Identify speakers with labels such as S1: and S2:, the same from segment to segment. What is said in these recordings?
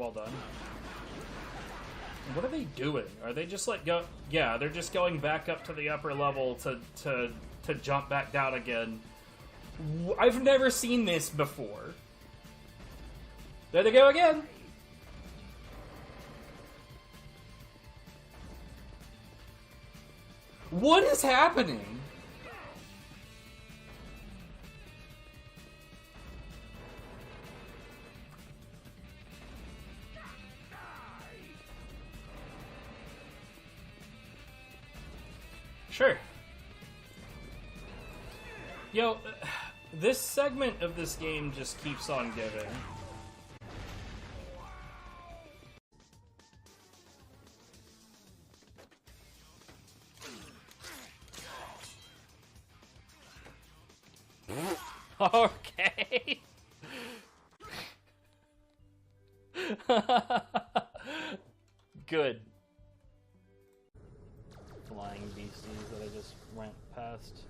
S1: well done. What are they doing? Are they just like go? Yeah, they're just going back up to the upper level to jump back down again. I've never seen this before. There they go again. What is happening? Sure. Yo, this segment of this game just keeps on giving. Okay. Good. Flying beasties that I just went past.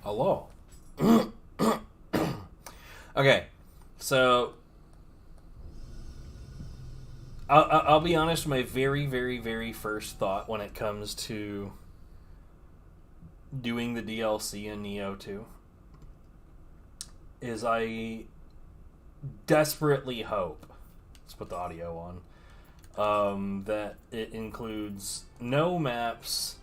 S2: Hello. Okay, so I'll be honest. My very, very, very first thought when it comes to doing the DLC in Nioh 2 is I desperately hope, let's put the audio on, that it includes no maps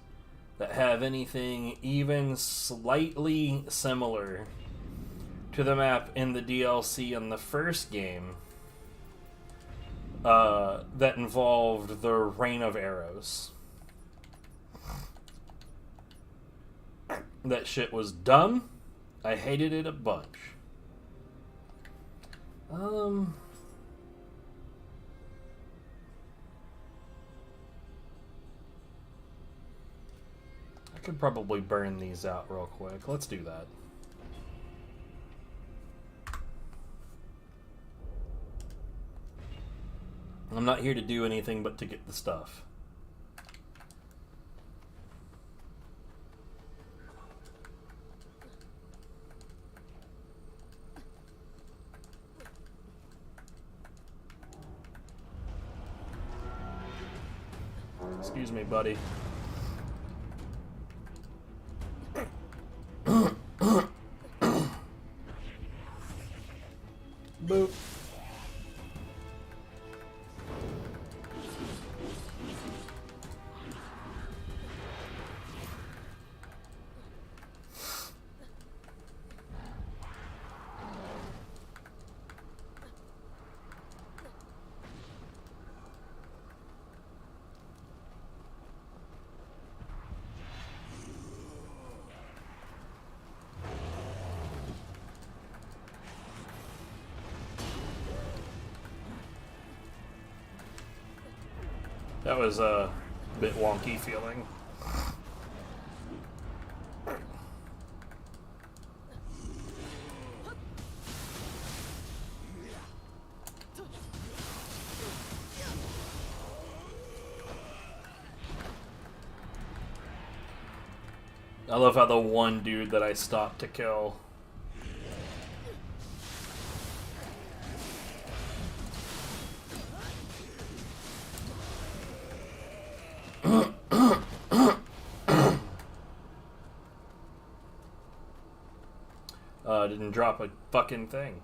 S2: that have anything even slightly similar to the map in the DLC in the first game that involved the Rain of Arrows. That shit was dumb. I hated it a bunch. I could probably burn these out real quick. Let's do that. I'm not here to do anything but to get the stuff. Excuse me, buddy. Boop. That was a bit wonky feeling. I love how the one dude that I stopped to kill didn't drop a fucking thing.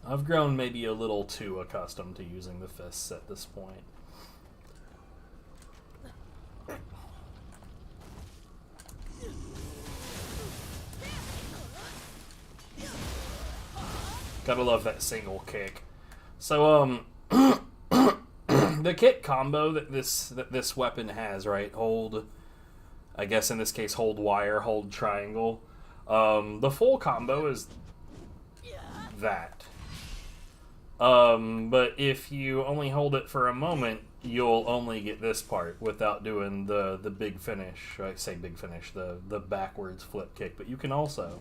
S2: I've grown maybe a little too accustomed to using the fists at this point. Gotta love that single kick. So, the kick combo that this weapon has, right? Hold, I guess in this case, hold wire, hold triangle. The full combo is that. But if you only hold it for a moment, you'll only get this part without doing the big finish. I say big finish, the backwards flip kick. But you can also,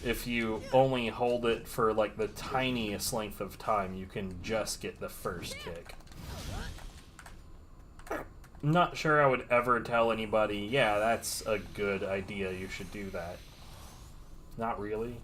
S2: if you only hold it for like the tiniest length of time, you can just get the first kick. Not sure I would ever tell anybody, yeah, that's a good idea, you should do that. Not really.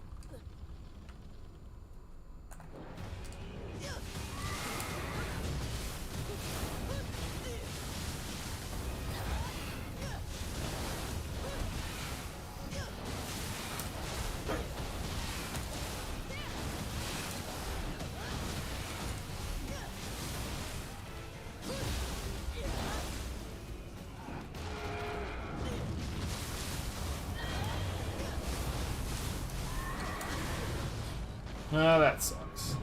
S2: Oh, that sucks.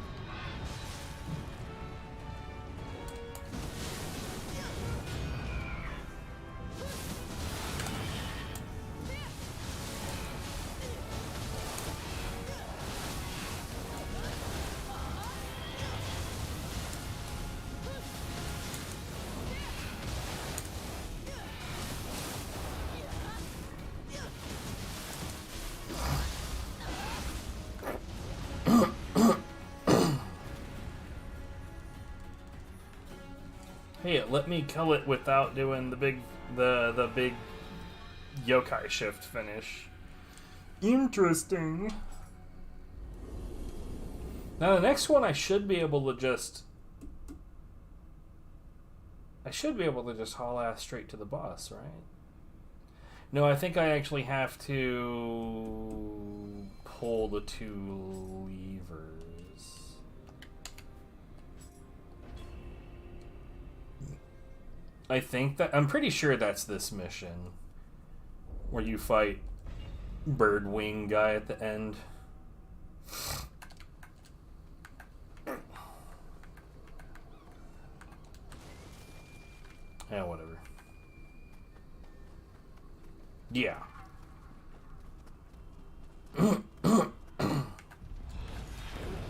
S2: Hey, let me kill it without doing the big yokai shift finish. Interesting. Now the next one I should be able to just haul ass straight to the boss, right? No, I think I actually have to pull the two levers. I'm pretty sure that's this mission where you fight bird wing guy at the end. Yeah, whatever. Yeah.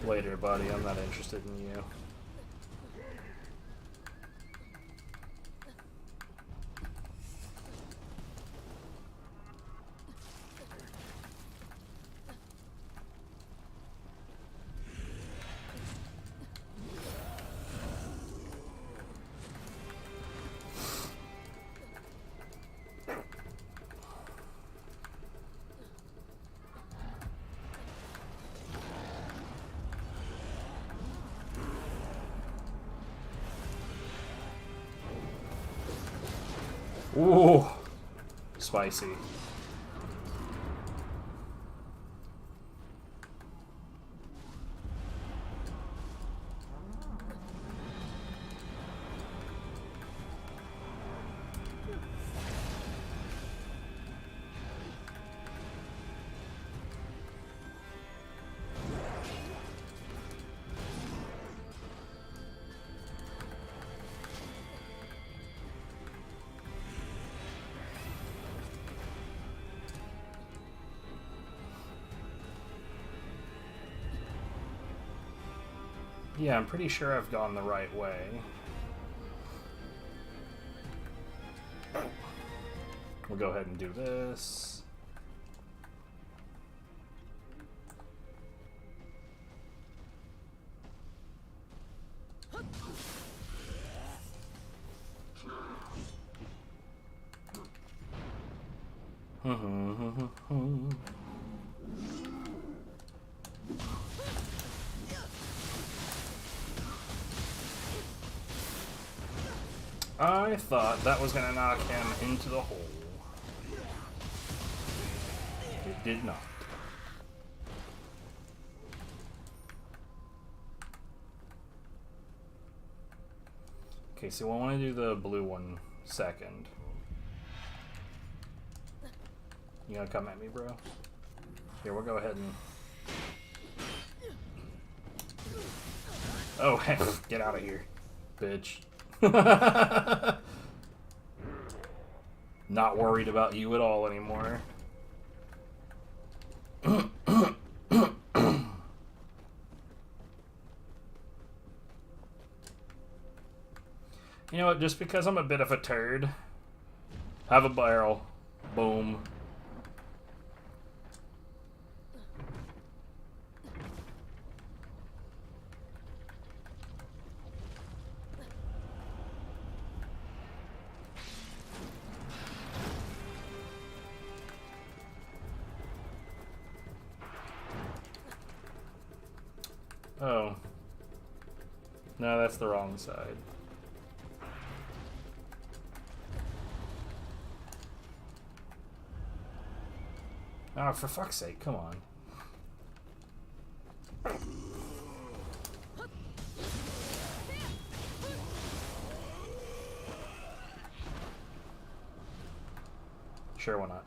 S2: Later, buddy. I'm not interested in you. Ooh, spicy. Yeah, I'm pretty sure I've gone the right way. We'll go ahead and do this. I thought that was going to knock him into the hole. It did not. Okay, so I want to do the blue one second. You gonna come at me, bro? Here, we'll go ahead and... Oh, heck, get out of here, bitch. Not worried about you at all anymore. You know what, just because I'm a bit of a turd, have a barrel. Boom. Oh. No, that's the wrong side. Oh, for fuck's sake, come on. Sure, why not?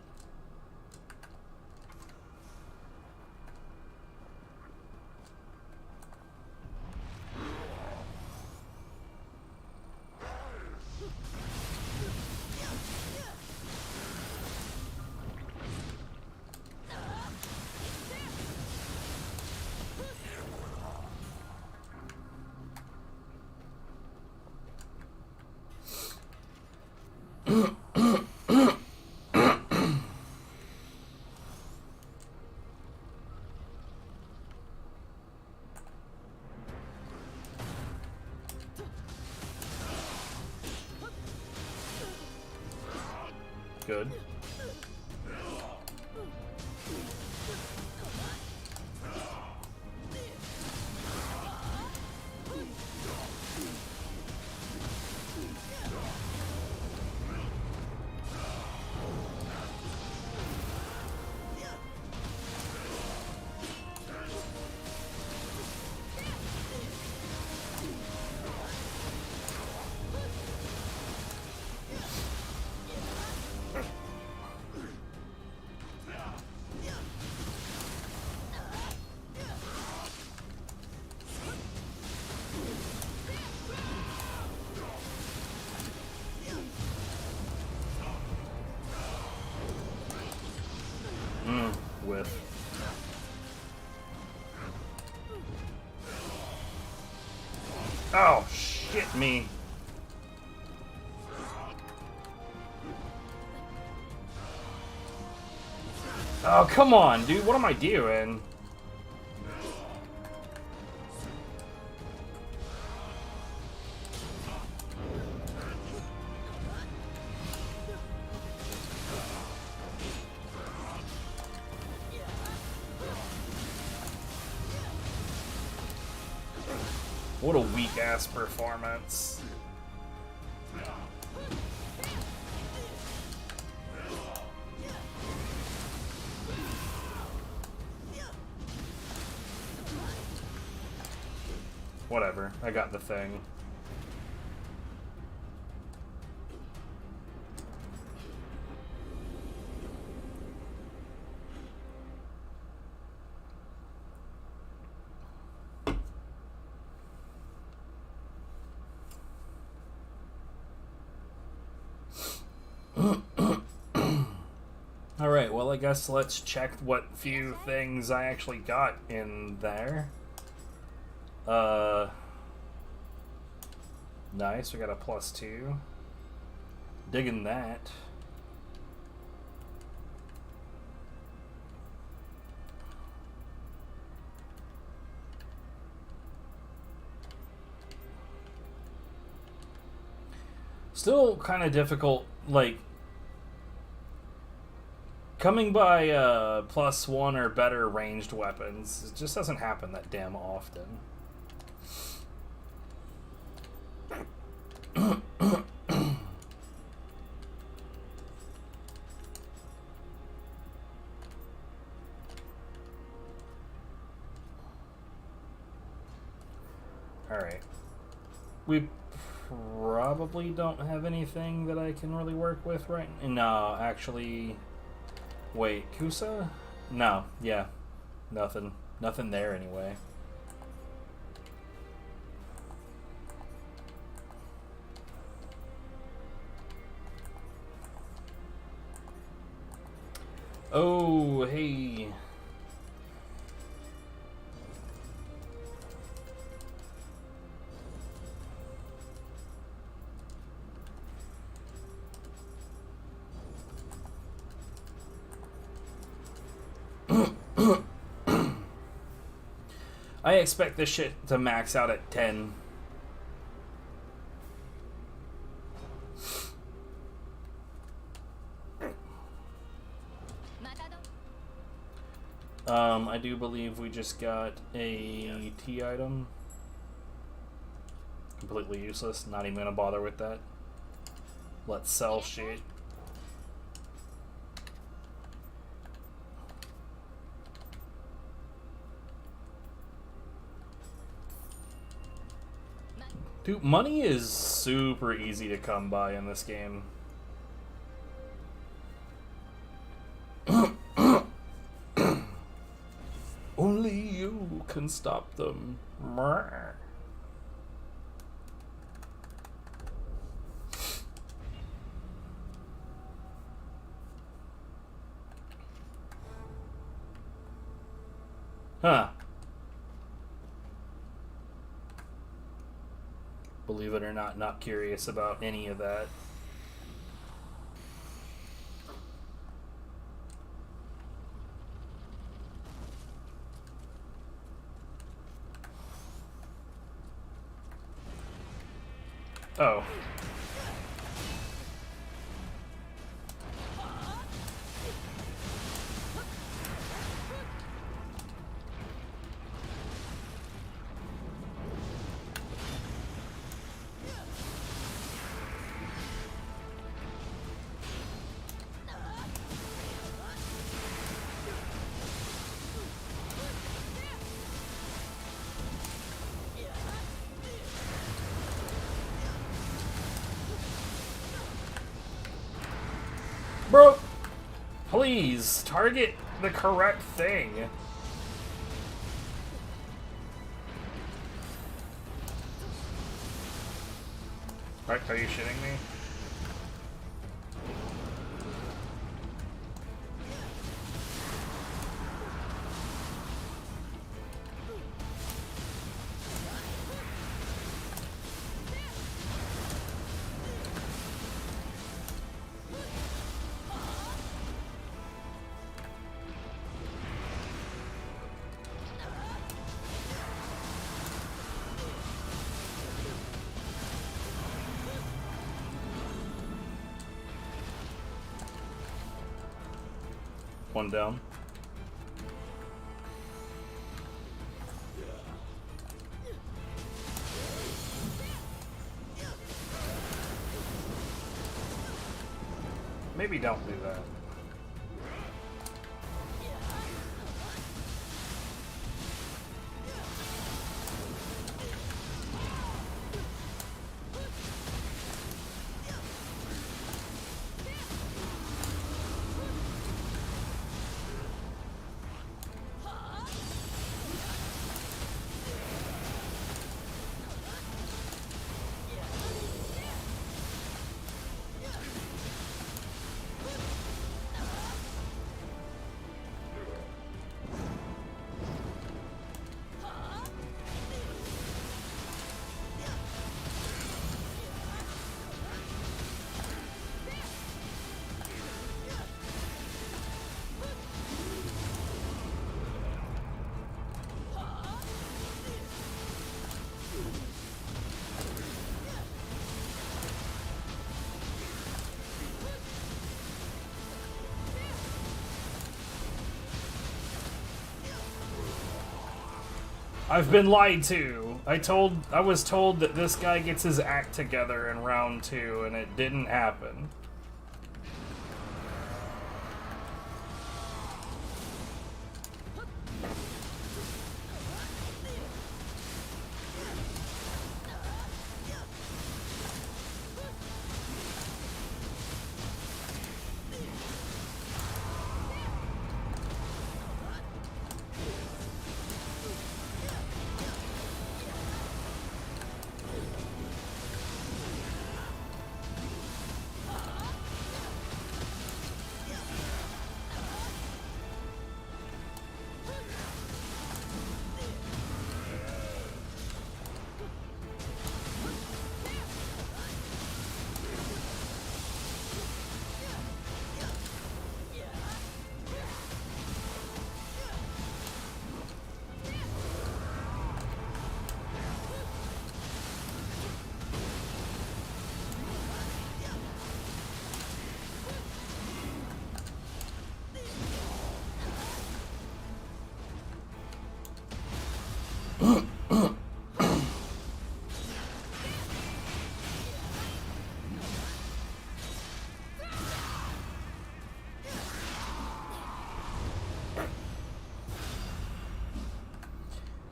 S2: Good. With. Oh, shit me. Oh, come on, dude. What am I doing? What a weak-ass performance. Whatever, I got the thing. Alright, well I guess let's check what few things I actually got in there. Nice, we got a +2. Digging that. Still kind of difficult, like, Coming by +1 or better ranged weapons, it just doesn't happen that damn often. Alright. We probably don't have anything that I can really work with right now. No, actually... Wait, Kusa? No, yeah. Nothing. Nothing there anyway. Oh, hey. I expect this shit to max out at 10. I do believe we just got a T item. Completely useless. Not even gonna bother with that. Let's sell shit. Dude, money is super easy to come by in this game. Only you can stop them. Huh. Believe it or not curious about any of that. Oh. Bro, please target the correct thing. Right, are you shitting me? One down. Maybe don't do that.
S1: I've been lied to. I was told that this guy gets his act together in round 2, and it didn't happen.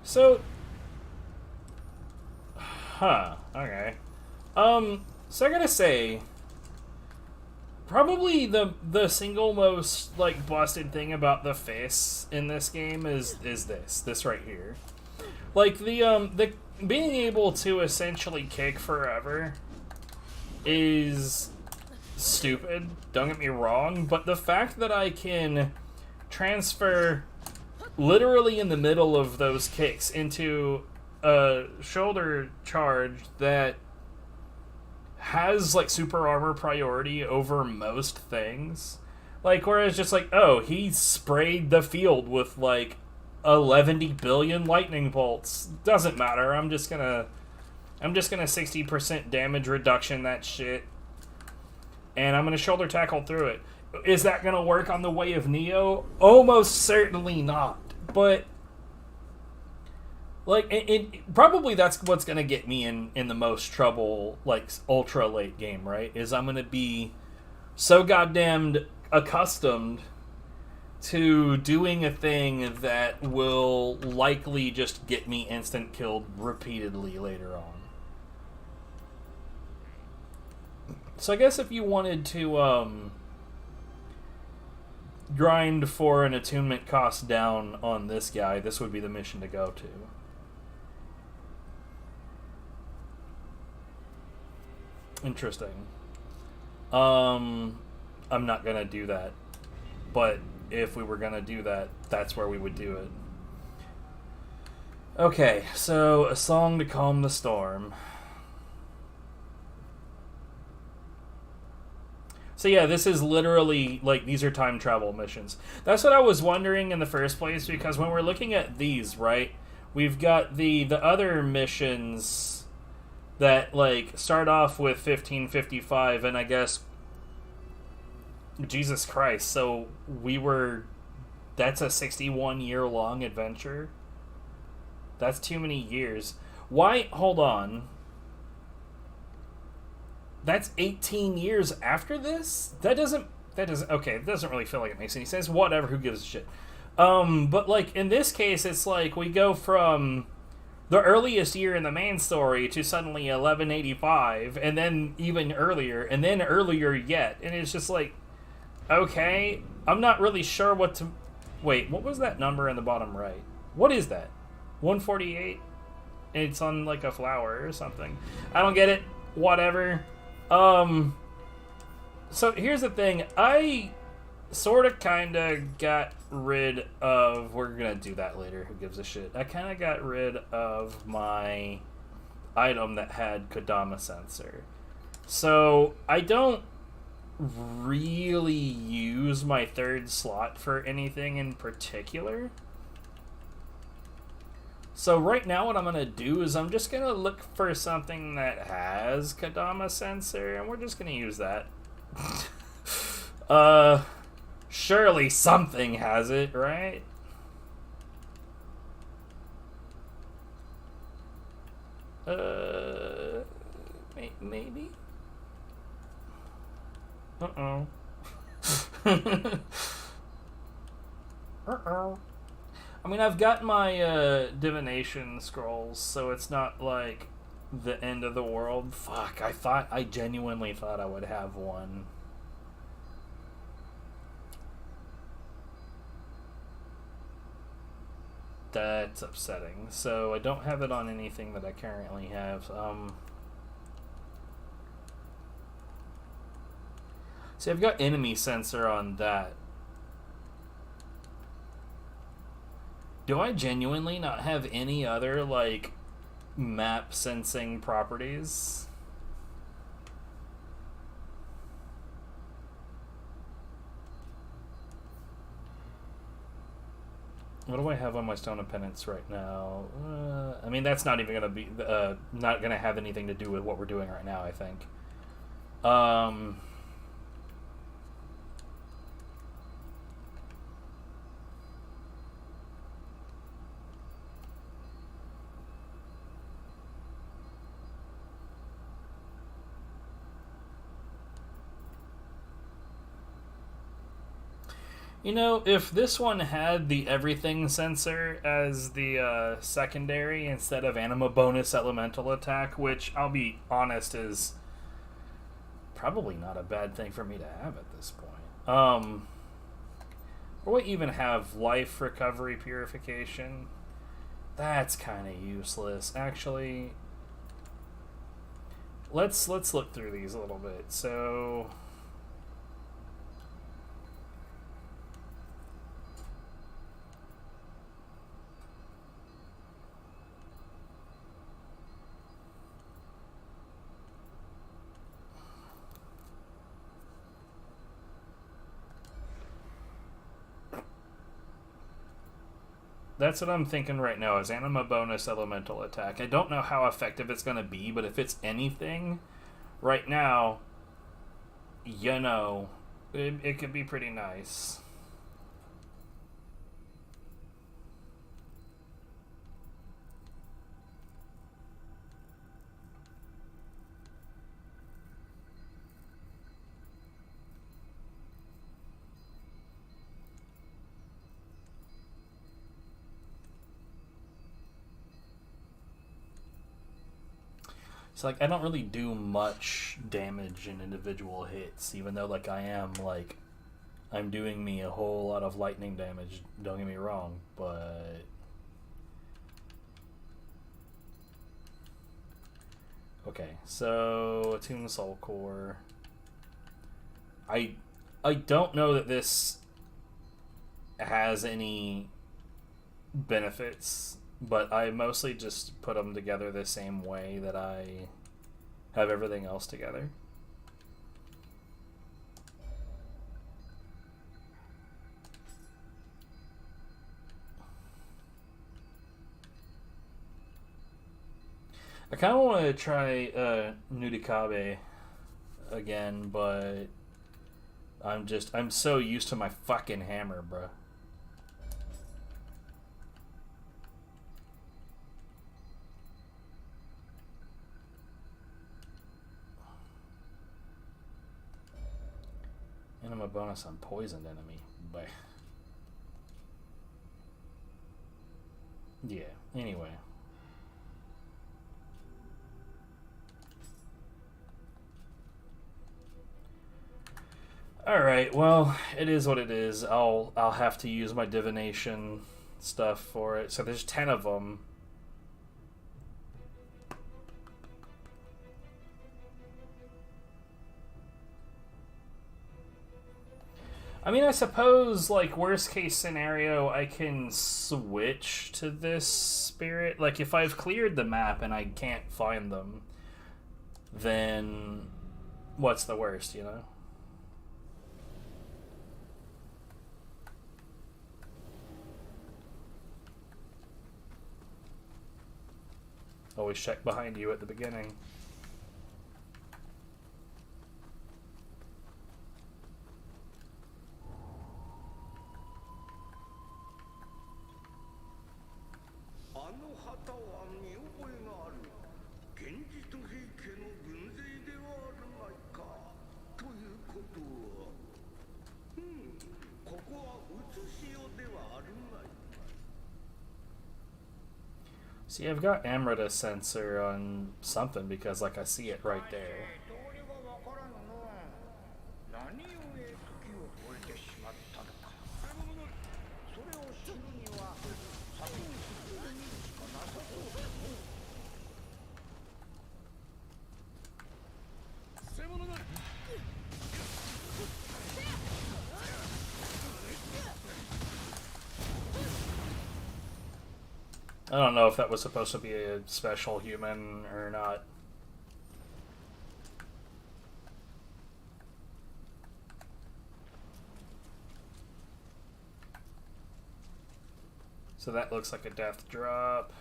S1: So, okay. So I gotta say, probably the single most, like, busted thing about the face in this game is this right here. Like, the being able to essentially kick forever is stupid, don't get me wrong, but the fact that I can transfer literally in the middle of those kicks into a shoulder charge that has, like, super armor priority over most things. Like, whereas just like, oh, he sprayed the field with, like, 11 billion lightning bolts. Doesn't matter, I'm just gonna 60% damage reduction that shit. And I'm gonna shoulder tackle through it. Is that gonna work on the way of Nioh? Almost certainly not. But, like, probably that's what's going to get me in the most trouble, like, ultra late game, right? Is I'm going to be so goddamn accustomed to doing a thing that will likely just get me instant killed repeatedly later on. So I guess if you wanted to, grind for an attunement cost down on this guy, this would be the mission to go to. Interesting. I'm not gonna do that, but if we were gonna do that, that's where we would do it. Okay, so a song to calm the storm. So yeah, this is literally, like, these are time travel missions. That's what I was wondering in the first place, because when we're looking at these, right, we've got the other missions that, like, start off with 1555, and I guess, Jesus Christ, so that's a 61-year-long adventure? That's too many years. Why, hold on. That's 18 years after this? That doesn't, okay, it doesn't really feel like it makes any sense. Whatever, who gives a shit? But, like, in this case, it's like we go from the earliest year in the main story to suddenly 1185, and then even earlier, and then earlier yet. And it's just like, okay, I'm not really sure what to... Wait, what was that number in the bottom right? What is that? 148? It's on, like, a flower or something. I don't get it. Whatever. So here's the thing. I sort of kind of got rid of... We're going to do that later. Who gives a shit? I kind of got rid of my item that had Kodama sensor. So I don't really use my third slot for anything in particular. So right now what I'm going to do is I'm just going to look for something that has Kodama sensor, and we're just going to use that. Surely something has it, right?
S2: Maybe? Uh-oh. Uh-oh. I mean, I've got my divination scrolls, so it's not like the end of the world. Fuck, I genuinely thought I would have one. That's upsetting. So I don't have it on anything that I currently have. See, I've got enemy sensor on that. Do I genuinely not have any other, like, map sensing properties? What do I have on my Stone of Penance right now? I mean, that's not even going to be, not going to have anything to do with what we're doing right now, I think. You know, if this one had the everything sensor as the secondary instead of anima bonus elemental attack, which I'll be honest is probably not a bad thing for me to have at this point. Or we even have life recovery purification. That's kind of useless. Actually, let's look through these a little bit. So that's what I'm thinking right now is anima bonus elemental attack. I don't know how effective it's going to be, but if it's anything, right now, you know, it could be pretty nice. So, like, I don't really do much damage in individual hits, even though, like, I am, like, I'm doing me a whole lot of lightning damage, don't get me wrong, but okay, so attune soul core. I don't know that this has any benefits, but I mostly just put them together the same way that I have everything else together. I kind of want to try Nudikabe again, but I'm so used to my fucking hammer, bruh. And I'm a bonus on poisoned enemy, but yeah, anyway. Alright, well, it is what it is. I'll have to use my divination stuff for it. So there's 10 of them. I mean, I suppose, like, worst case scenario, I can switch to this spirit. Like, if I've cleared the map and I can't find them, then what's the worst, you know? Always check behind you at the beginning. See, I've got Amrita sensor on something because, like, I see it right there. I don't know if that was supposed to be a special human or not. So that looks like a death drop.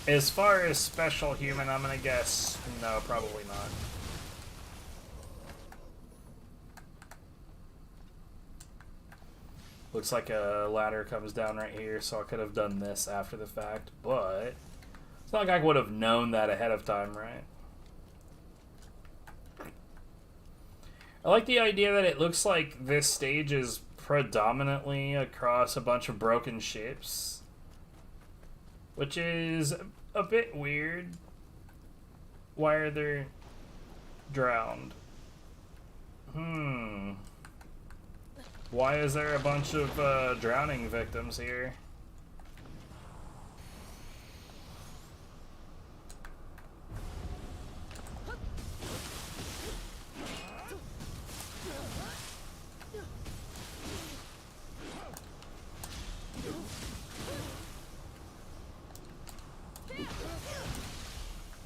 S2: As far as special human, I'm gonna guess no, probably not. Looks like a ladder comes down right here, so I could have done this after the fact, but it's not like I would have known that ahead of time, right? I like the idea that it looks like this stage is predominantly across a bunch of broken ships. Which is a bit weird. Why are they drowned? Why is there a bunch of drowning victims here?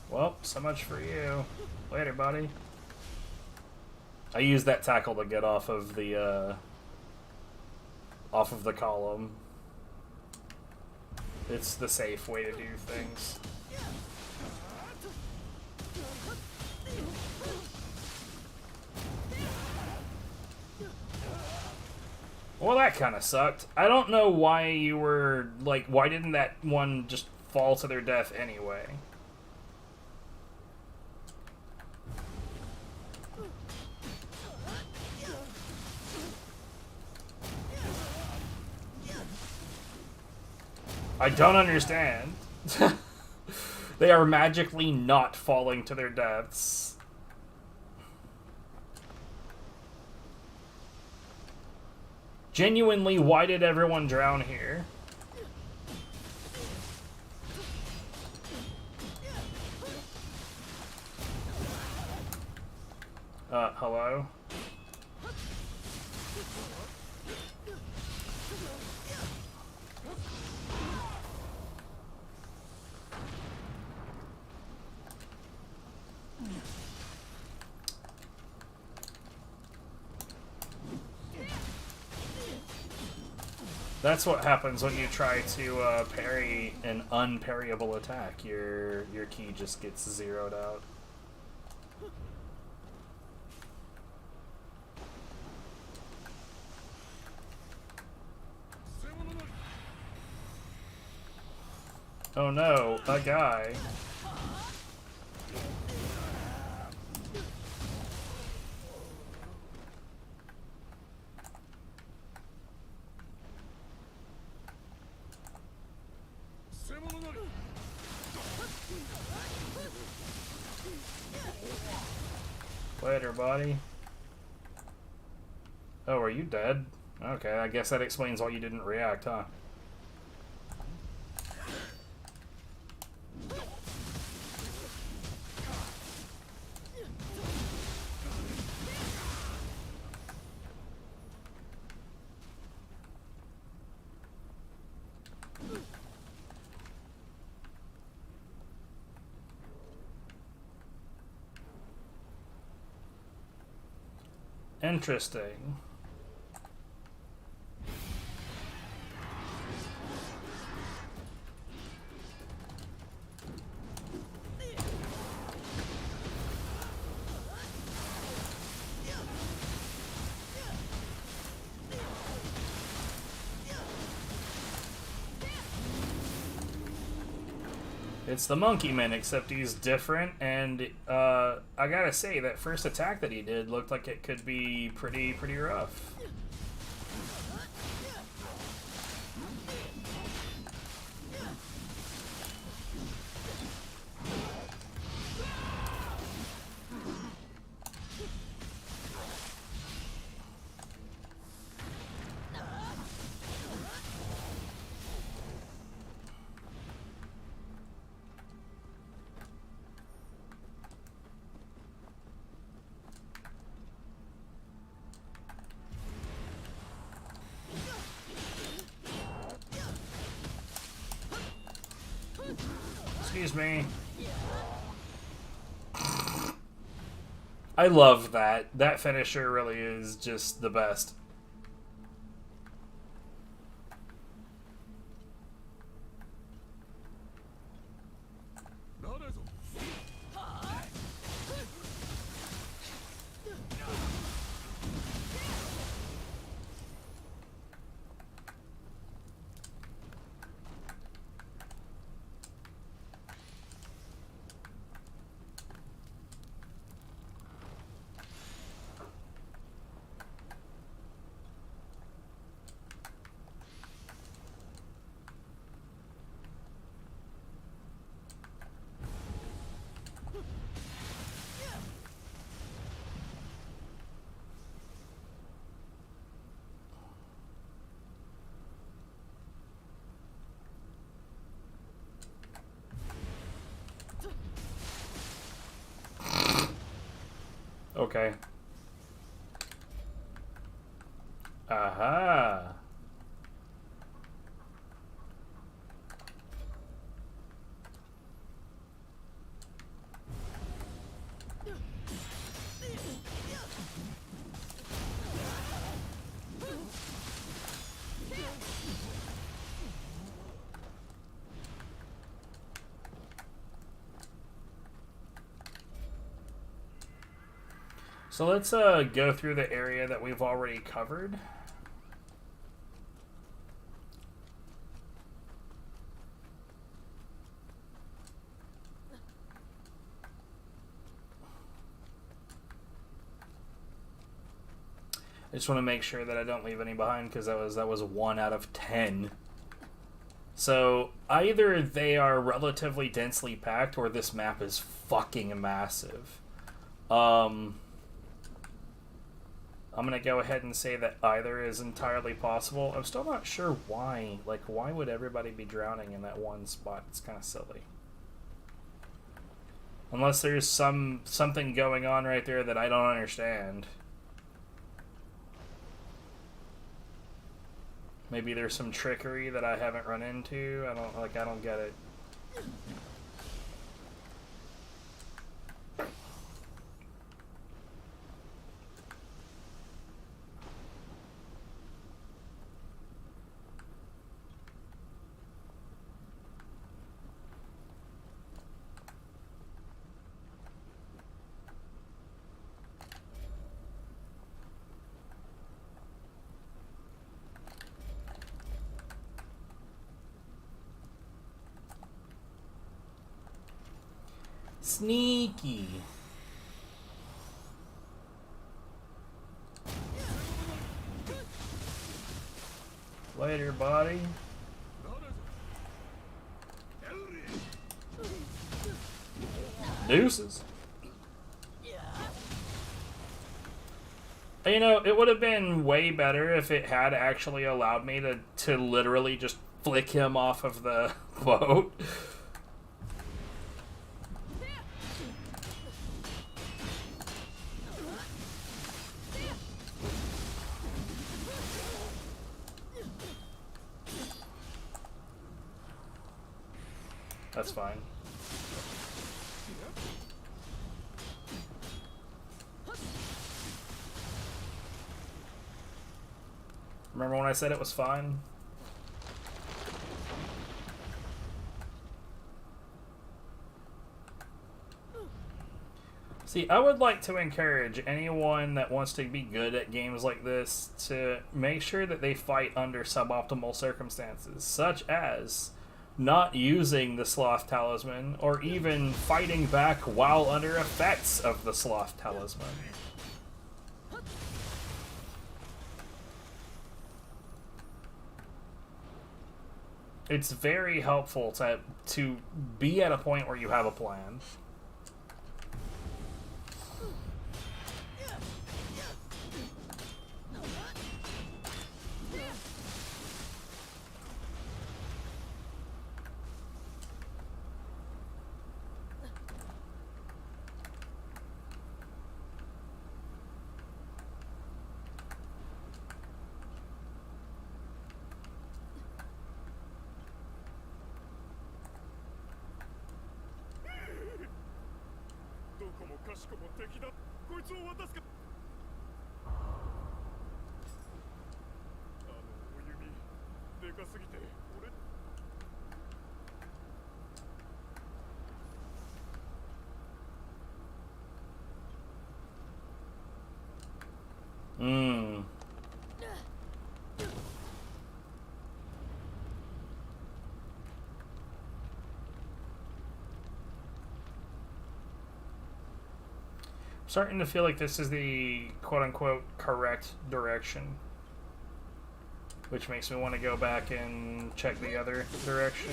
S2: Well, so much for you. Later, buddy. I used that tackle to get off of the column. It's the safe way to do things. Well, that kind of sucked. I don't know why you were, like, why didn't that one just fall to their death anyway? I don't understand. They are magically not falling to their deaths. Genuinely, why did everyone drown here? Hello? That's what happens when you try to parry an unparryable attack. Your key just gets zeroed out. Oh no, a guy. Later, buddy. Oh, are you dead? Okay, I guess that explains why you didn't react, huh? Interesting.
S1: It's the Monkey Man, except he's different, and I gotta say, that first attack that he did looked like it could be pretty rough. Excuse me. I love that. That finisher really is just the best. Okay. Aha. So let's go through the area that we've already covered. I just want to make sure that I don't leave any behind, because that was 1 out of 10. So either they are relatively densely packed, or this map is fucking massive. I'm going to go ahead and say that either is entirely possible. I'm still not sure why. Like, why would everybody be drowning in that one spot? It's kind of silly. Unless there's something going on right there that I don't understand. Maybe there's some trickery that I haven't run into. I don't get it. Sneaky. Later, buddy. Deuces. You know, it would have been way better if it had actually allowed me to literally just flick him off of the boat. That's fine. Remember when I said it was fine? See, I would like to encourage anyone that wants to be good at games like this to make sure that they fight under suboptimal circumstances, such as not using the Sloth Talisman, or even fighting back while under effects of the Sloth Talisman. It's very helpful to be at a point where you have a plan. Starting to feel like this is the quote-unquote correct direction, which makes me want to go back and check the other direction.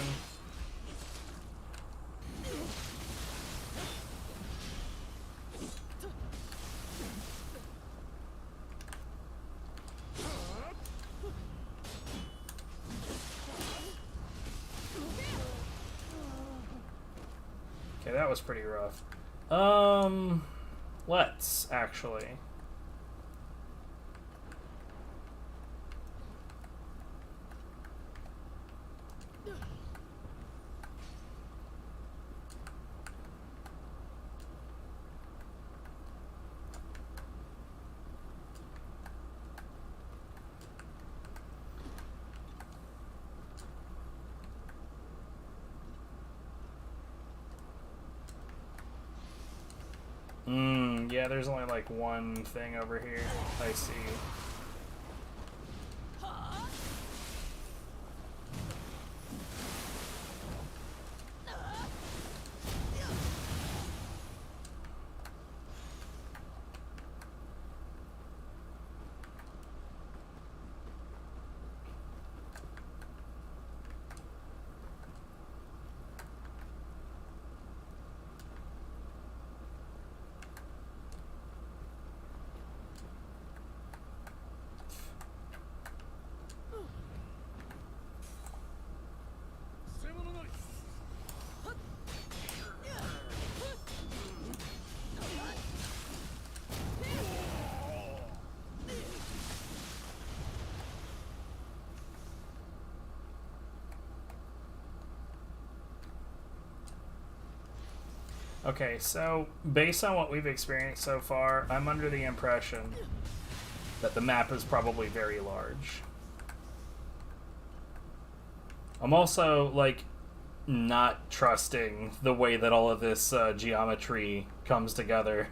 S1: Okay, that was pretty rough. Let's actually. Yeah, there's only like one thing over here. I see. Okay, so based on what we've experienced so far, I'm under the impression that the map is probably very large. I'm also, like, not trusting the way that all of this geometry comes together.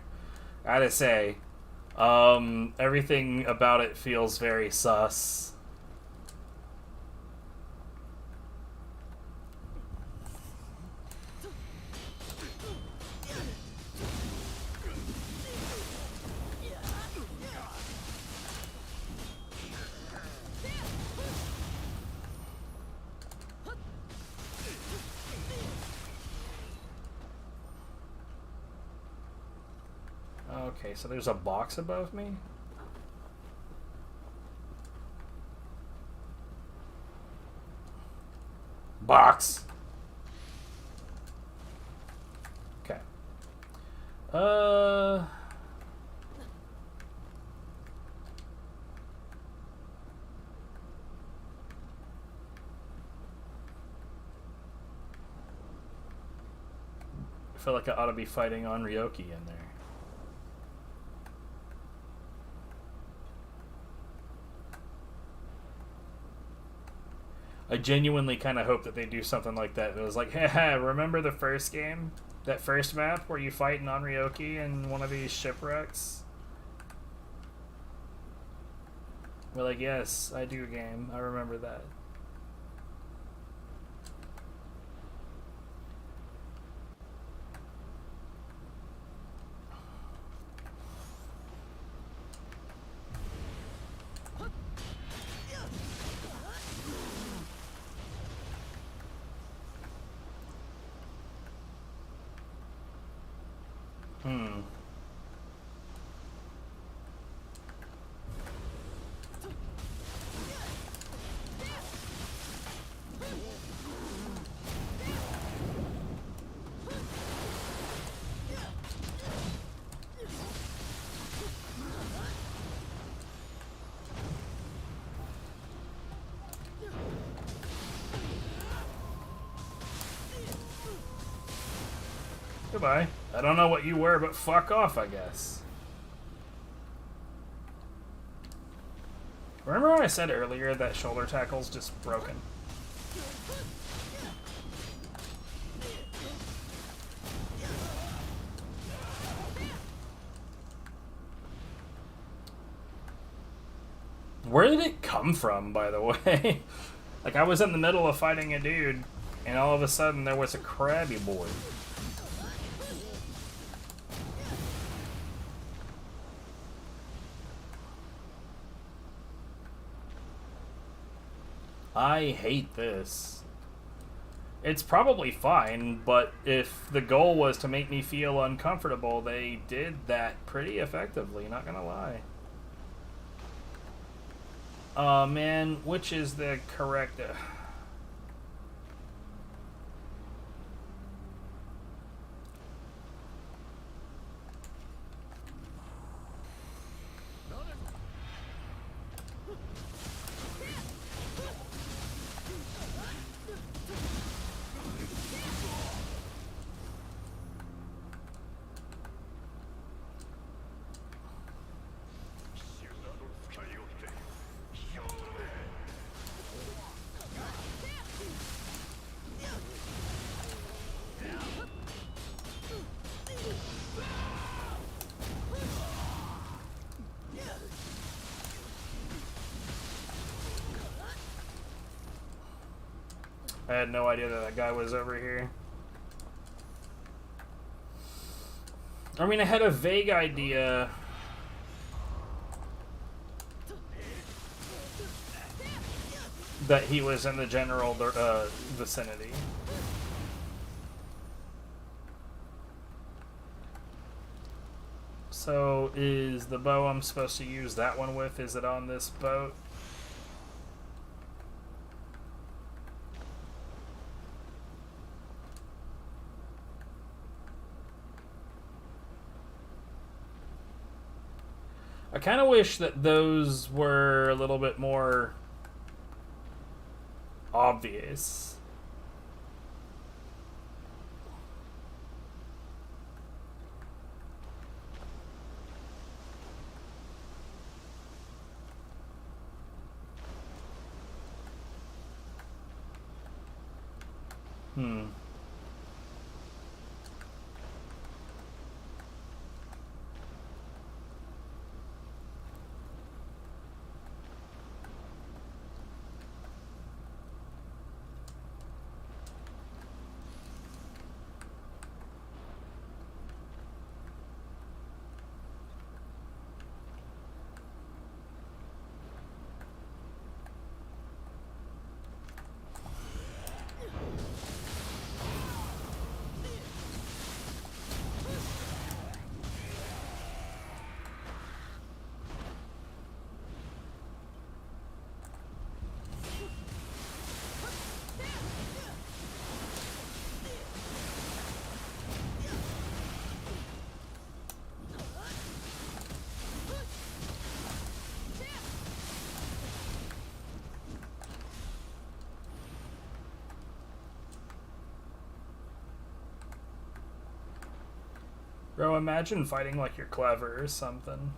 S1: I gotta say, everything about it feels very sus. Okay, so there's a box above me? Box! Okay. I feel like I ought to be fighting on Ryoki in there. I genuinely kind of hope that they do something like that. It was like, hey, remember the first game? That first map where you fight in Onryoki in one of these shipwrecks? We're like, yes, I do, game. I remember that. Goodbye. I don't know what you were, but fuck off, I guess. Remember when I said earlier that shoulder tackle's just broken? Where did it come from, by the way? Like, I was in the middle of fighting a dude, and all of a sudden there was a crabby boy. I hate this. It's probably fine, but if the goal was to make me feel uncomfortable, they did that pretty effectively, not gonna lie. Man, which is the correct... I had no idea that guy was over here. I mean, I had a vague idea that he was in the general vicinity. So, is the bow I'm supposed to use that one with, is it on this boat? I kind of wish that those were a little bit more obvious. Bro, imagine fighting like you're clever or something.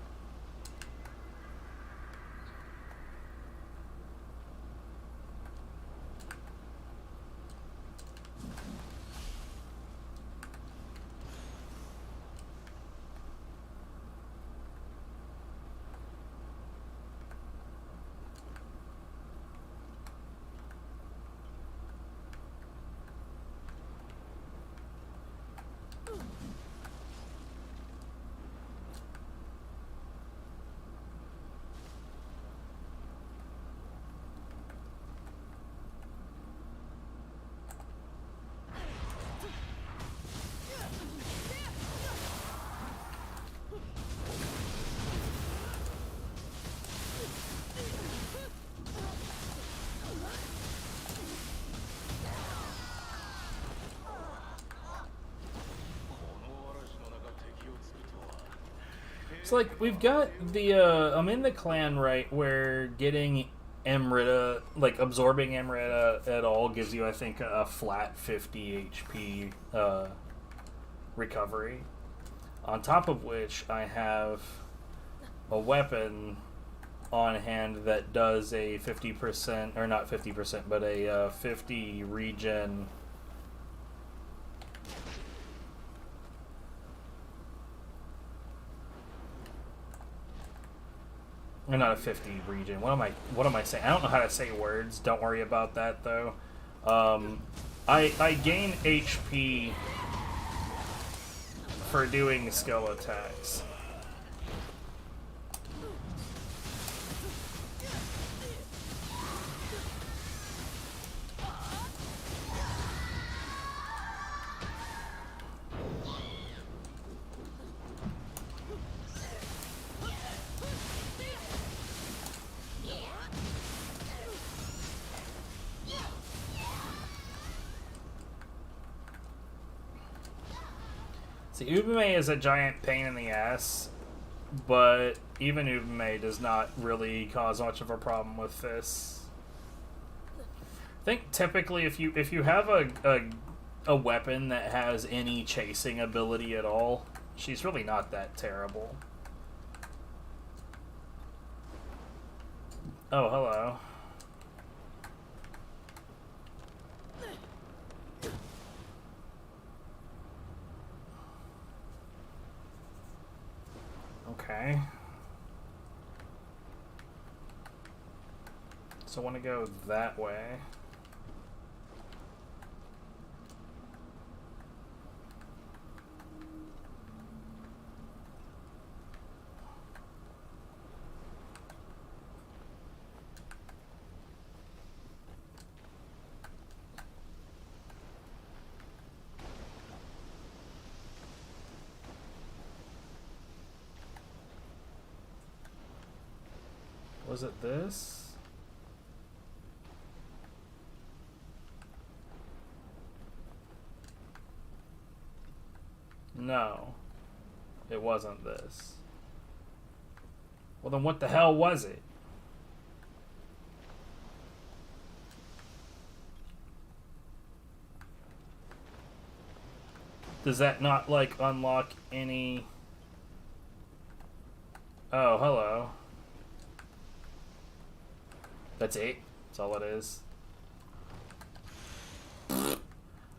S1: It's like, we've got the, I'm in the clan, right, where getting Amrita, like, absorbing Amrita at all gives you, I think, a flat 50 HP,
S2: recovery. On top of which, I have a weapon on hand that does a 50%, or not 50%, but a 50 regen. Or not a 50 regen. What am I saying? I don't know how to say words. Don't worry about that though. I gain HP for doing skill attacks. See, Ubume is a giant pain in the ass, but even Ubume does not really cause much of a problem with this. I think typically if you have a weapon that has any chasing ability at all, she's really not that terrible. Oh, hello. Okay. So I want to go that way. Was it this? No. It wasn't this. Well, then what the hell was it? Does that not, like, unlock any... Oh, hello. That's it? That's all it is?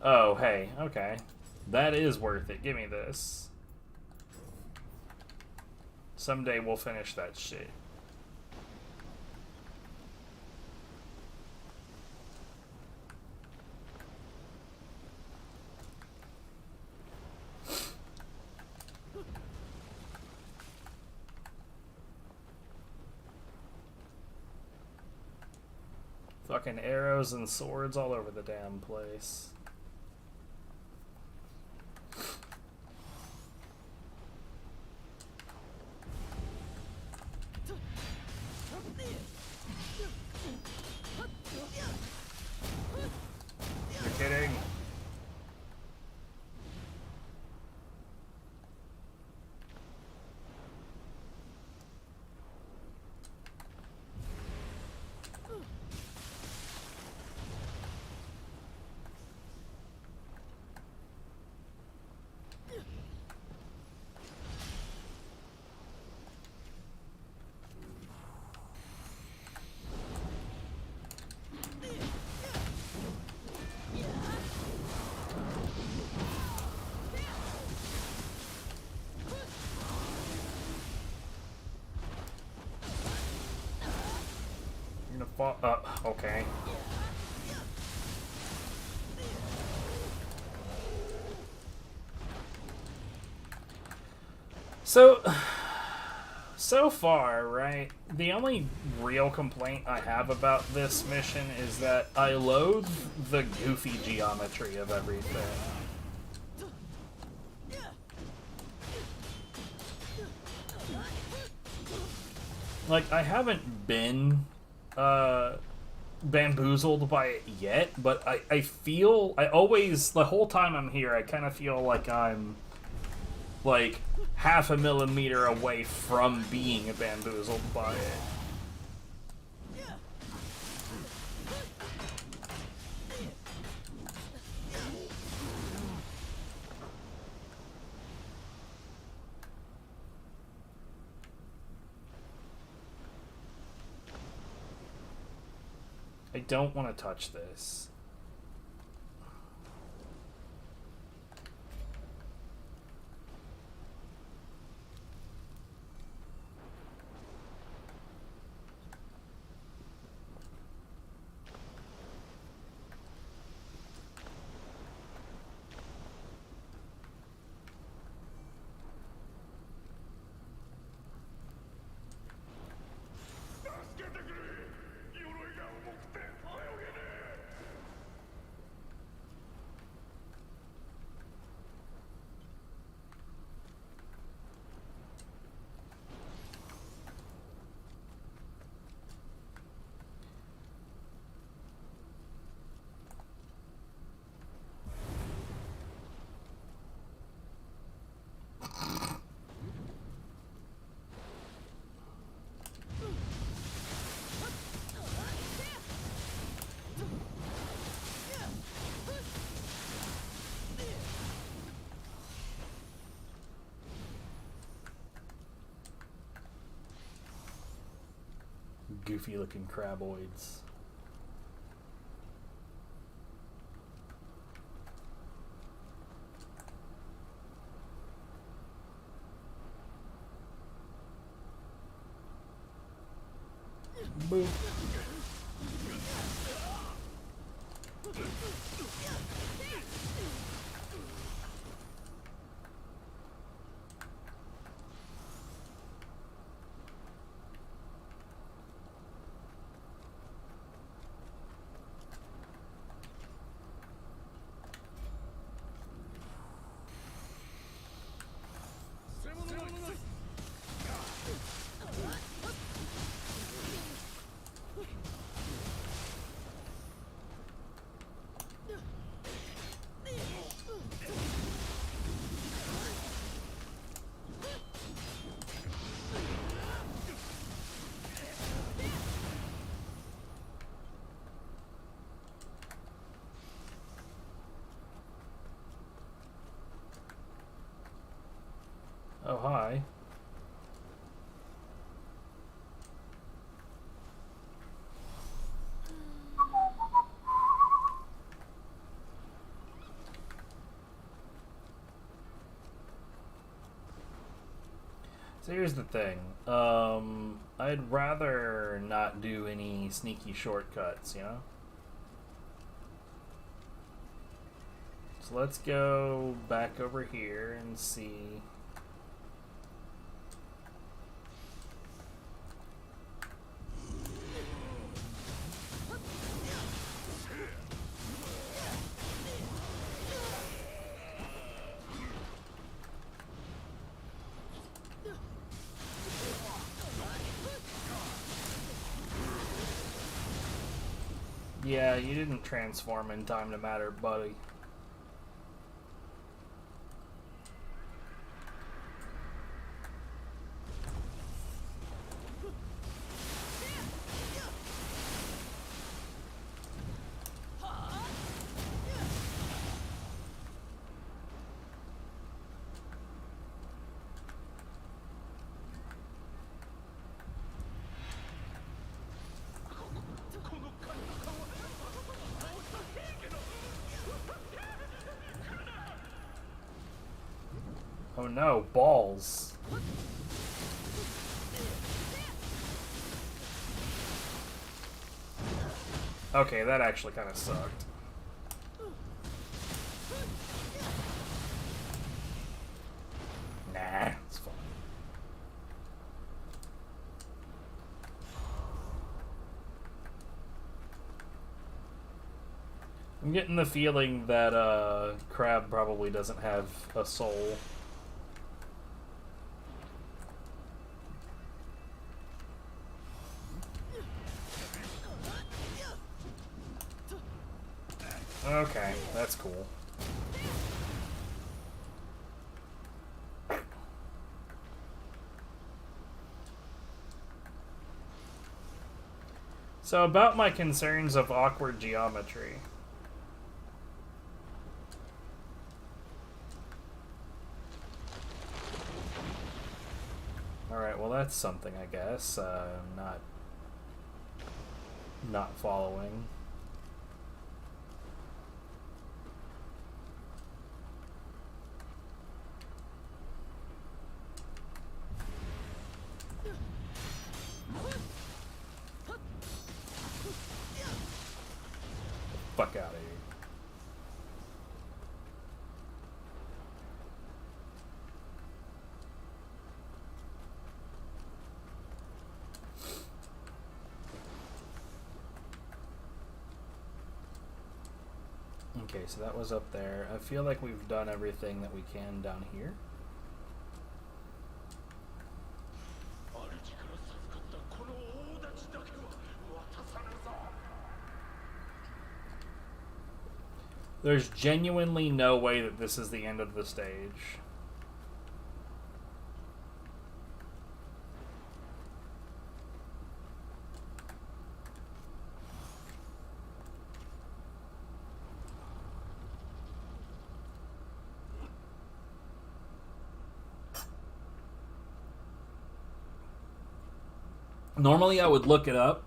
S2: Oh, hey, okay. That is worth it. Give me this. Someday we'll finish that shit. Fucking arrows and swords all over the damn place. You're kidding. Okay. So far, right, the only real complaint I have about this mission is that I loathe the goofy geometry of everything. Like, I haven't been bamboozled by it yet, but I feel, I always, the whole time I'm here, I kind of feel like I'm, like, half a millimeter away from being bamboozled by it. don't want to touch this. Goofy looking craboids. Boop. Oh, hi. So here's the thing. I'd rather not do any sneaky shortcuts, you know? So let's go back over here and see. Yeah, you didn't transform in time to matter, buddy. Oh no, balls. Okay, that actually kind of sucked. Nah, it's fine. I'm getting the feeling that Crab probably doesn't have a soul. Okay, that's cool. So about my concerns of awkward geometry. Alright, well that's something, I guess. Not not following. Fuck out of here. Okay, so that was up there. I feel like we've done everything that we can down here. There's genuinely no way that this is the end of the stage. Normally I would look it up,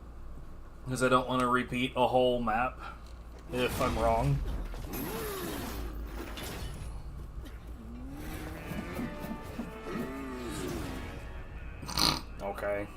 S2: because I don't want to repeat a whole map if I'm wrong. Okay.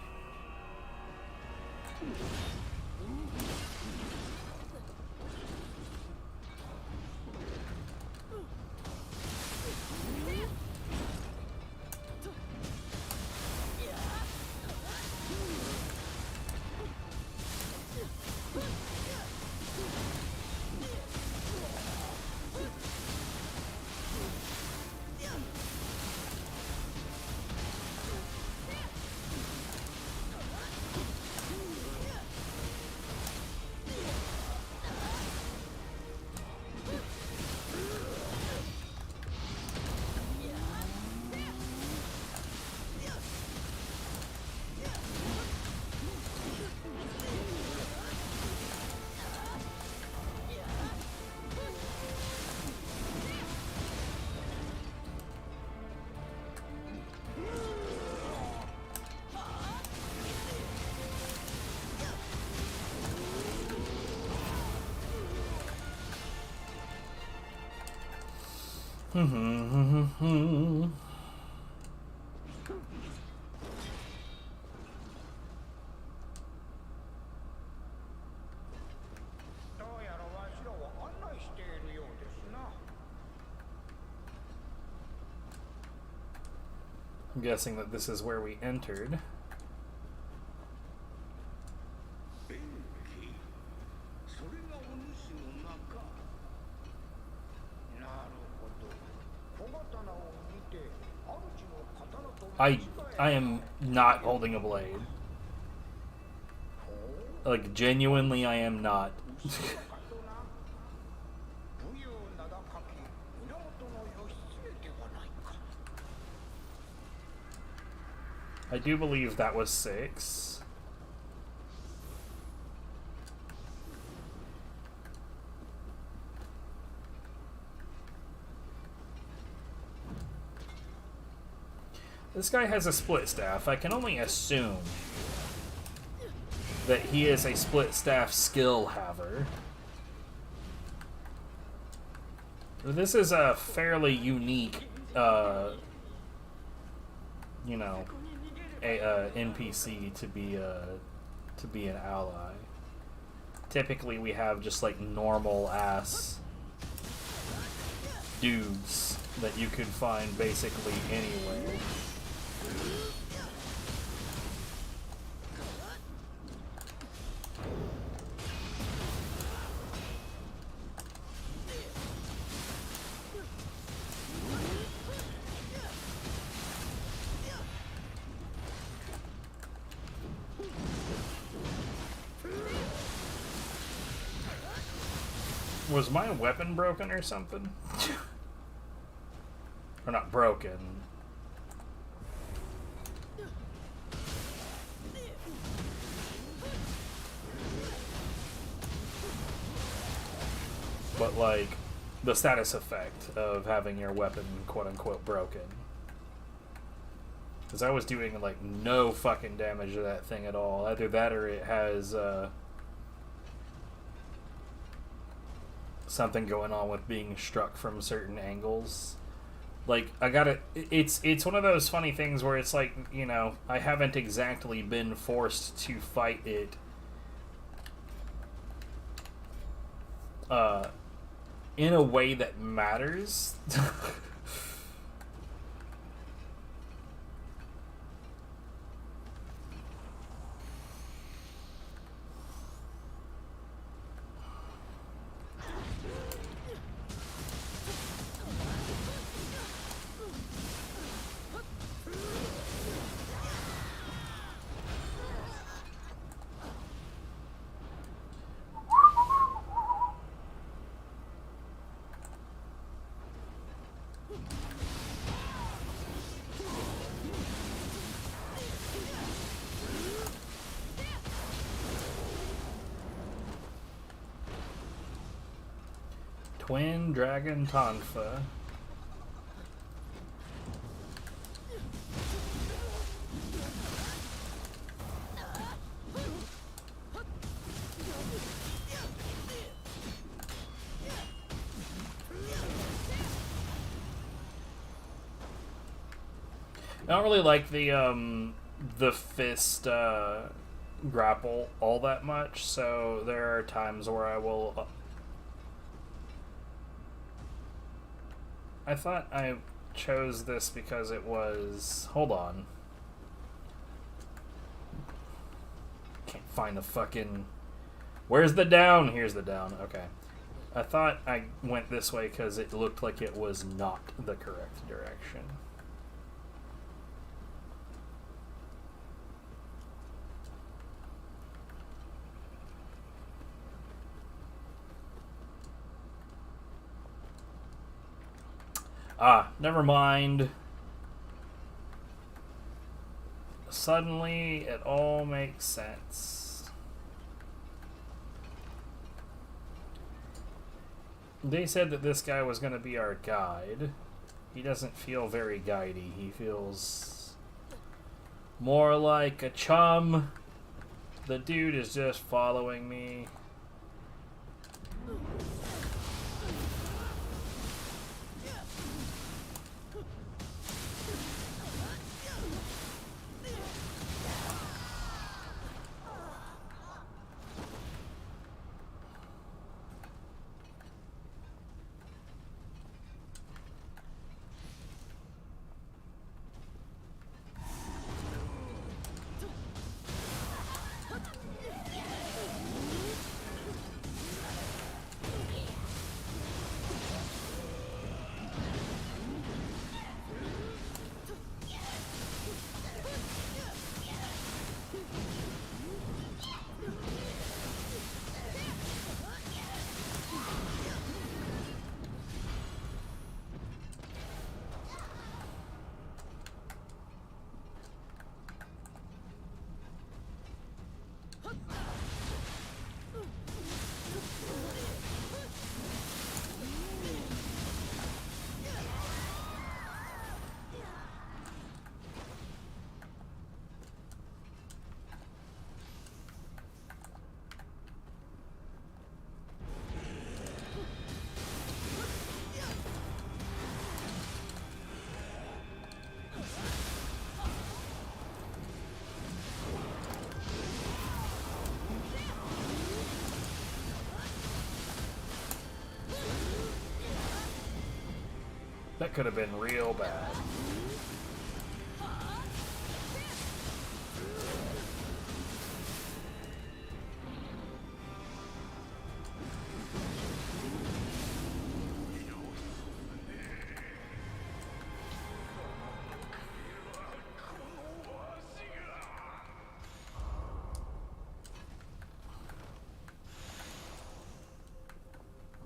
S2: I'm guessing that this is where we entered. I am not holding a blade. Like, genuinely, I am not. I do believe that was 6. This guy has a split staff. I can only assume that he is a split staff skill haver. This is a fairly unique, you know, NPC to be an ally. Typically, we have just like normal ass dudes that you could find basically anywhere. Was my weapon broken or something? Or not broken. But like, the status effect of having your weapon quote-unquote broken. Because I was doing like no fucking damage to that thing at all. Either that or it has something going on with being struck from certain angles. Like, it's one of those funny things where it's like, you know, I haven't exactly been forced to fight it in a way that matters. Twin Dragon Tonfa. I don't really like the fist grapple all that much, so there are times where I will. I thought I chose this because it was. Hold on. Can't find the fucking. Where's the down? Here's the down. Okay. I thought I went this way because it looked like it was not the correct direction. Ah, never mind. Suddenly, it all makes sense. They said that this guy was going to be our guide. He doesn't feel very guidey. He feels more like a chum. The dude is just following me. That could have been real bad.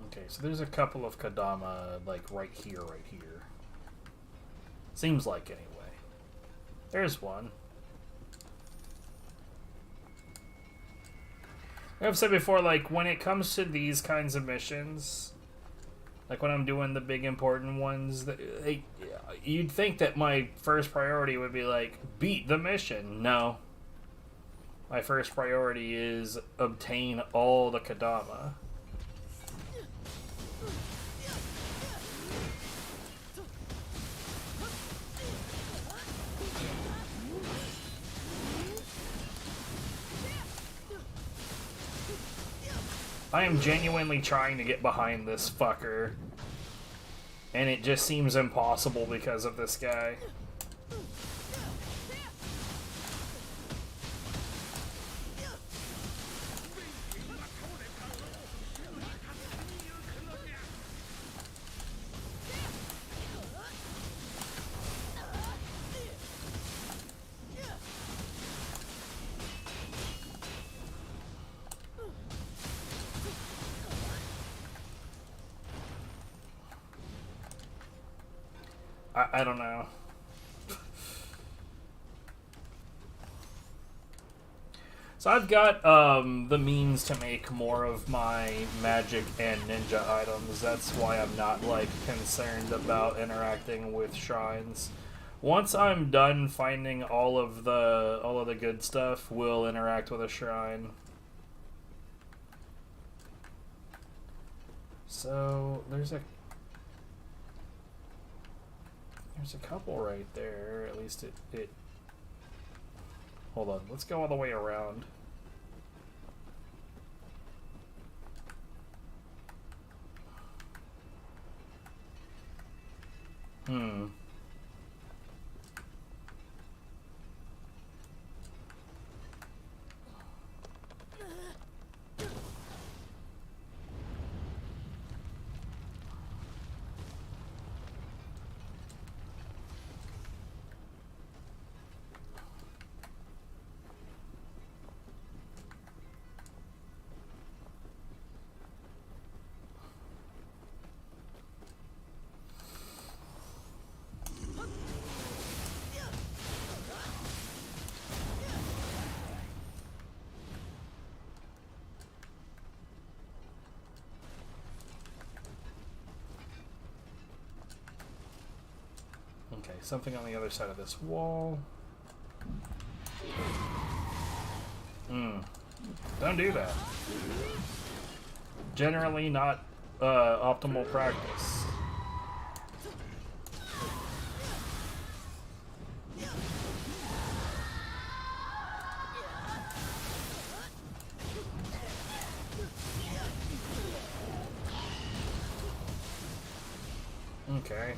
S2: Okay, so there's a couple of Kodama, like, right here. Seems like, anyway. There's one. I've said before, like, when it comes to these kinds of missions, like when I'm doing the big important ones, you'd think that my first priority would be, like, beat the mission. No. My first priority is obtain all the Kodama.
S1: I am genuinely trying to get behind this fucker. And it just seems impossible because of this guy. I don't know. So I've got the means to make more of my magic and ninja items. That's why I'm not like concerned about interacting with shrines. Once I'm done finding all of the good stuff, we'll interact with a shrine. So there's a couple right there. At least it. Hold on. Let's go all the way around. Hmm. Okay, something on the other side of this wall. Don't do that. Generally not optimal practice. Okay.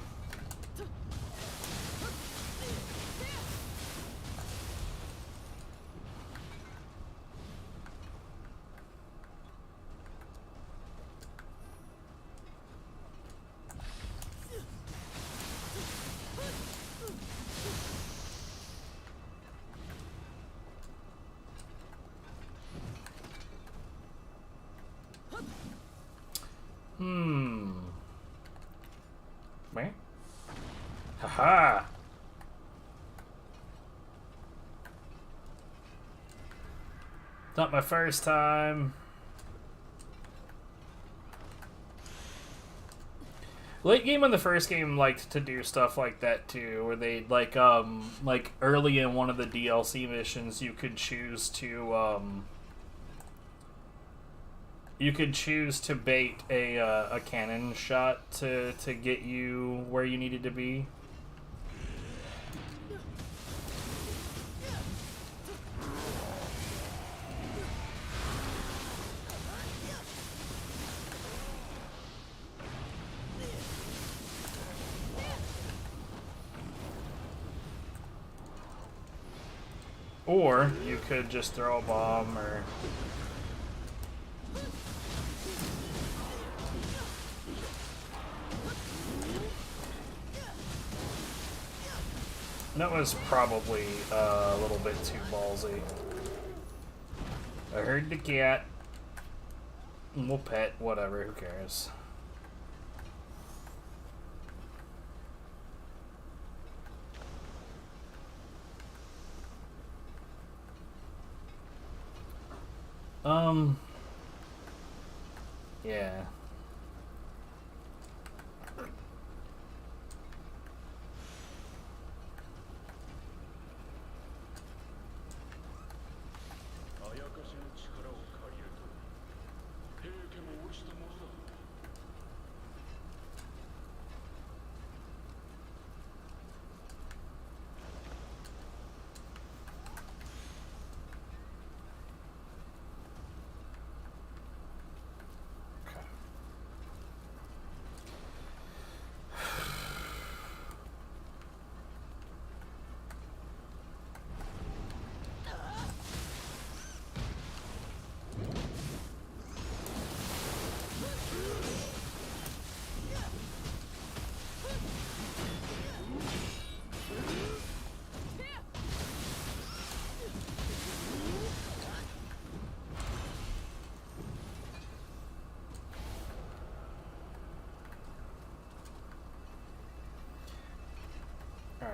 S1: Meh? Haha! Not my first time. Late game on the first game liked to do stuff like that too, where they like early in one of the DLC missions you could choose to bait a cannon shot to get you where you needed to be. Or you could just throw a bomb or... That was probably a little bit too ballsy. I heard the cat. We'll pet, whatever, who cares. Yeah.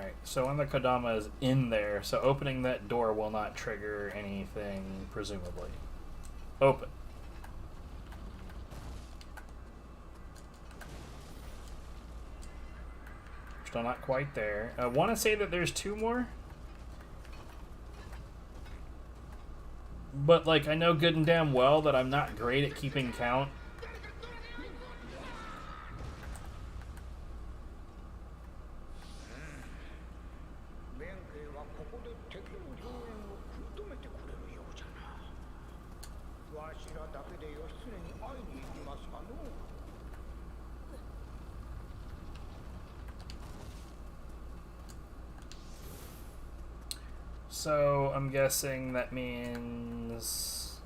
S1: Alright, so when the Kodama is in there, so opening that door will not trigger anything, presumably. Open. Still not quite there. I want to say that there's 2 more. But, like, I know good and damn well that I'm not great at keeping count. So, I'm guessing that means...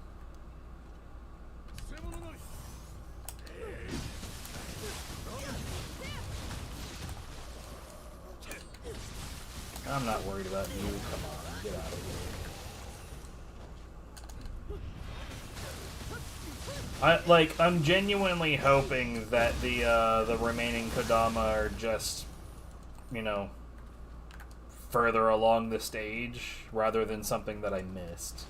S1: I'm not worried about you. Come on, get out of here. I'm genuinely hoping that the remaining Kodama are just, you know, further along the stage rather than something that I missed.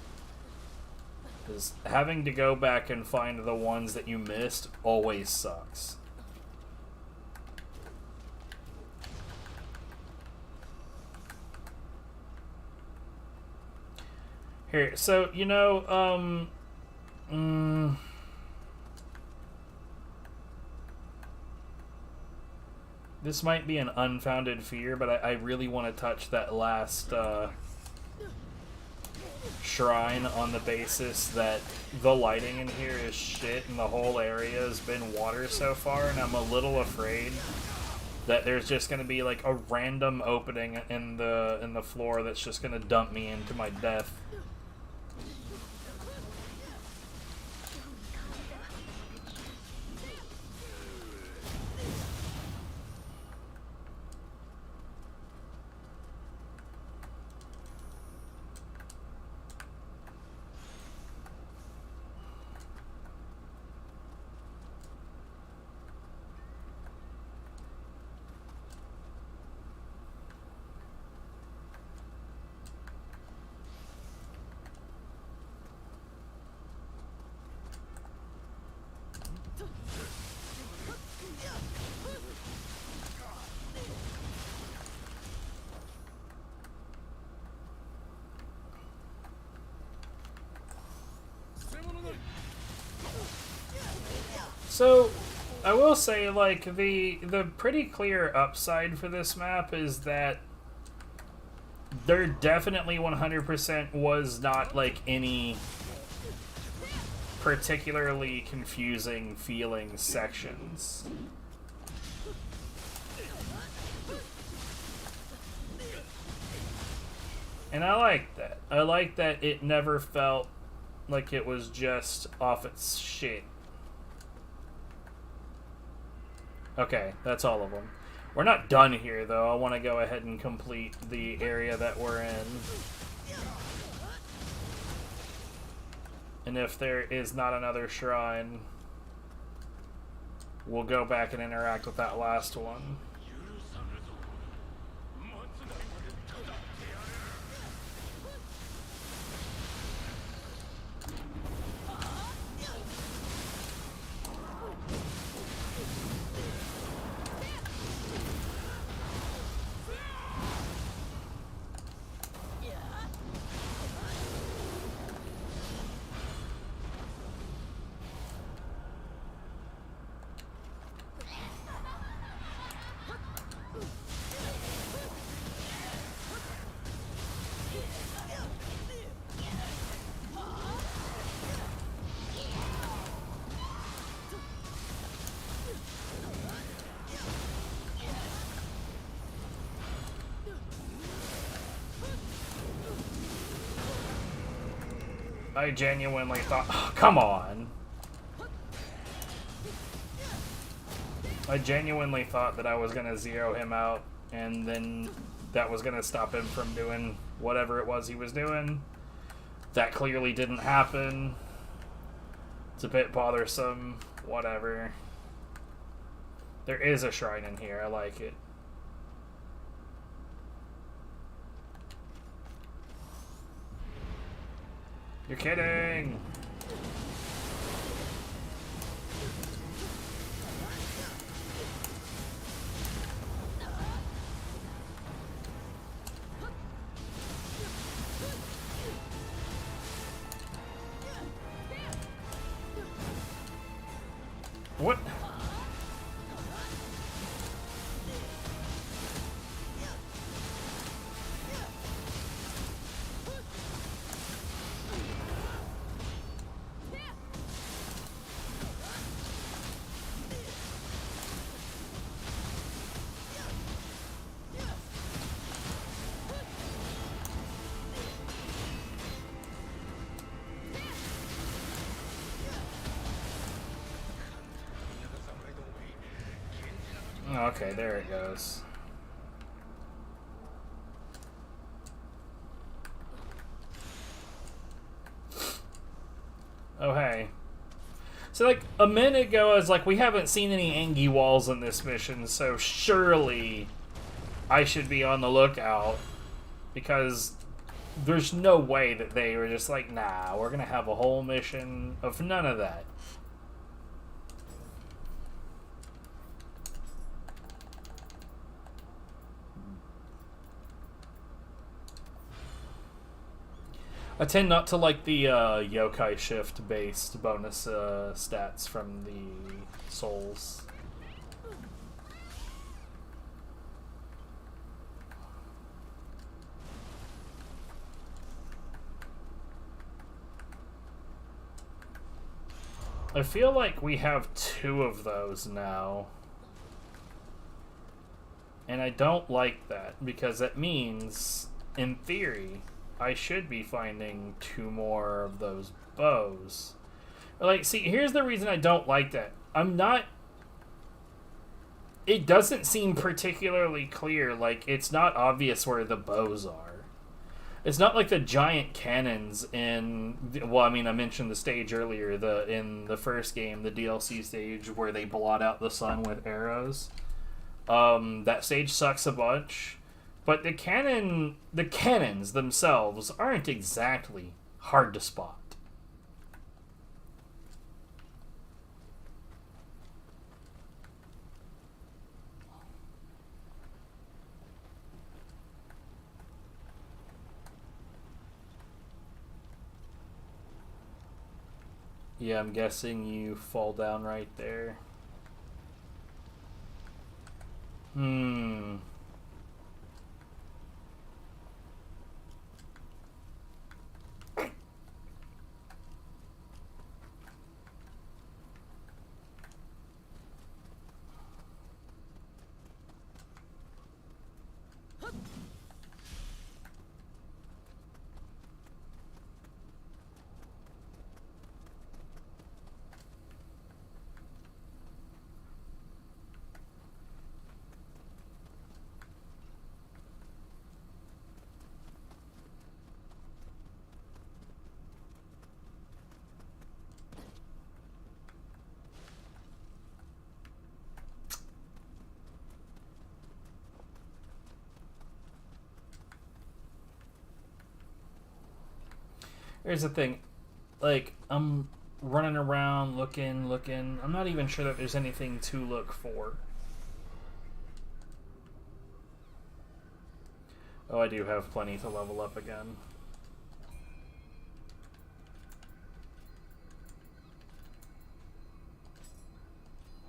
S1: Because having to go back and find the ones that you missed always sucks. Here, so, you know, this might be an unfounded fear, but I really want to touch that last shrine on the basis that the lighting in here is shit and the whole area has been water so far, and I'm a little afraid that there's just going to be like a random opening in the floor that's just going to dump me into my death. So, I will say, like, the pretty clear upside for this map is that there definitely 100% was not, like, any particularly confusing feeling sections. And I like that. I like that it never felt like it was just off its shit. Okay, that's all of them. We're not done here, though. I want to go ahead and complete the area that we're in. And if there is not another shrine, we'll go back and interact with that last one. I genuinely thought, oh, come on. I genuinely thought that I was going to zero him out, and then that was going to stop him from doing whatever it was he was doing. That clearly didn't happen. It's a bit bothersome. Whatever. There is a shrine in here. I like it. You're kidding! What? Okay, there it goes. Oh, hey. So, like, a minute ago, I was like, we haven't seen any Angie walls in this mission, so surely I should be on the lookout. Because there's no way that they were just like, nah, we're gonna have a whole mission of none of that. I tend not to like the yokai shift based bonus stats from the souls. I feel like we have 2 of those now. And I don't like that because that means, in theory, I should be finding 2 more of those bows. Like, see, here's the reason I don't like that. It doesn't seem particularly clear. Like, it's not obvious where the bows are. It's not like the giant cannons in... Well, I mean, I mentioned the stage earlier. In the first game, the DLC stage, where they blot out the sun with arrows. That stage sucks a bunch. But the cannons themselves aren't exactly hard to spot. Yeah, I'm guessing you fall down right there. Here's the thing, like, I'm running around looking. I'm not even sure that there's anything to look for. Oh, I do have plenty to level up again.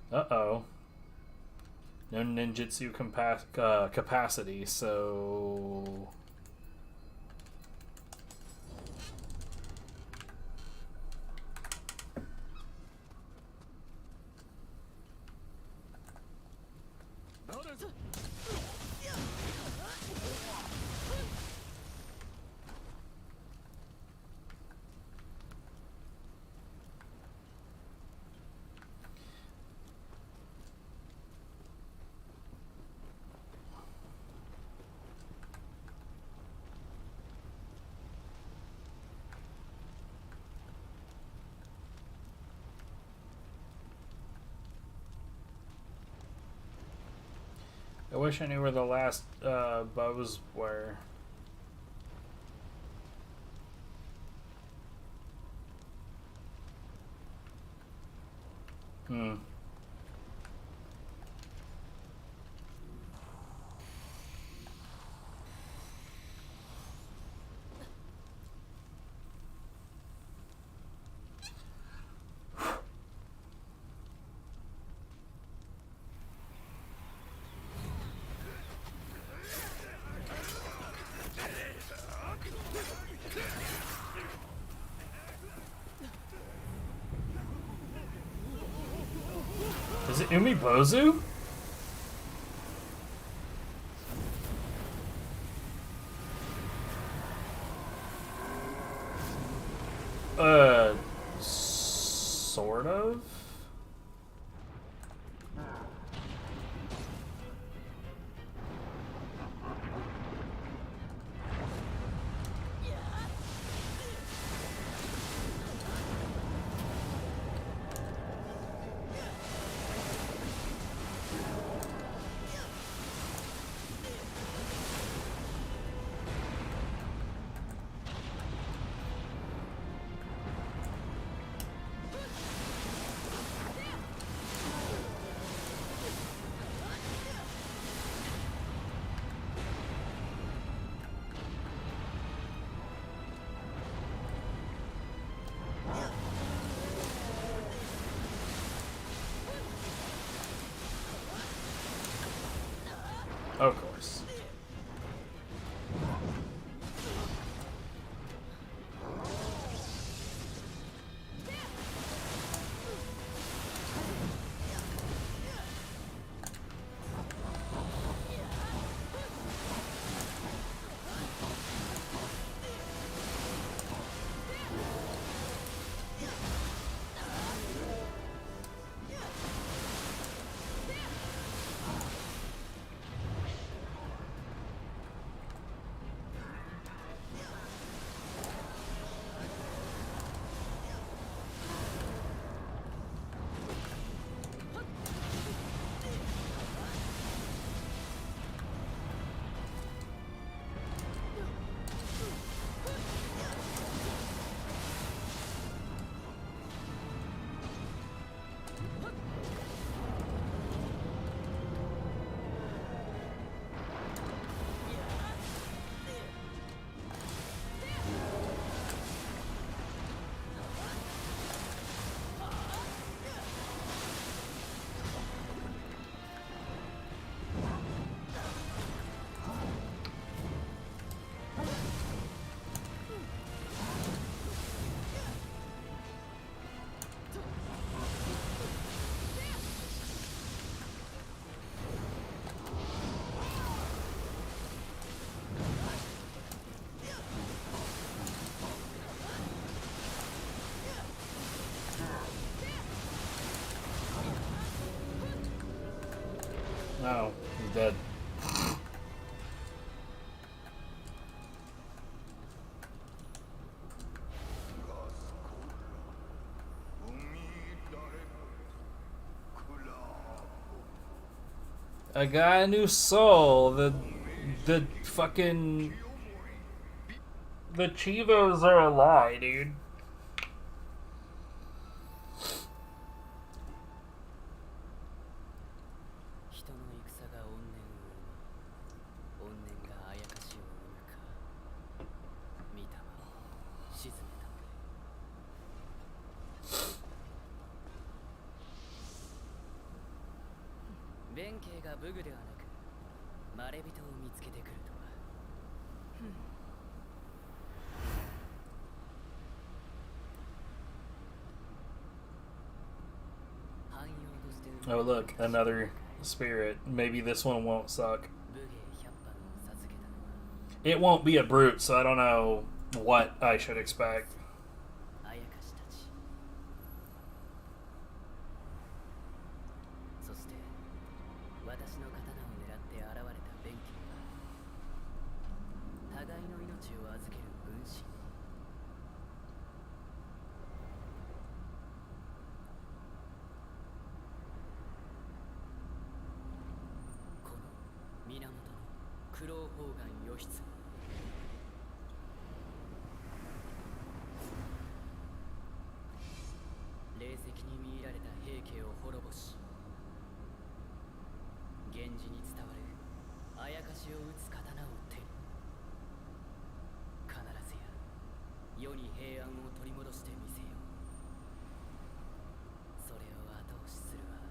S1: Uh-oh. No ninjutsu capacity, so... I wish I knew where the last bows were.
S2: Hmm. Is it Umibozu? Sort of? Of course. No, he's dead. I got a new soul. The fucking the Chivos are a lie, dude.
S3: Bugg ではなく、まれびとを見つけてくるとは。
S2: Oh look, another spirit. Maybe this one won't suck. It won't be a brute, so I don't know what I should expect.
S3: 源氏に伝わるあやかしを打つ刀を手に必ずや世に平安を取り戻してみせよう。それを後押しするわ。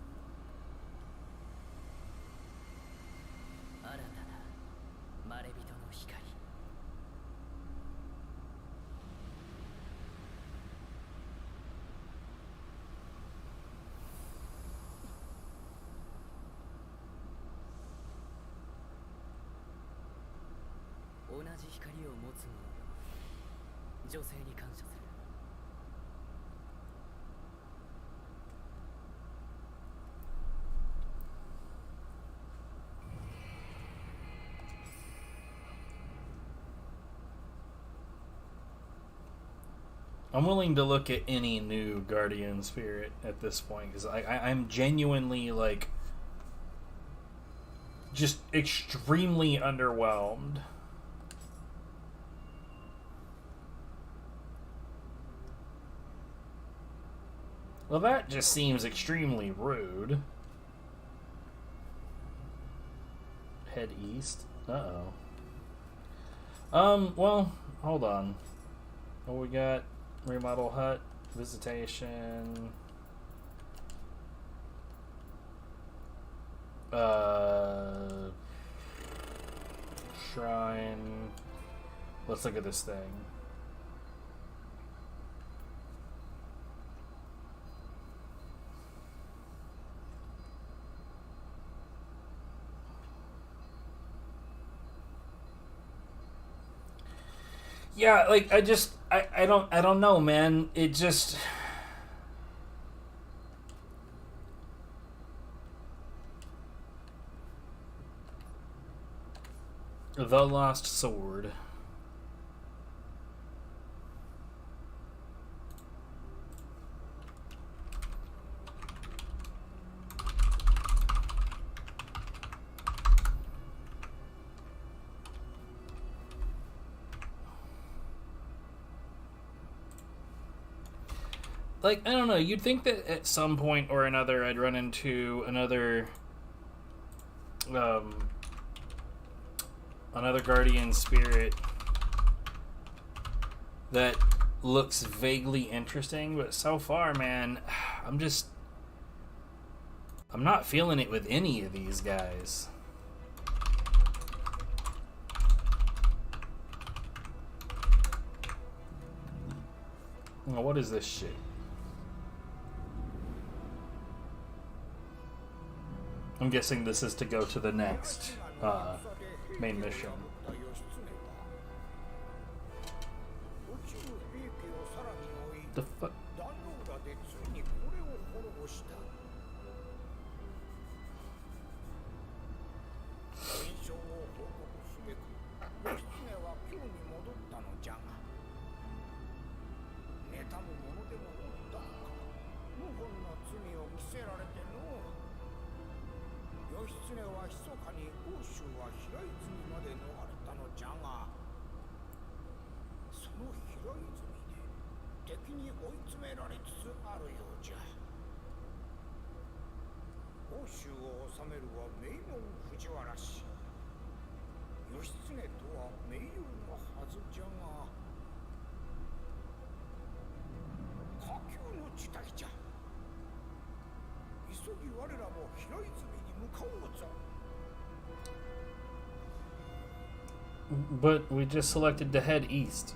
S3: 新たなまれびとの光。同じ光を持つ者よ。女性に感謝する。
S2: I'm willing to look at any new Guardian Spirit at this point because I'm genuinely like just extremely underwhelmed. Well, that just seems extremely rude. Head east. Uh-oh. Well, hold on. What we got? Remodel hut, visitation. Shrine. Let's look at this thing. Yeah, like I don't know, man. It just The Lost Sword. Like, I don't know, you'd think that at some point or another I'd run into another Guardian Spirit that looks vaguely interesting, but so far, man, I'm not feeling it with any of these guys. Oh, what is this shit? I'm guessing this is to go to the next main mission. The fuck? But we just selected to head east.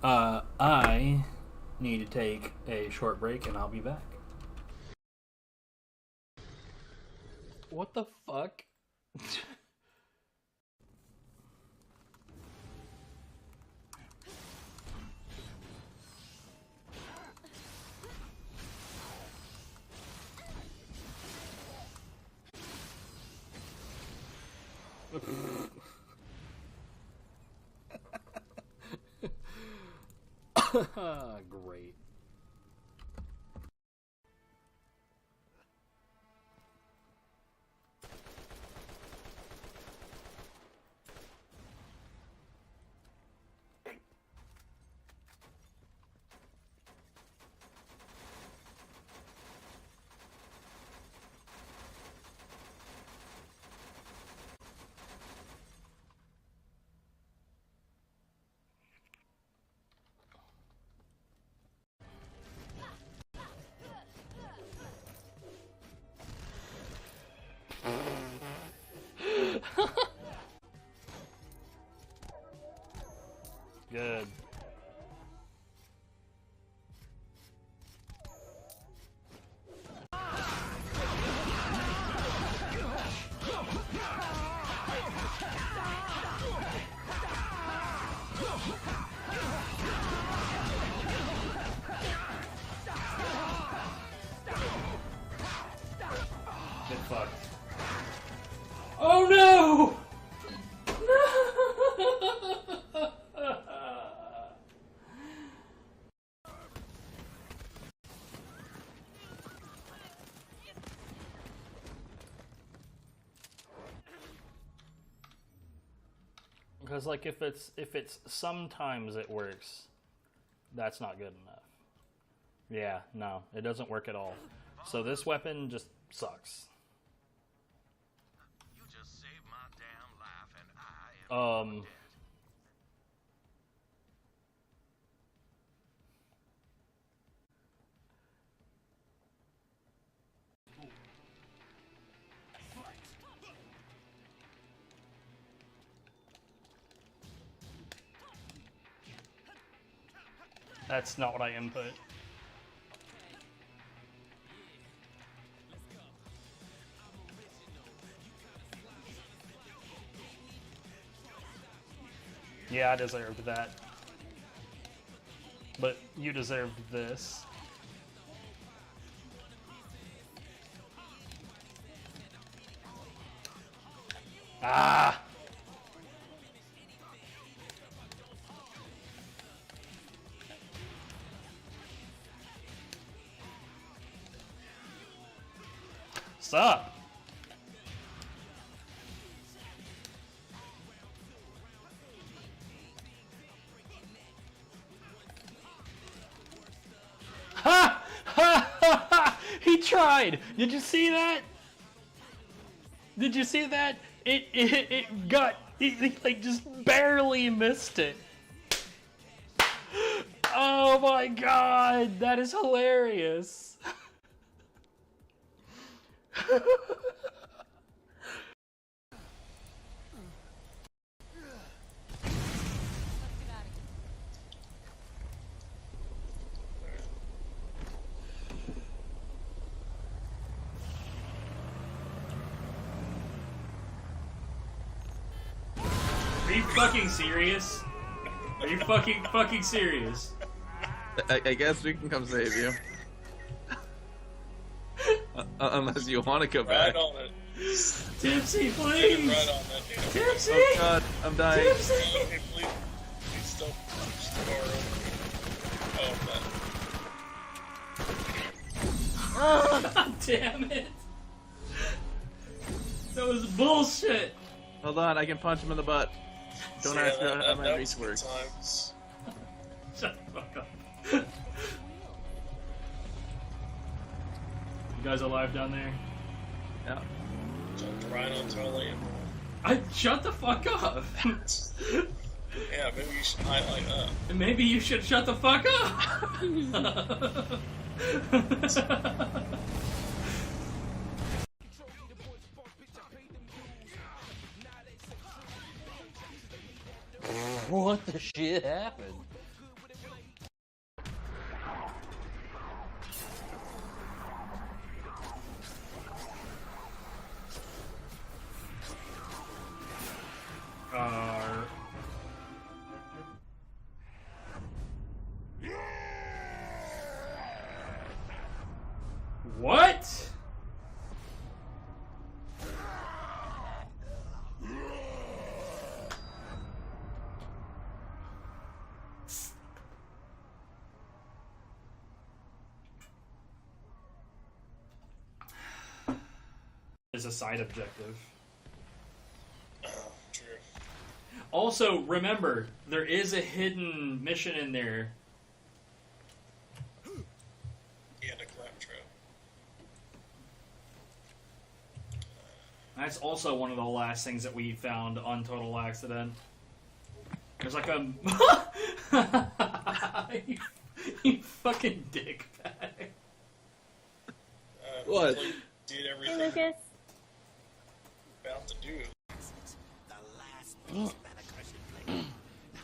S2: Alright. I need to take a short break and I'll be back. What the fuck? Great. Good.
S1: Get fucked. Oh no!
S2: Because like if it's sometimes it works, that's not good enough. Yeah, no, it doesn't work at all. So this weapon just sucks.
S4: You just saved my damn life and I am dead.
S2: That's not what I input. Yeah, I deserved that. But you deserved this. Ah! Stop! Ha! Ha! Ha! Ha! He tried! Did you see that? Did you see that? It got... He like just barely missed it. Oh my god! That is hilarious!
S1: Are you fucking serious? Are you fucking serious?
S5: I guess we can come save you. Unless you want to go back.
S6: Right on it.
S1: Tipsy,
S6: Right
S1: please!
S6: on that, dude.
S1: Tipsy!
S5: Oh god, I'm dying.
S1: Tipsy!
S6: Hey, please still push the door open. Oh, man.
S1: God damn it! That was bullshit!
S5: Hold on, I can punch him in the butt. Don't ask me how my reach
S6: was
S5: works.
S6: good times.
S1: Shut the fuck up. You guys alive down there?
S5: Yeah.
S6: Jumped right on toilet.
S1: Shut the fuck up!
S6: Yeah, maybe you should highlight that.
S1: Maybe you should shut the fuck up!
S2: What the shit happened?
S1: What? is a side objective.
S6: True.
S1: Also, remember, there is a hidden mission in there.
S6: And a claptrap.
S1: That's also one of the last things that we found on Total Accident. There's like a... you fucking dickbag.
S5: What?
S6: Did
S7: Hey,
S6: everything
S7: Lucas.
S6: about to do.
S8: The last piece of that accursed plate. Now,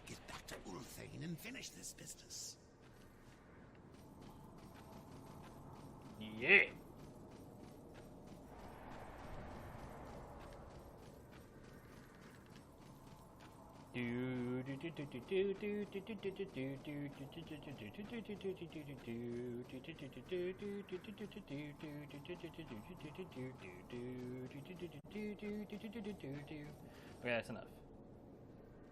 S8: get back to Ulthane and finish this business.
S1: Yeah. Okay, that's enough.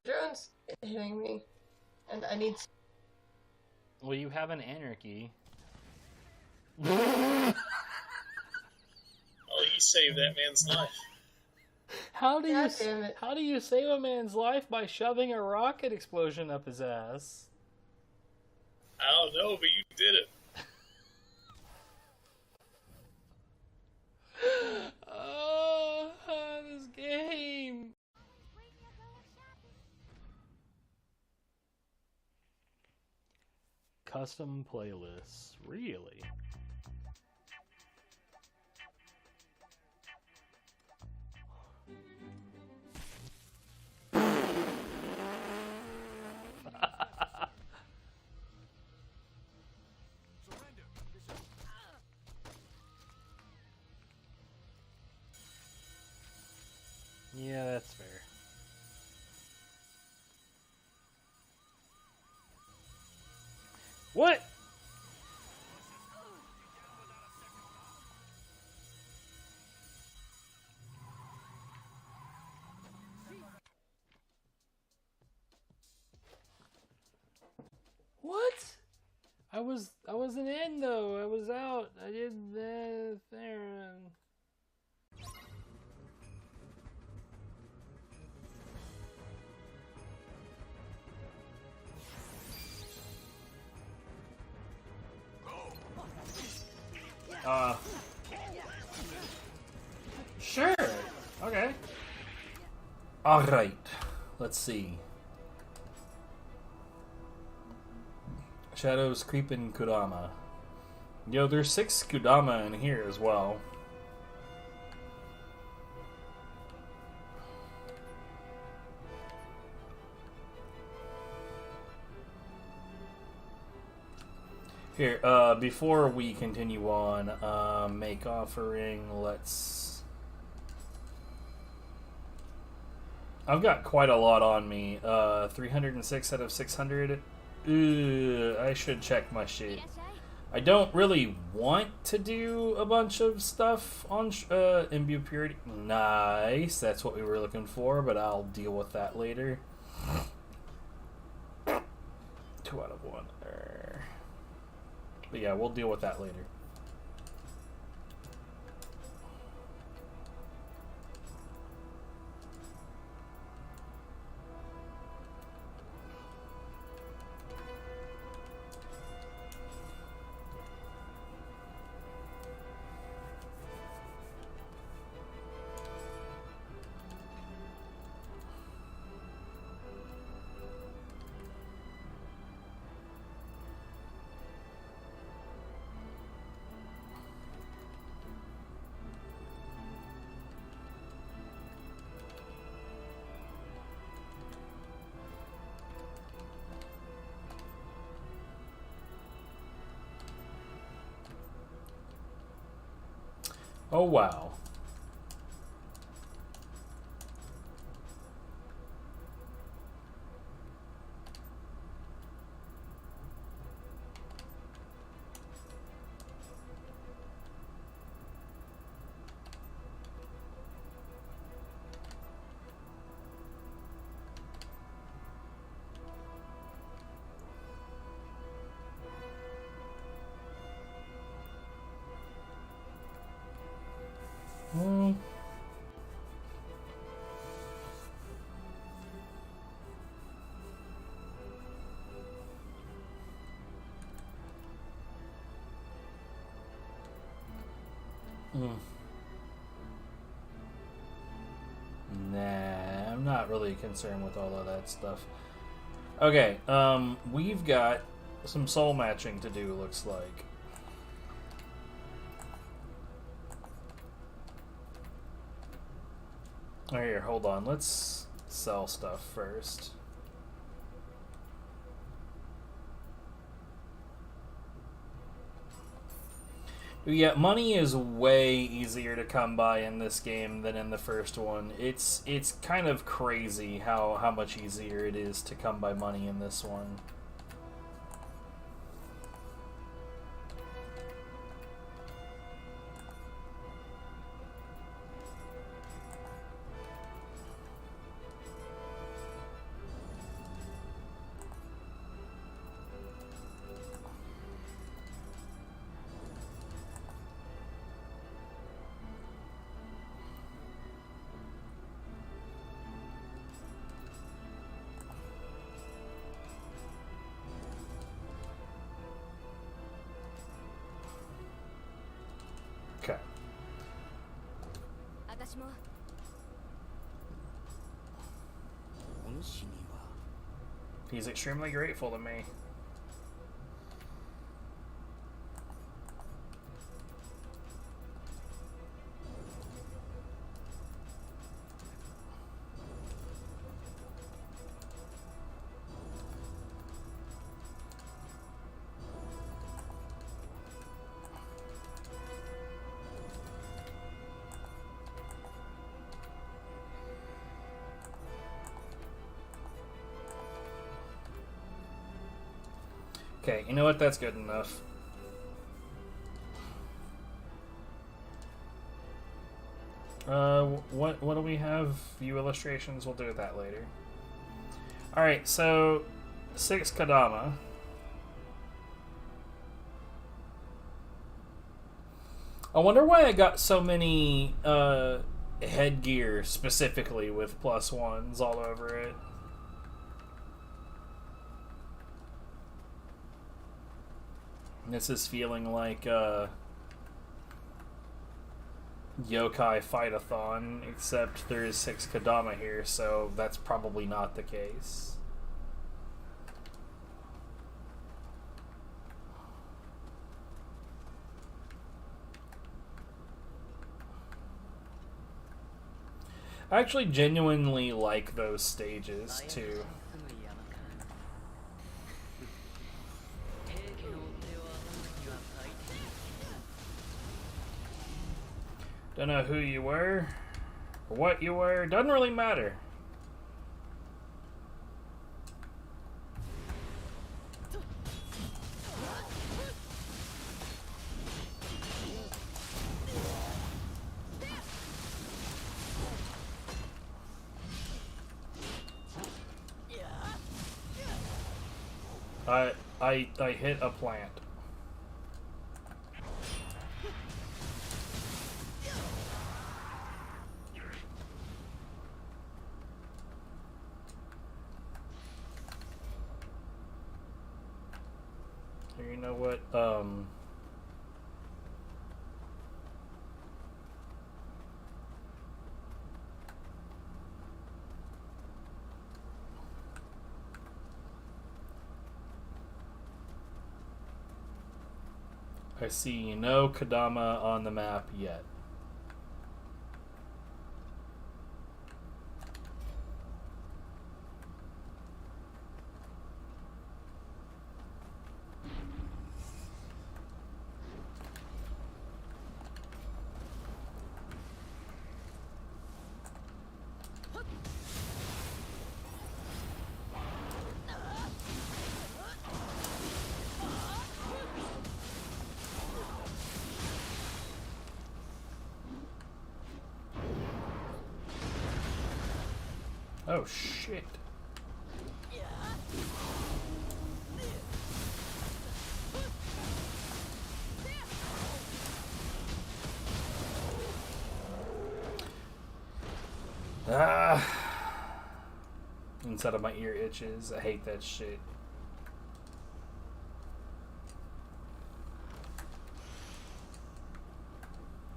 S7: Drone's hitting me, and I need.
S1: Well, you have an anarchy.
S6: Oh, he saved that man's life.
S1: How do
S7: God damn it.
S1: How do you save a man's life by shoving a rocket explosion up his ass?
S6: I don't know, but you did it.
S1: Oh, this game. Custom playlists, really? Yeah, that's fair. What? What? I wasn't in though. I was out. I did the there. Sure. Okay.
S2: Alright. Let's see. Shadows creeping Kudama. Yo, there's 6 Kudama in here as well. Here, before we continue on, make offering, let's... I've got quite a lot on me. 306 out of 600. I should check my shit. I don't really want to do a bunch of stuff on imbue purity. Nice, that's what we were looking for, but I'll deal with that later. 2 out of 1. But yeah, we'll deal with that later. Oh, wow. Nah, I'm not really concerned with all of that stuff. Okay, we've got some soul matching to do, looks like. Oh, here, hold on. Let's sell stuff first. Yeah, money is way easier to come by in this game than in the first one. It's kind of crazy how much easier it is to come by money in this one. Okay.
S9: 私も
S2: He's extremely grateful to me. Okay, you know what? That's good enough. What do we have? View illustrations. We'll do that later. All right, so 6 Kadama. I wonder why I got so many headgear specifically with +1s all over it. This is feeling like Yokai Fight-a-thon, except there is 6 Kadama here, so that's probably not the case. I actually genuinely like those stages, too. Don't know who you were, or what you were, doesn't really matter. I hit a plant. You know what? I see no Kadama on the map yet. Oh shit. Inside of my ear itches. I hate that shit.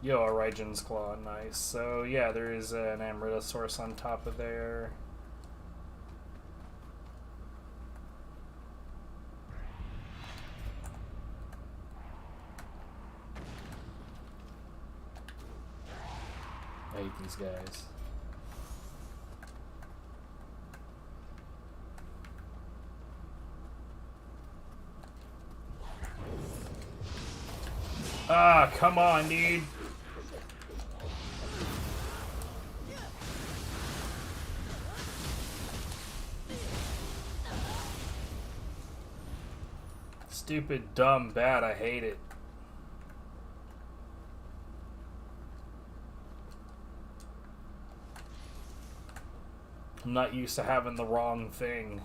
S2: Yo, a Raijin's Claw, nice. So yeah, there is an Amrita source on top of there. I hate these guys. Ah, come on, dude. Stupid, dumb, bad, I hate it. I'm not used to having the wrong thing.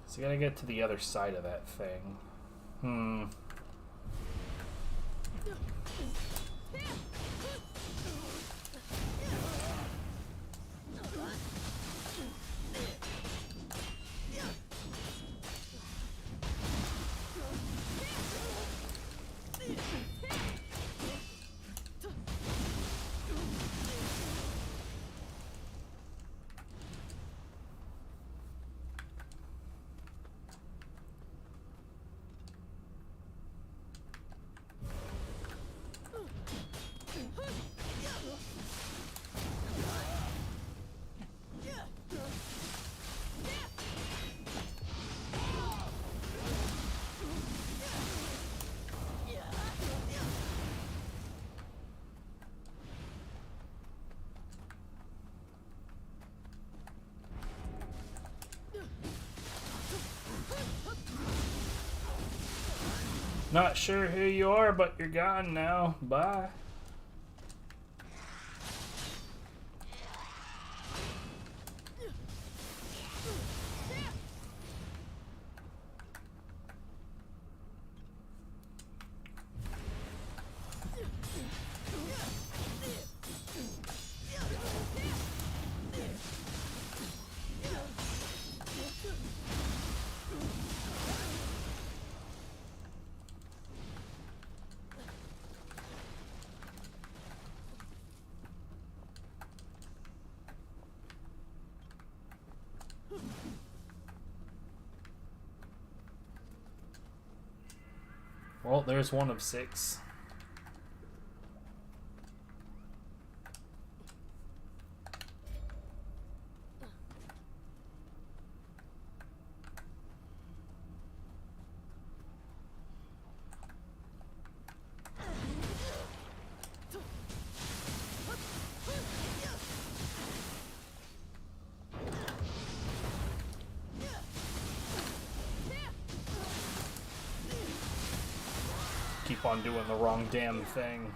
S2: So you gotta get to the other side of that thing. Not sure who you are, but you're gone now. Bye. Well, there's one of 6. Keep on doing the wrong damn thing.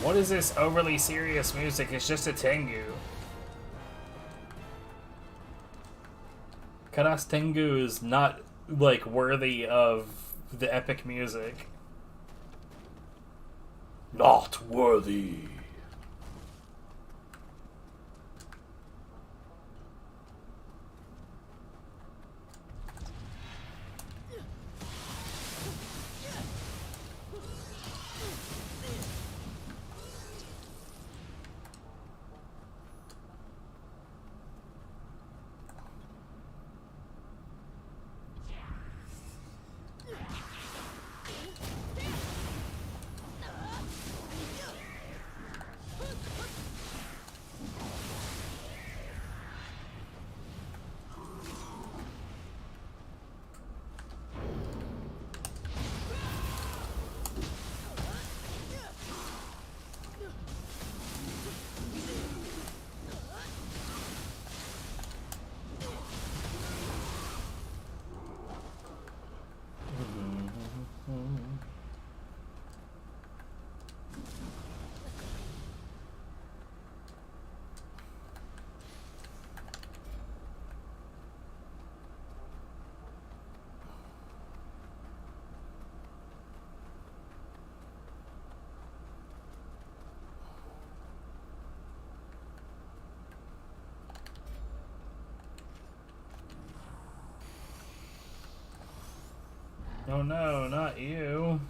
S1: What is this overly serious music? It's just a Tengu. Kara's Tengu is not, like, worthy of the epic music.
S2: Not worthy.
S1: Oh no, not you.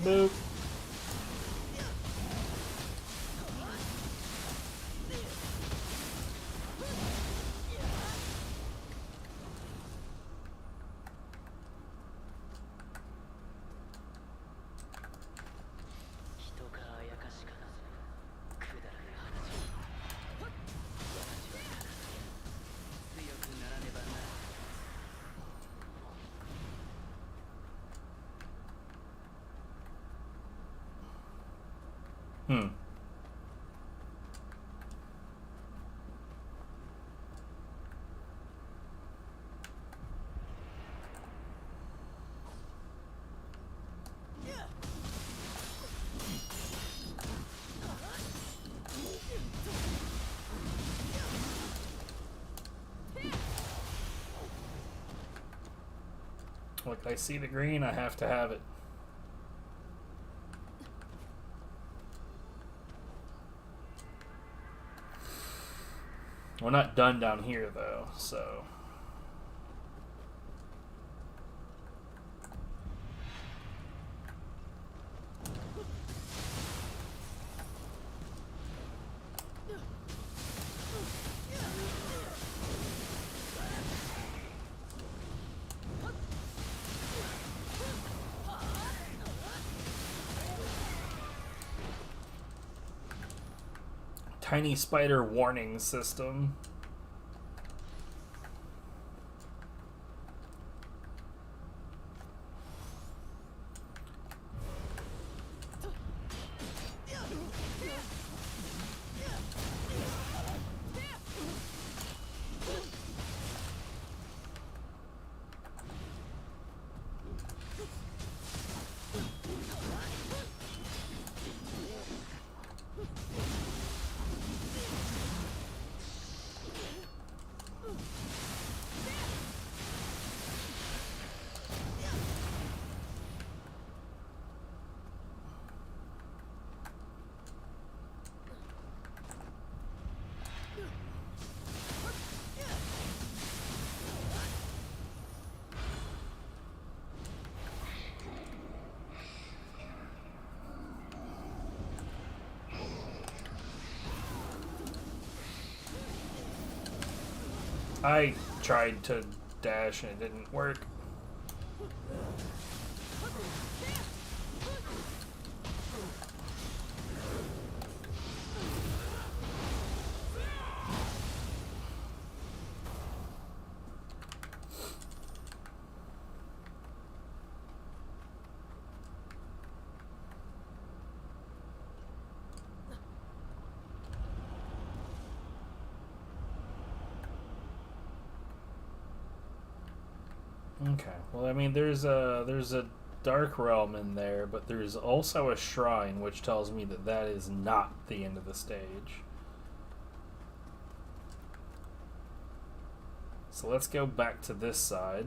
S1: Boop. Hmm. Look, I see the green, I have to have it. We're not done down here, though, so...
S2: tiny spider warning system. I tried to dash and it didn't work. Okay, well, I mean, there's a dark realm in there, but there's also a shrine, which tells me that that is not the end of the stage. So let's go back to this side.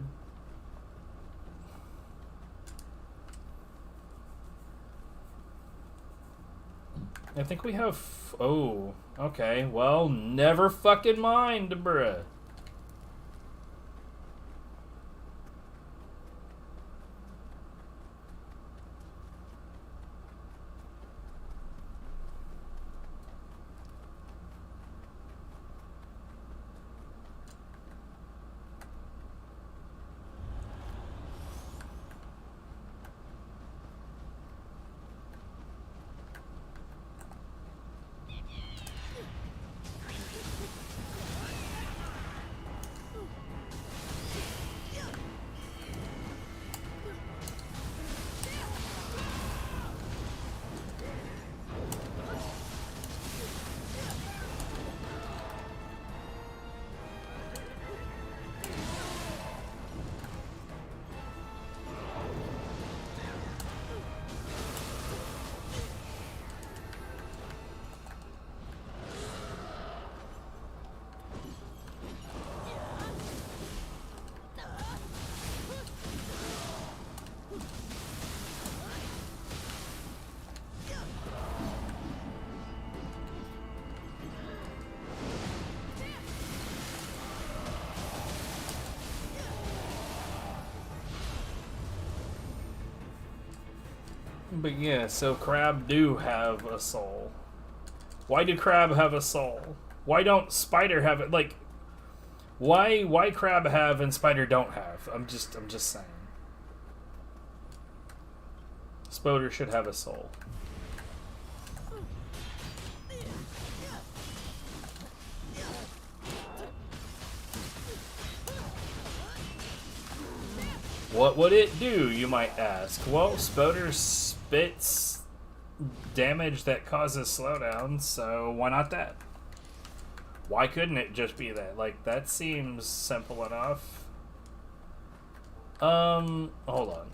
S2: I think we have... Oh, okay, well, never fucking mind, bruh. But yeah, so crab do have a soul. Why do crab have a soul? Why don't spider have it? Like, why crab have and spider don't have? I'm just saying. Spoder should have a soul. What would it do, you might ask? Well, Spoder spits damage that causes slowdown, so why not that? Why couldn't it just be that? Like, that seems simple enough. Hold on.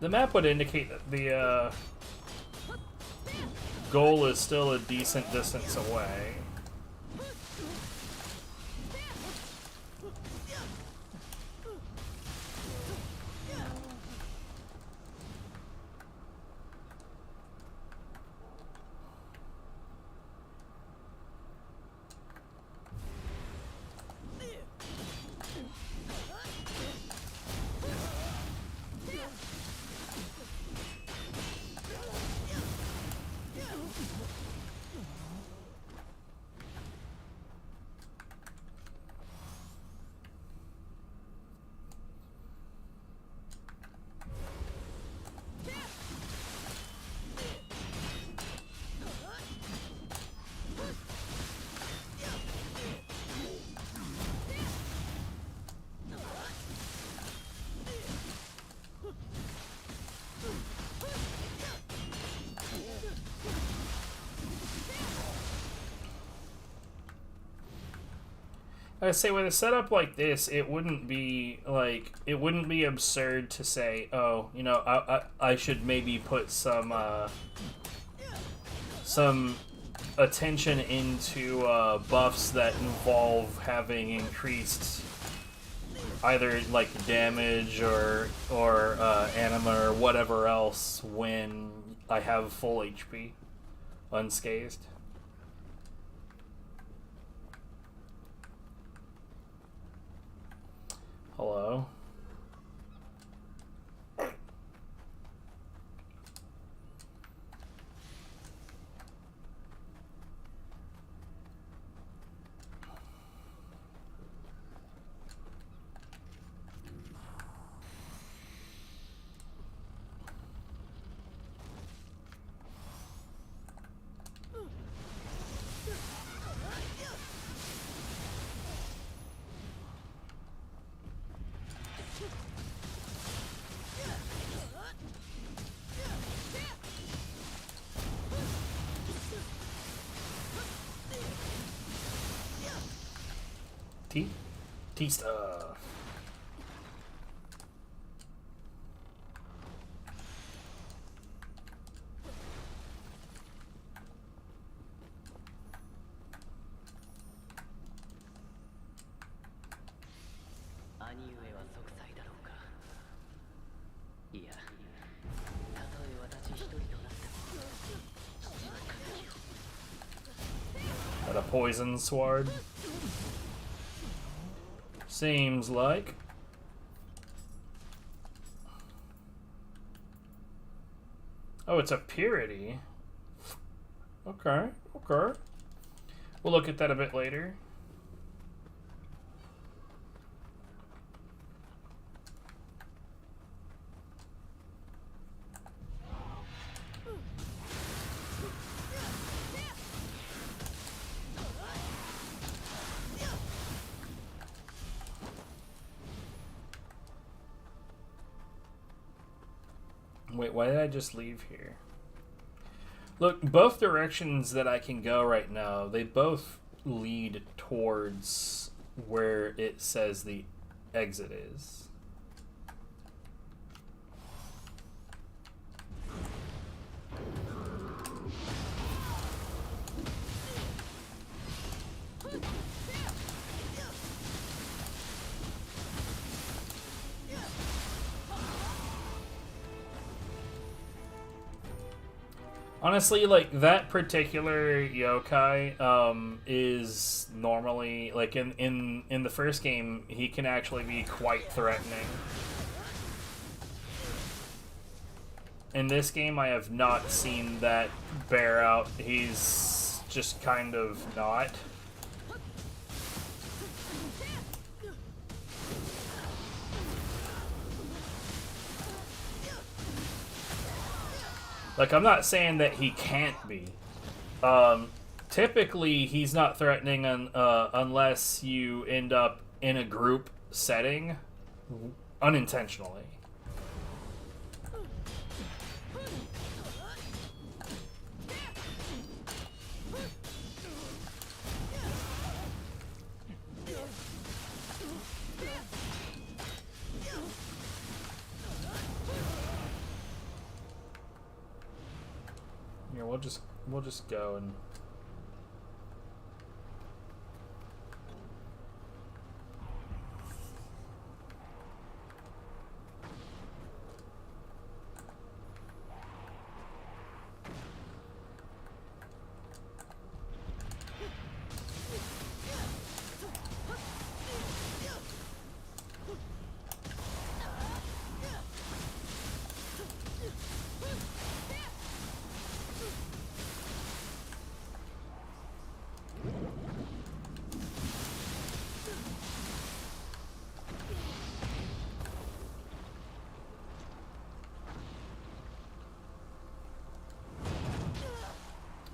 S2: The map would indicate that the goal is still a decent distance away.
S1: I say with a setup like this, it wouldn't be absurd to say, oh, you know, I should maybe put some attention into buffs that involve having increased either like damage or anima or whatever else when I have full HP unscathed. Hello. T stuff. Got a poison sword. Seems like. Oh, it's a purity. Okay, okay. We'll look at that a bit later. Wait, why did I just leave here? Look, both directions that I can go right now, they both lead towards where it says the exit is. Honestly, like, that particular yokai is normally, like, in the first game, he can actually be quite threatening. In this game, I have not seen that bear out. He's just kind of not. Like, I'm not saying that he can't be. Typically, he's not threatening unless you end up in a group setting unintentionally. Here, we'll just go and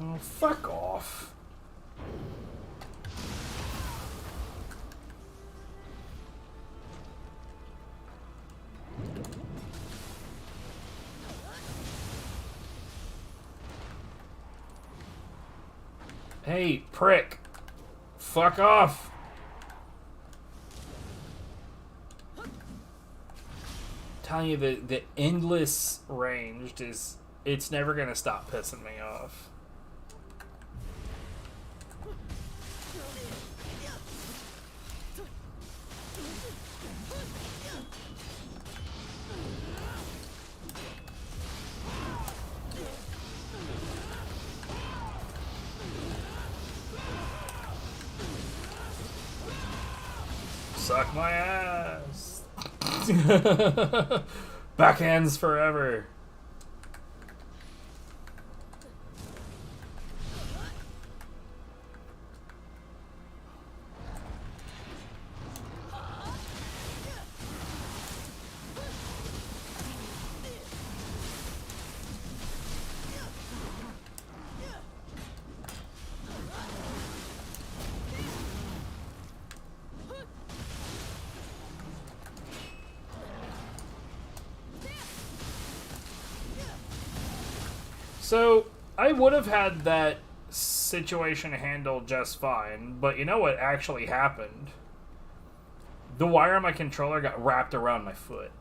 S1: oh, fuck off. Hey, prick. Fuck off.
S2: telling you, the endless ranged is, it's never gonna stop pissing me off. Suck my ass. Backhands forever. So, I would have had that situation handled just fine, but you know what actually happened? The wire on my controller got wrapped around my foot.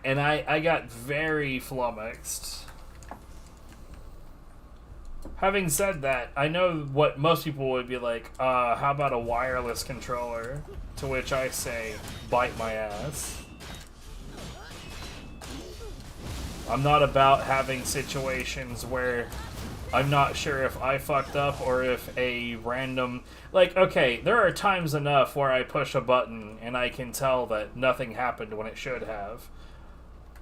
S2: And I got very flummoxed. Having said that, I know what most people would be like, how about a wireless controller? To which I say, bite my ass. I'm not about having situations where I'm not sure if I fucked up or if a random... Like, okay, there are times enough where I push a button and I can tell that nothing happened when it should have.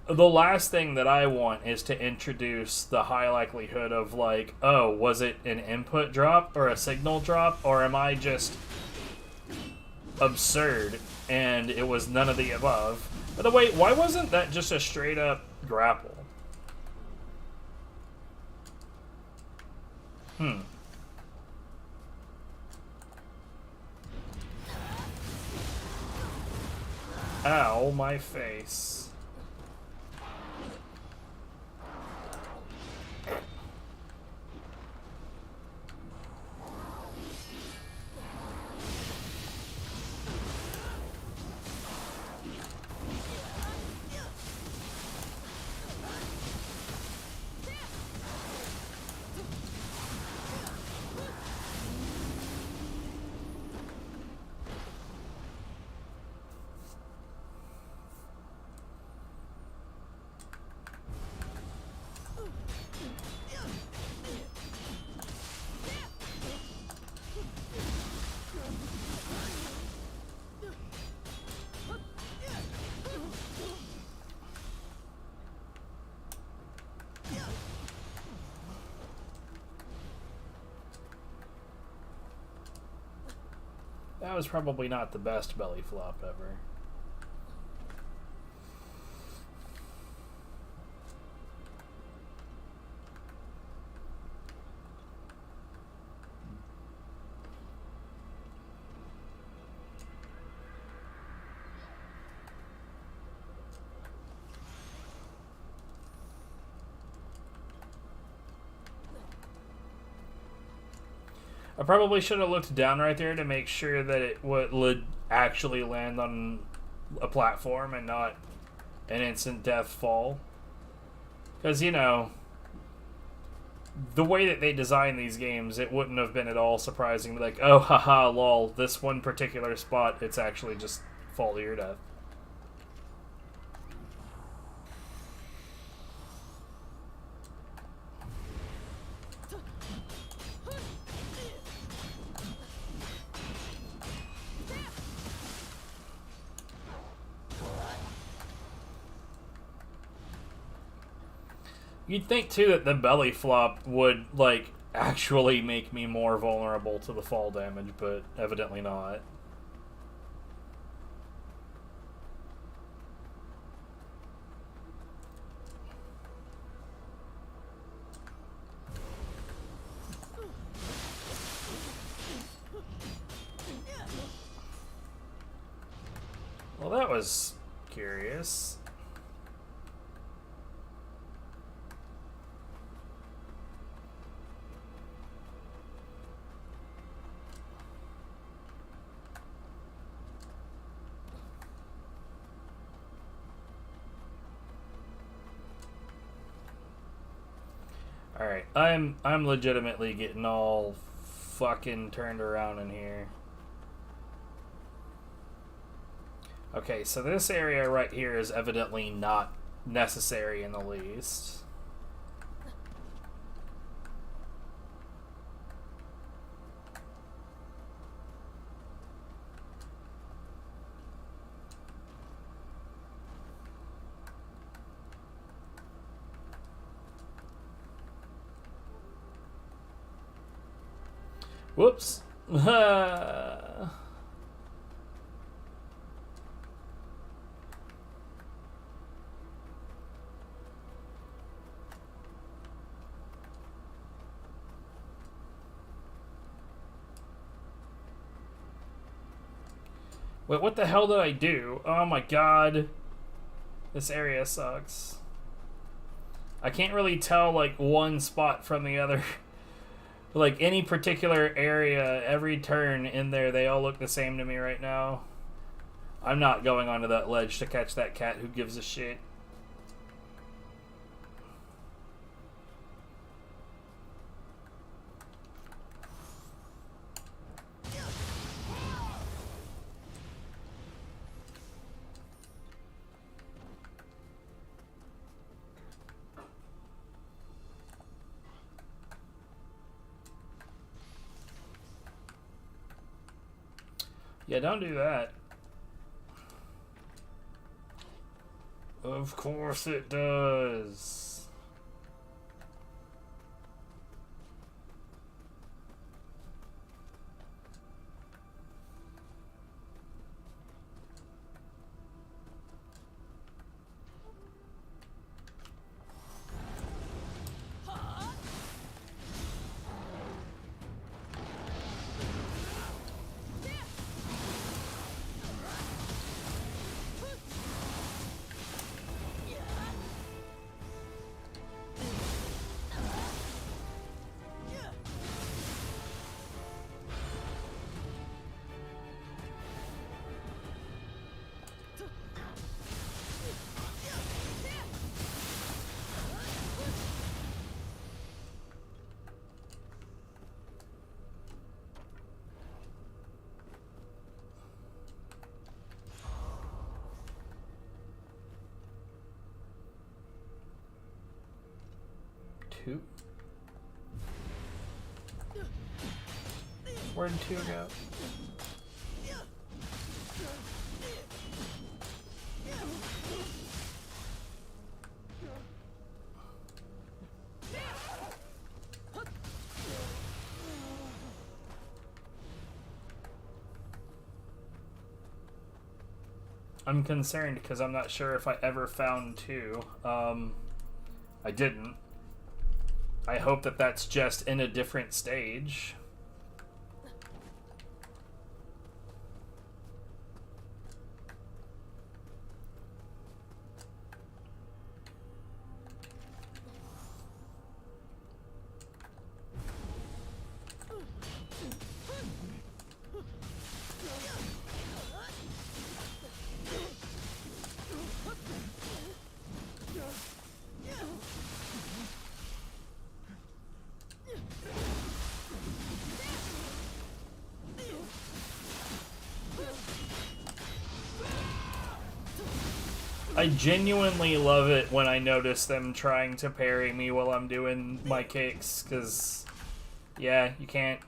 S2: The last thing that I want is to introduce the high likelihood of, like, oh, was it an input drop or a signal drop, or am I just absurd and it was none of the above? By the way, why wasn't that just a straight up grapple? Ow, my face. That was probably not the best belly flop ever. I probably should have looked down right there to make sure that it would actually land on a platform and not an instant death fall. Because, you know, the way that they design these games, it wouldn't have been at all surprising. Like, oh, haha, lol, this one particular spot, it's actually just fall to your death. You'd think, too, that the belly flop would, like, actually make me more vulnerable to the fall damage, but evidently not. Well, that was curious. Alright, I'm legitimately getting all fucking turned around in here. Okay, so this area right here is evidently not necessary in the least. Whoops. Wait, what the hell did I do? Oh my god. This area sucks. I can't really tell, like, one spot from the other. Like, any particular area, every turn in there, they all look the same to me right now. I'm not going onto that ledge to catch that cat. Who gives a shit? Yeah, don't do that. Of course it does. Two. Where'd two go? I'm concerned because I'm not sure if I ever found two. I didn't. I hope that that's just in a different stage. I genuinely love it when I notice them trying to parry me while I'm doing my kicks, because, yeah, you can't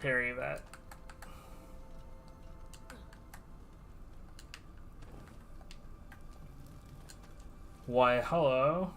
S2: parry that. Why, hello.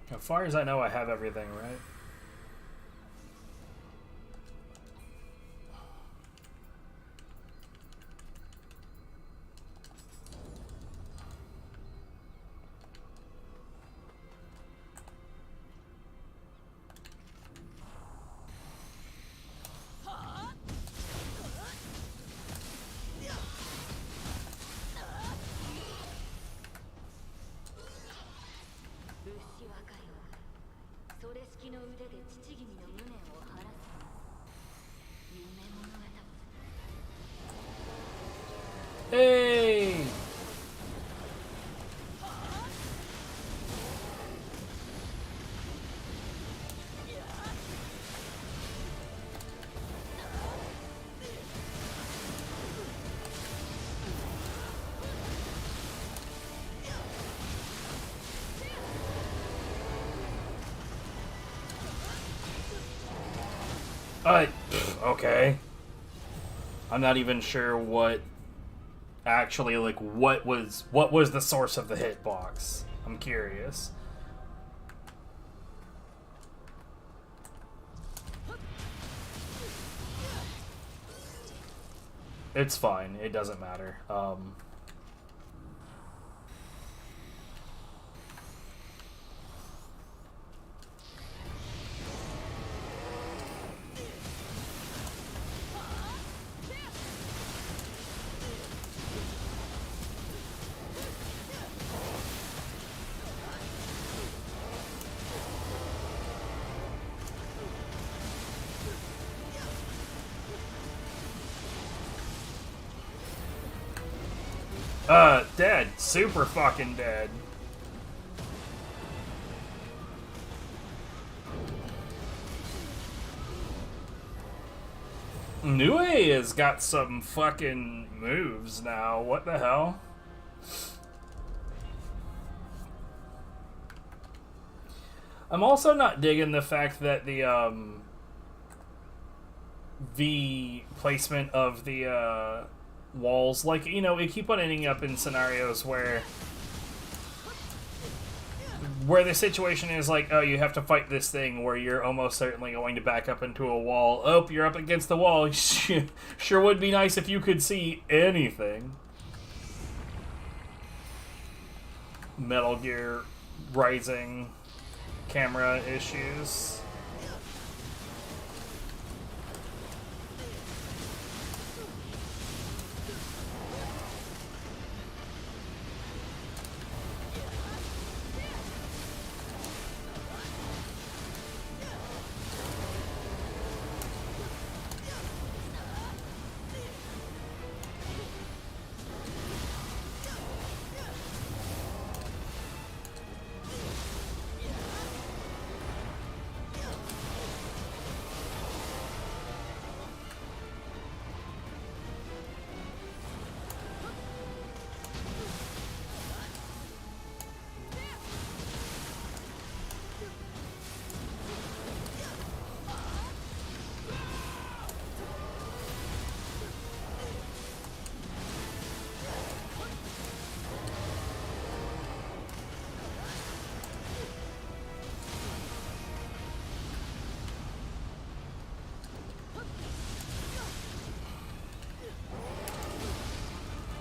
S2: As far as I know, I have everything, right?
S9: それ式の腕で父君の無念を晴らす夢物語
S2: Hey! Okay. I'm not even sure what actually, like, what was the source of the hitbox. I'm curious. It's fine. It doesn't matter. Dead. Super fucking dead. Nioh has got some fucking moves now. What the hell? I'm also not digging the fact that the placement of the walls, like, you know, we keep on ending up in scenarios where the situation is like, oh, you have to fight this thing where you're almost certainly going to back up into a wall. Oh, you're up against the wall. Sure would be nice if you could see anything. Metal Gear Rising camera issues.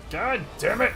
S2: God damn it!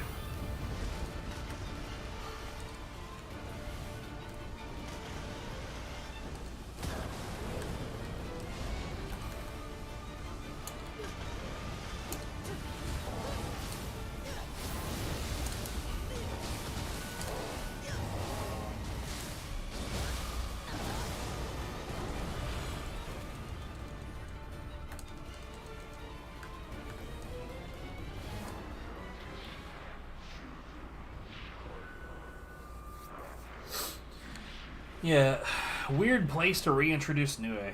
S2: Yeah, weird place to reintroduce Nioh.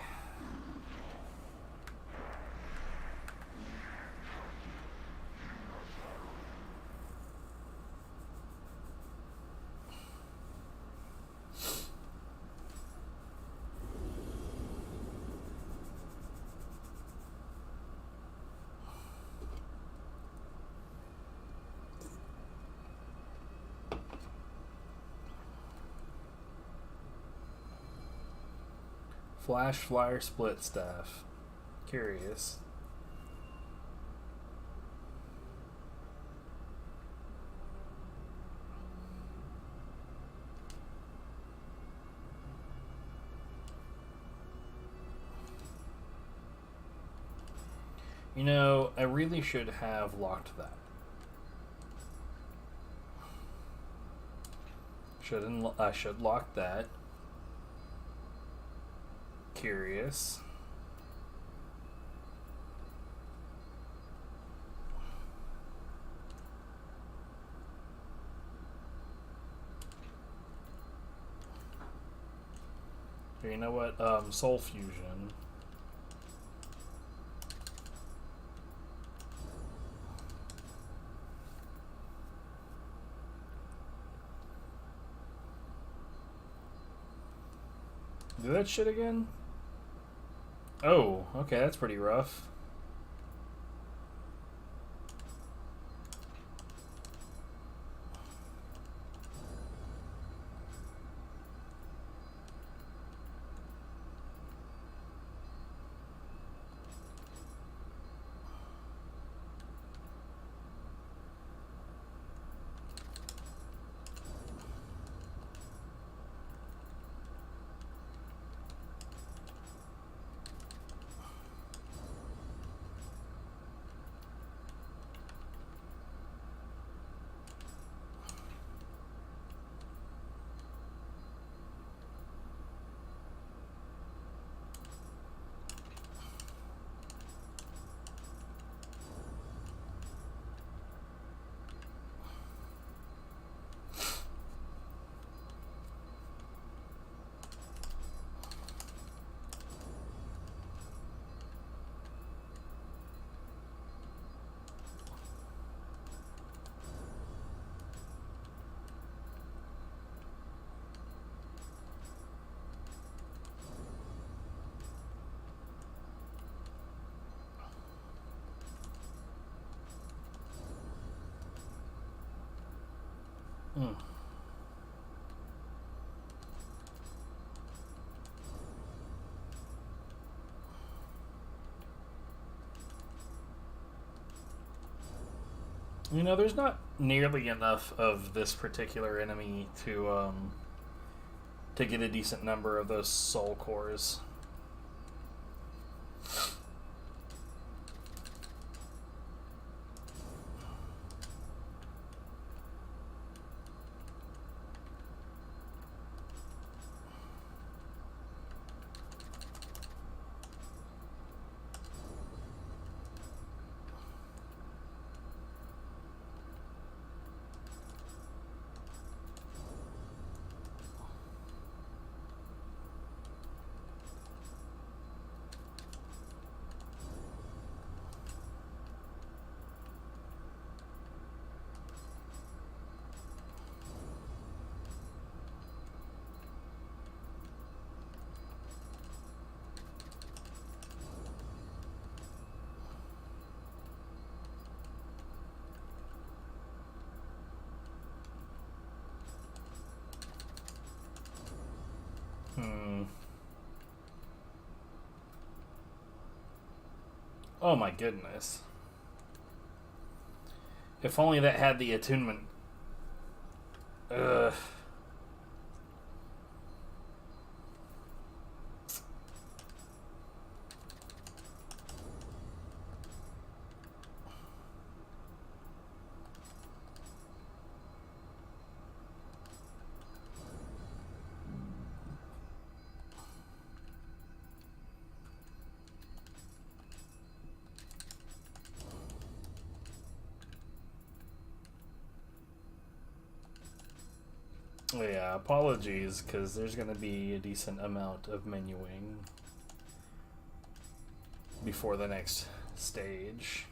S2: Flash Flyer Split Staff. Curious. You know, I really should have locked that. I should lock that. curious. Here, you know what? Soul Fusion. Do that shit again? Oh, okay, that's pretty rough. Hmm. You know, there's not nearly enough of this particular enemy to get a decent number of those soul cores. Oh my goodness. If only that had the attunement. Ugh. Yeah, apologies, because there's going to be a decent amount of menuing before the next stage.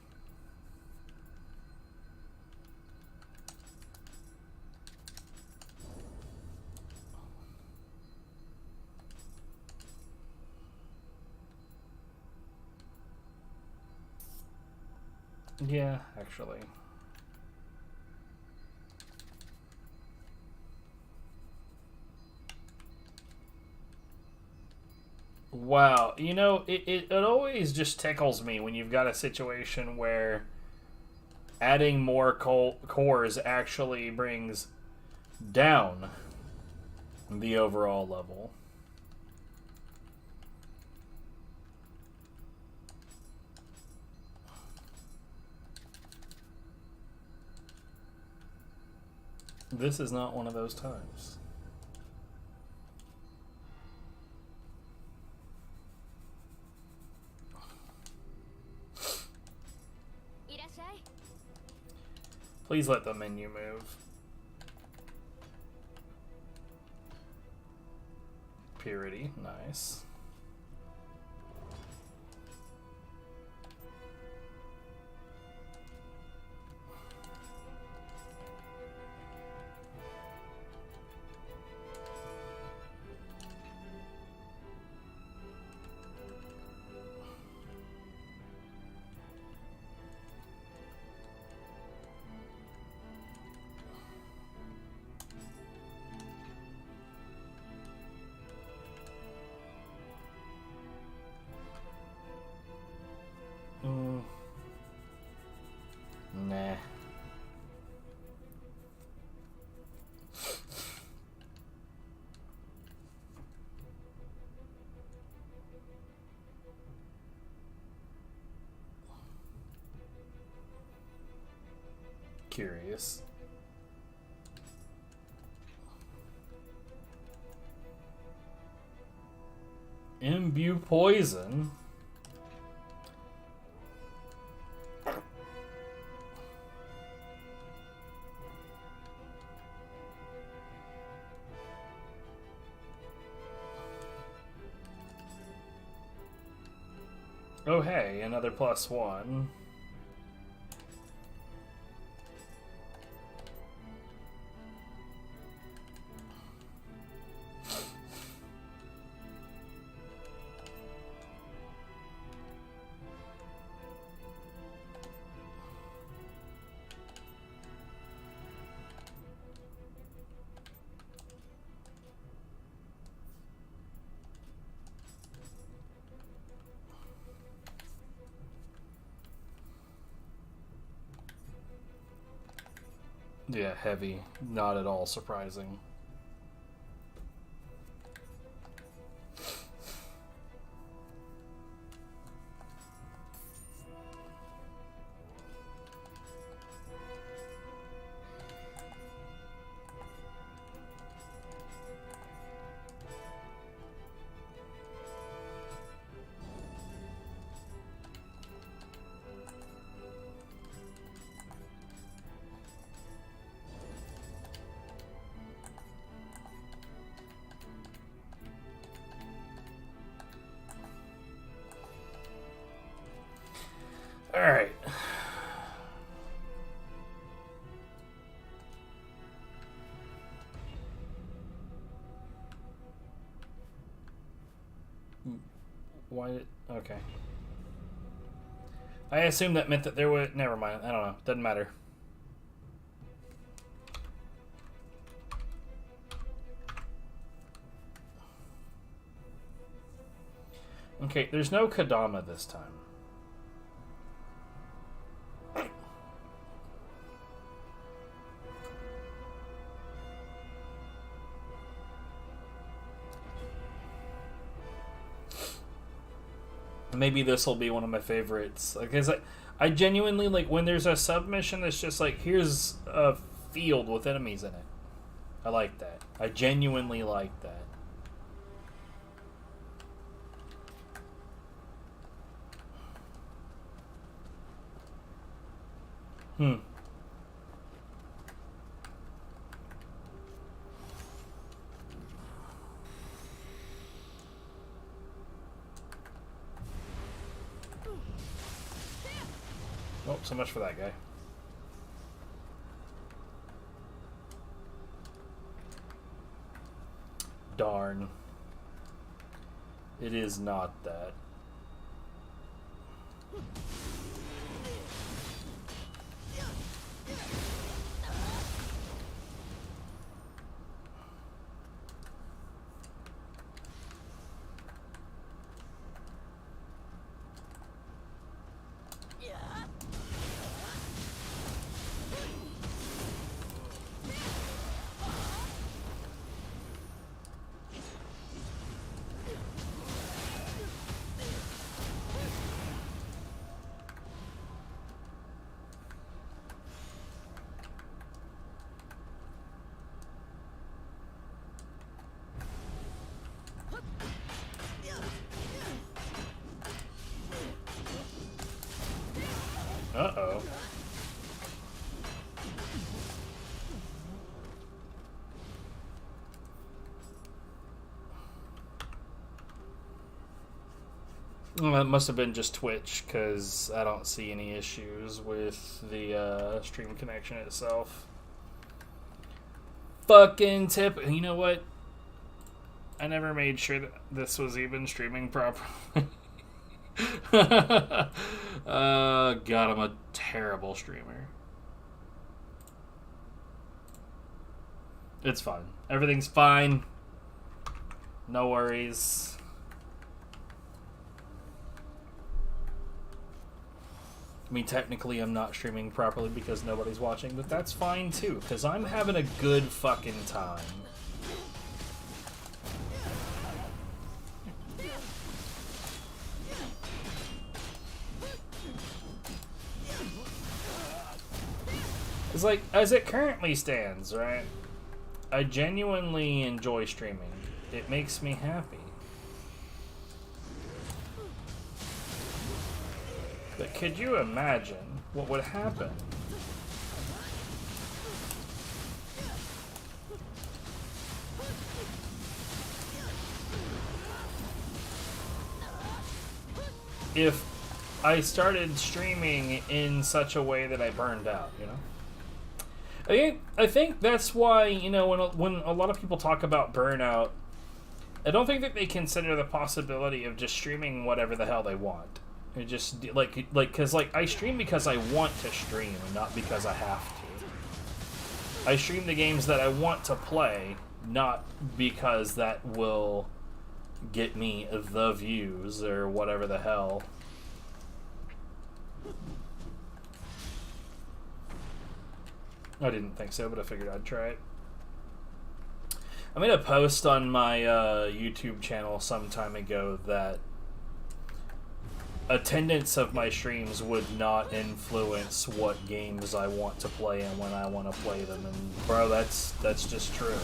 S2: Yeah, actually. Wow, you know, it always just tickles me when you've got a situation where adding more cores actually brings down the overall level. This is not one of those times. Please let the menu move. Purity, nice. Nah. Curious. Imbue poison. Oh hey, another +1. Yeah, heavy. Not at all surprising. Alright. Why? Okay. I assumed that meant that there would. Never mind. I don't know. Doesn't matter. Okay, there's no Kadama this time. Maybe this will be one of my favorites. Because I genuinely, like, when there's a submission that's just like, here's a field with enemies in it. I like that. I genuinely like that. Oh, so much for that guy. Darn. It is not that. Uh-oh. Well, it must have been just Twitch, because I don't see any issues with the stream connection itself. Fucking tip. You know what? I never made sure that this was even streaming properly. God, I'm a terrible streamer. It's fine. Everything's fine. No worries. I mean, technically I'm not streaming properly because nobody's watching, but that's fine too, because I'm having a good fucking time. It's like, as it currently stands, right? I genuinely enjoy streaming. It makes me happy. But could you imagine what would happen? If I started streaming in such a way that I burned out, you know? I think that's why, you know, when a lot of people talk about burnout, I don't think that they consider the possibility of just streaming whatever the hell they want. It just because I stream because I want to stream and not because I have to. I stream the games that I want to play, not because that will get me the views or whatever the hell. I didn't think so, but I figured I'd try it. I made a post on my YouTube channel some time ago that attendance of my streams would not influence what games I want to play and when I want to play them, and bro, that's just true.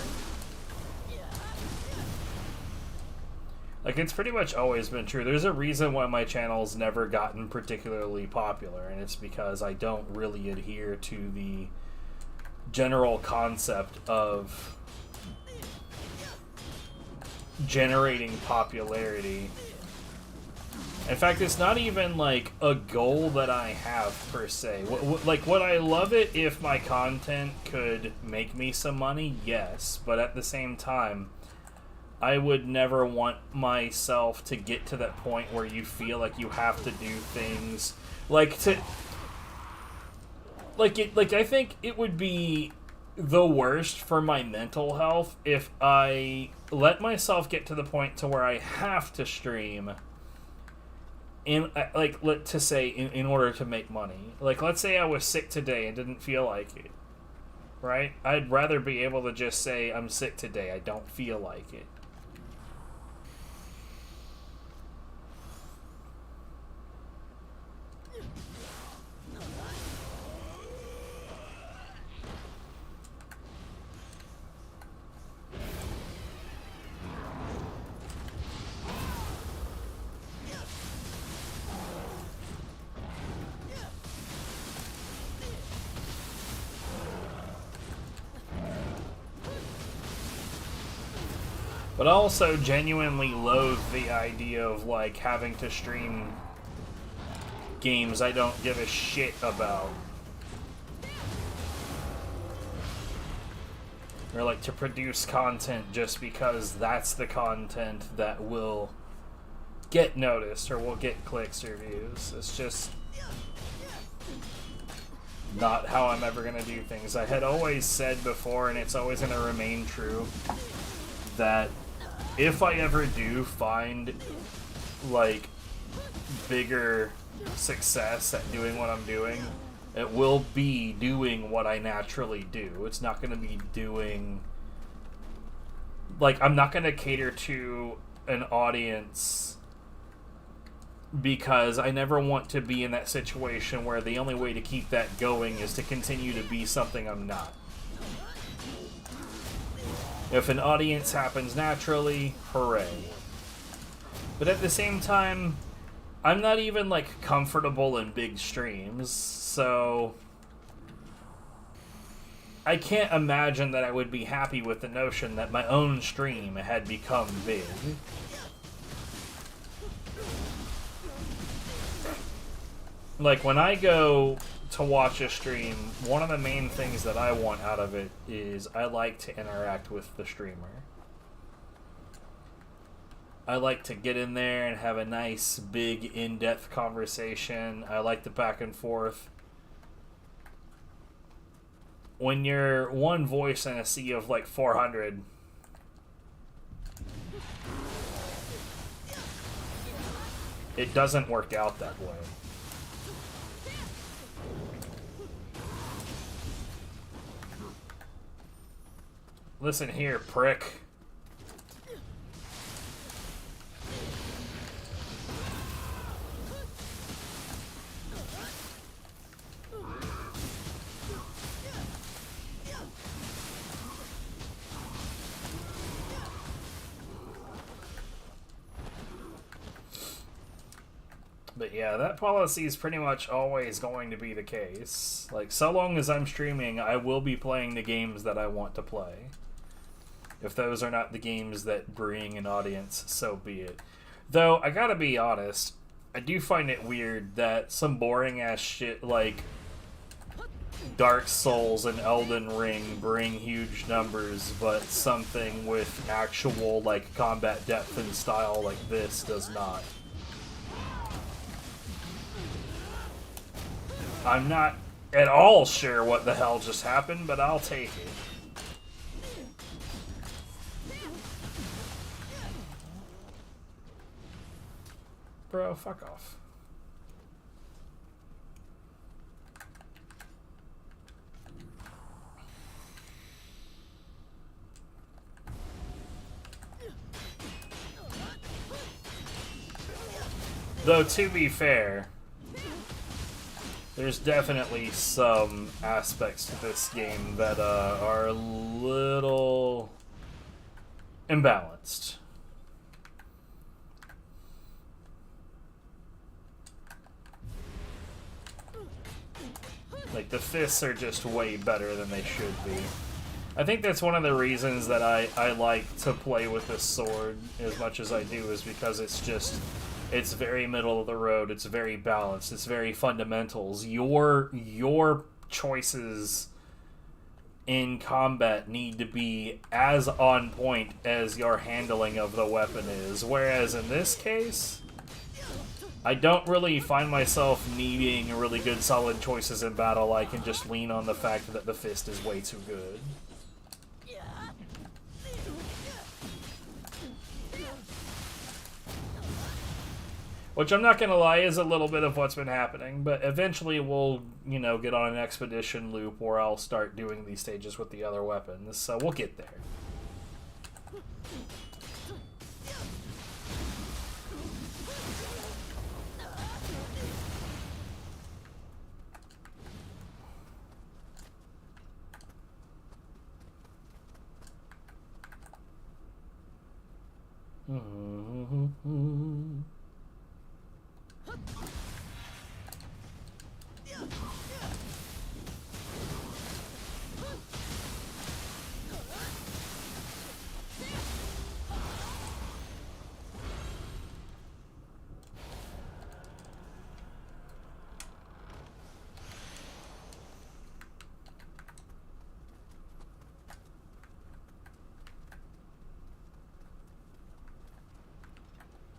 S2: Like, it's pretty much always been true. There's a reason why my channel's never gotten particularly popular, and it's because I don't really adhere to the general concept of generating popularity. In fact, it's not even like a goal that I have per se. Would I love it if my content could make me some money? Yes, but at the same time, I would never want myself to get to that point where you feel like you have to do things I think it would be the worst for my mental health if I let myself get to the point to where I have to stream in in order to make money. Like, let's say I was sick today and didn't feel like it, right? I'd rather be able to just say I'm sick today, I don't feel like it. But I also genuinely loathe the idea of, like, having to stream games I don't give a shit about. Or, like, to produce content just because that's the content that will get noticed or will get clicks or views. It's just not how I'm ever gonna do things. I had always said before, and it's always gonna remain true, that if I ever do find, like, bigger success at doing what I'm doing, it will be doing what I naturally do. It's not going to be doing... Like, I'm not going to cater to an audience because I never want to be in that situation where the only way to keep that going is to continue to be something I'm not. If an audience happens naturally, hooray. But at the same time, I'm not even, like, comfortable in big streams, so I can't imagine that I would be happy with the notion that my own stream had become big. like, when I go to watch a stream, one of the main things that I want out of it is I like to interact with the streamer. I like to get in there and have a nice, big, in-depth conversation. I like the back and forth. When you're one voice in a sea of like 400, it doesn't work out that way. Listen here, prick. But yeah, that policy is pretty much always going to be the case. Like, so long as I'm streaming, I will be playing the games that I want to play. If those are not the games that bring an audience, so be it. Though, I gotta be honest, I do find it weird that some boring-ass shit like Dark Souls and Elden Ring bring huge numbers, but something with actual, like, combat depth and style like this does not. I'm not at all sure what the hell just happened, but I'll take it. Bro, fuck off. Though, to be fair, there's definitely some aspects to this game that are a little imbalanced. Like, the fists are just way better than they should be. I think that's one of the reasons that I like to play with this sword as much as I do, is because it's very middle of the road, it's very balanced, it's very fundamentals. Your choices in combat need to be as on point as your handling of the weapon is. Whereas in this case, I don't really find myself needing really good solid choices in battle. I can just lean on the fact that the fist is way too good. Which, I'm not gonna lie, is a little bit of what's been happening, but eventually we'll, you know, get on an expedition loop where I'll start doing these stages with the other weapons, so we'll get there.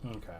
S2: Okay.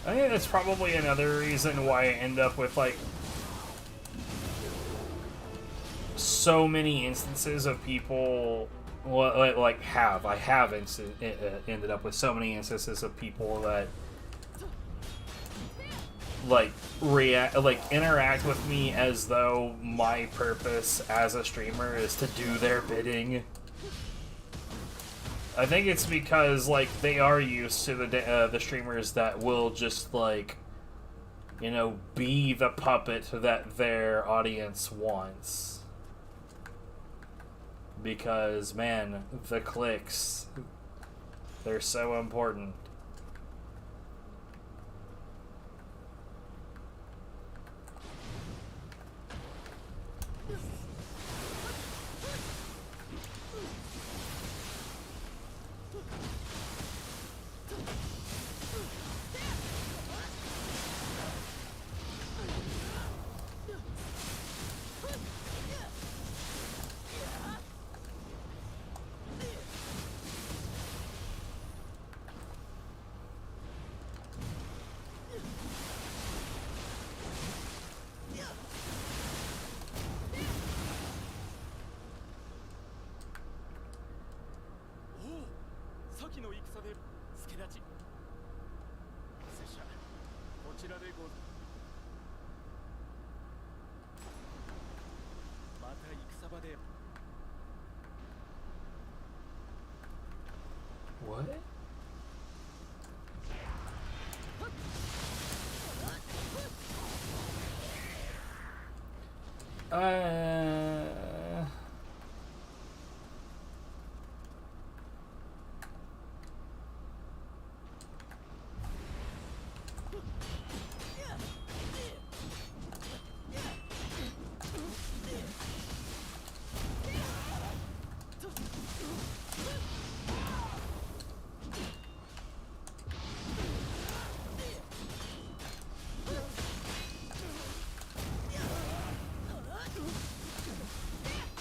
S2: I think that's probably another reason why I end up with, like, so many instances of people well, I have ended up with so many instances of people that interact with me as though my purpose as a streamer is to do their bidding. I think it's because they are used to the streamers that will just be the puppet that their audience wants. Because man, the clicks, they're so important. What?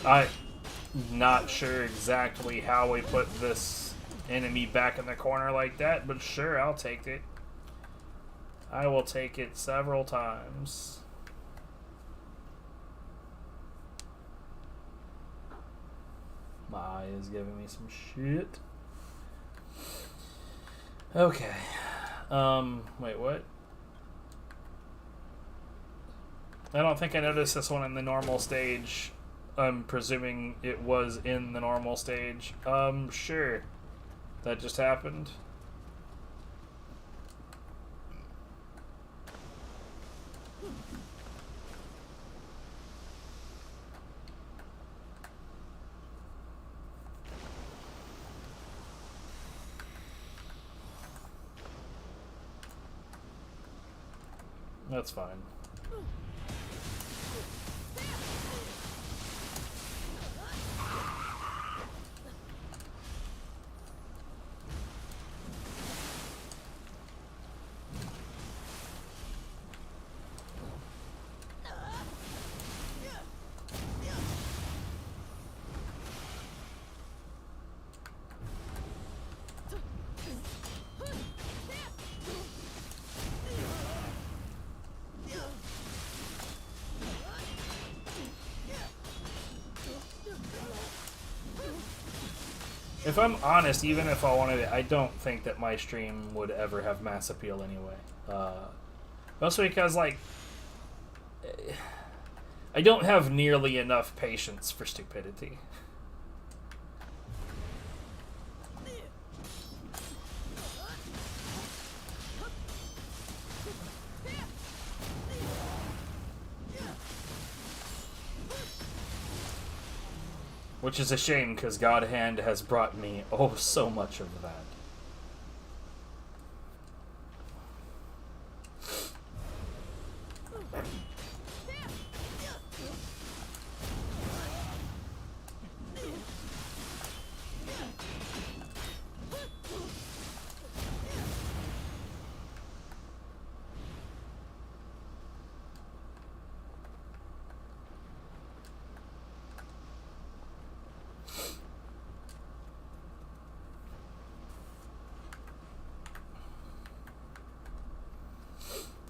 S2: I'm not sure exactly how we put this enemy back in the corner like that, but sure, I'll take it. I will take it several times. My eye is giving me some shit. Okay. Wait, what? I don't think I noticed this one in the normal stage. I'm presuming it was in the normal stage. Sure. That just happened. That's fine. If I'm honest, even if I wanted it, I don't think that my stream would ever have mass appeal anyway. Mostly because, I don't have nearly enough patience for stupidity. Which is a shame, because God Hand has brought me oh so much of that.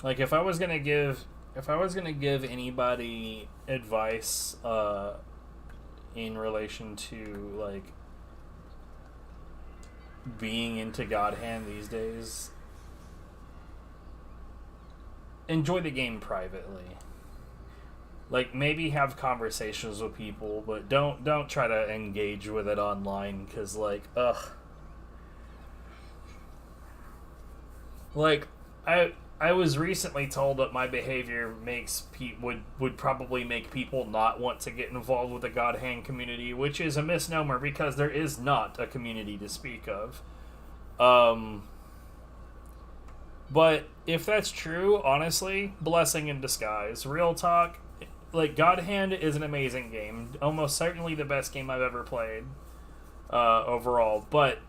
S2: Like, if I was gonna give anybody advice in relation to being into God Hand these days, enjoy the game privately. Like, maybe have conversations with people, but don't try to engage with it online, because, like, ugh. Like, I was recently told that my behavior would probably make people not want to get involved with the God Hand community, which is a misnomer, because there is not a community to speak of. But if that's true, honestly, blessing in disguise. Real talk, like, God Hand is an amazing game. Almost certainly the best game I've ever played, overall. But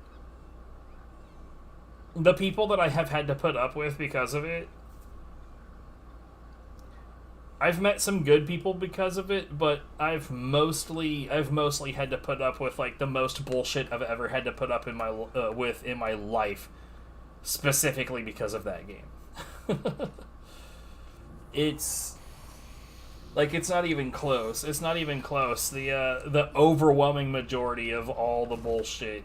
S2: the people that I have had to put up with because of it, I've met some good people because of it, but I've mostly had to put up with, like, the most bullshit I've ever had to put up in my life, specifically because of that game. It's not even close. It's not even close. The overwhelming majority of all the bullshit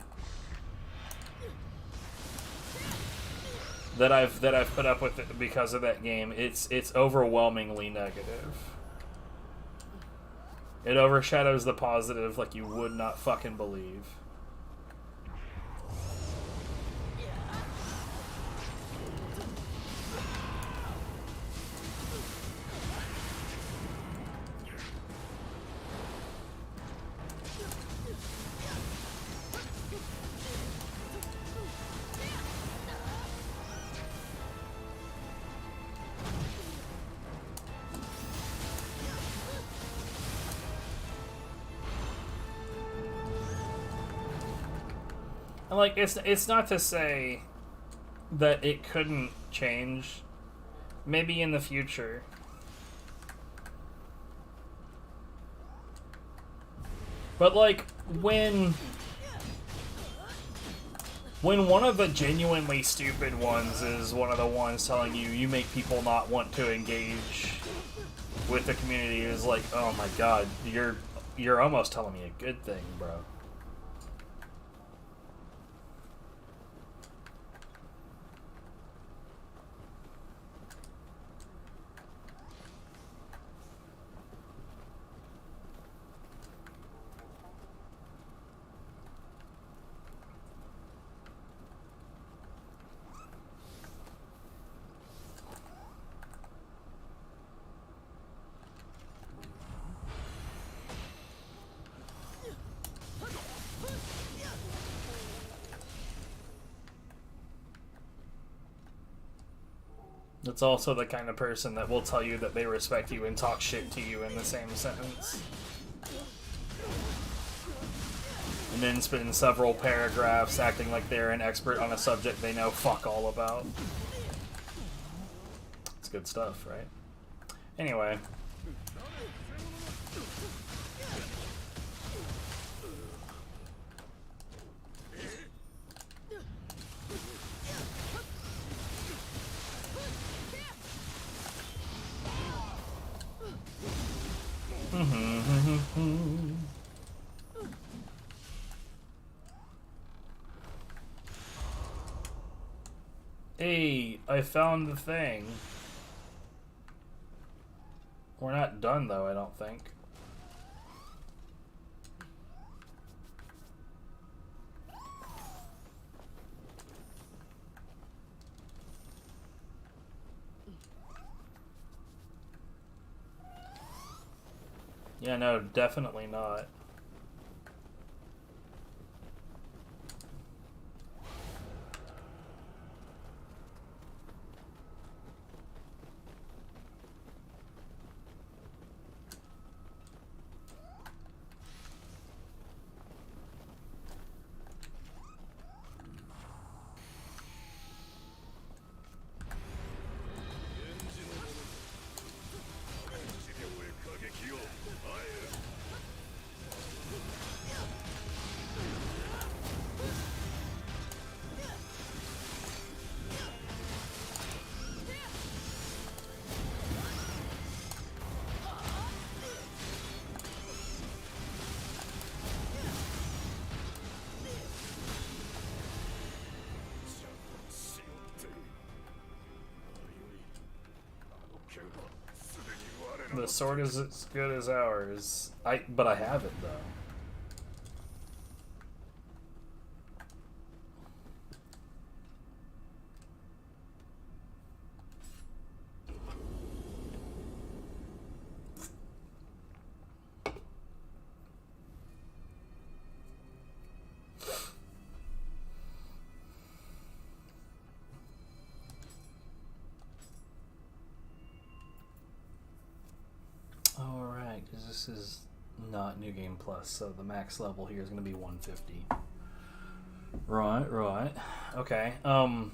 S2: that I've put up with it because of that game, it's overwhelmingly negative. It overshadows the positive like you would not fucking believe. Like, it's not to say that it couldn't change. Maybe in the future. But, like, when one of the genuinely stupid ones is one of the ones telling you make people not want to engage with the community, is like, oh my god, you're almost telling me a good thing, bro. It's also the kind of person that will tell you that they respect you and talk shit to you in the same sentence. And then spend several paragraphs acting like they're an expert on a subject they know fuck all about. It's good stuff, right? Anyway. Hey, I found the thing. We're not done though, I don't think. Yeah, no, definitely not. The sword is as good as ours. But I have it though. Because this is not New Game Plus, so the max level here is going to be 150. Right. Okay. Are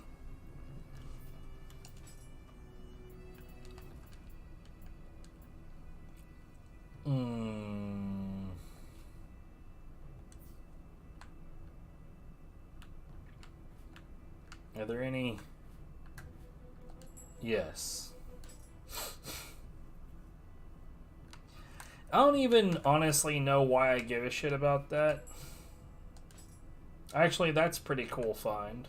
S2: there any? Yes. I don't even honestly know why I give a shit about that. Actually, that's pretty cool find.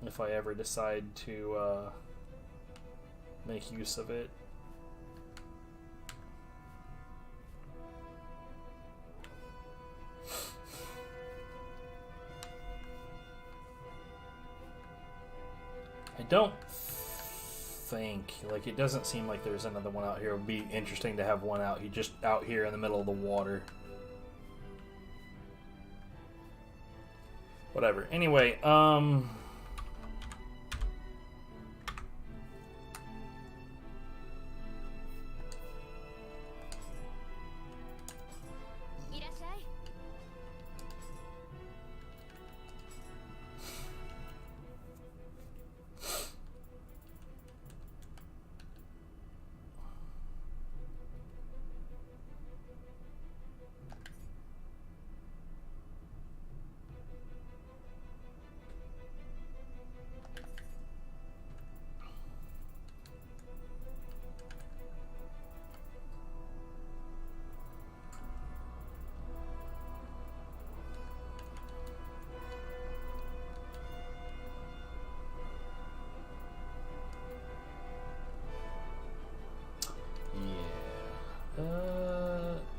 S2: If I ever decide to make use of it. I don't think, like, it doesn't seem like there's another one out here. It would be interesting to have one out just out here in the middle of the water. Whatever. Anyway,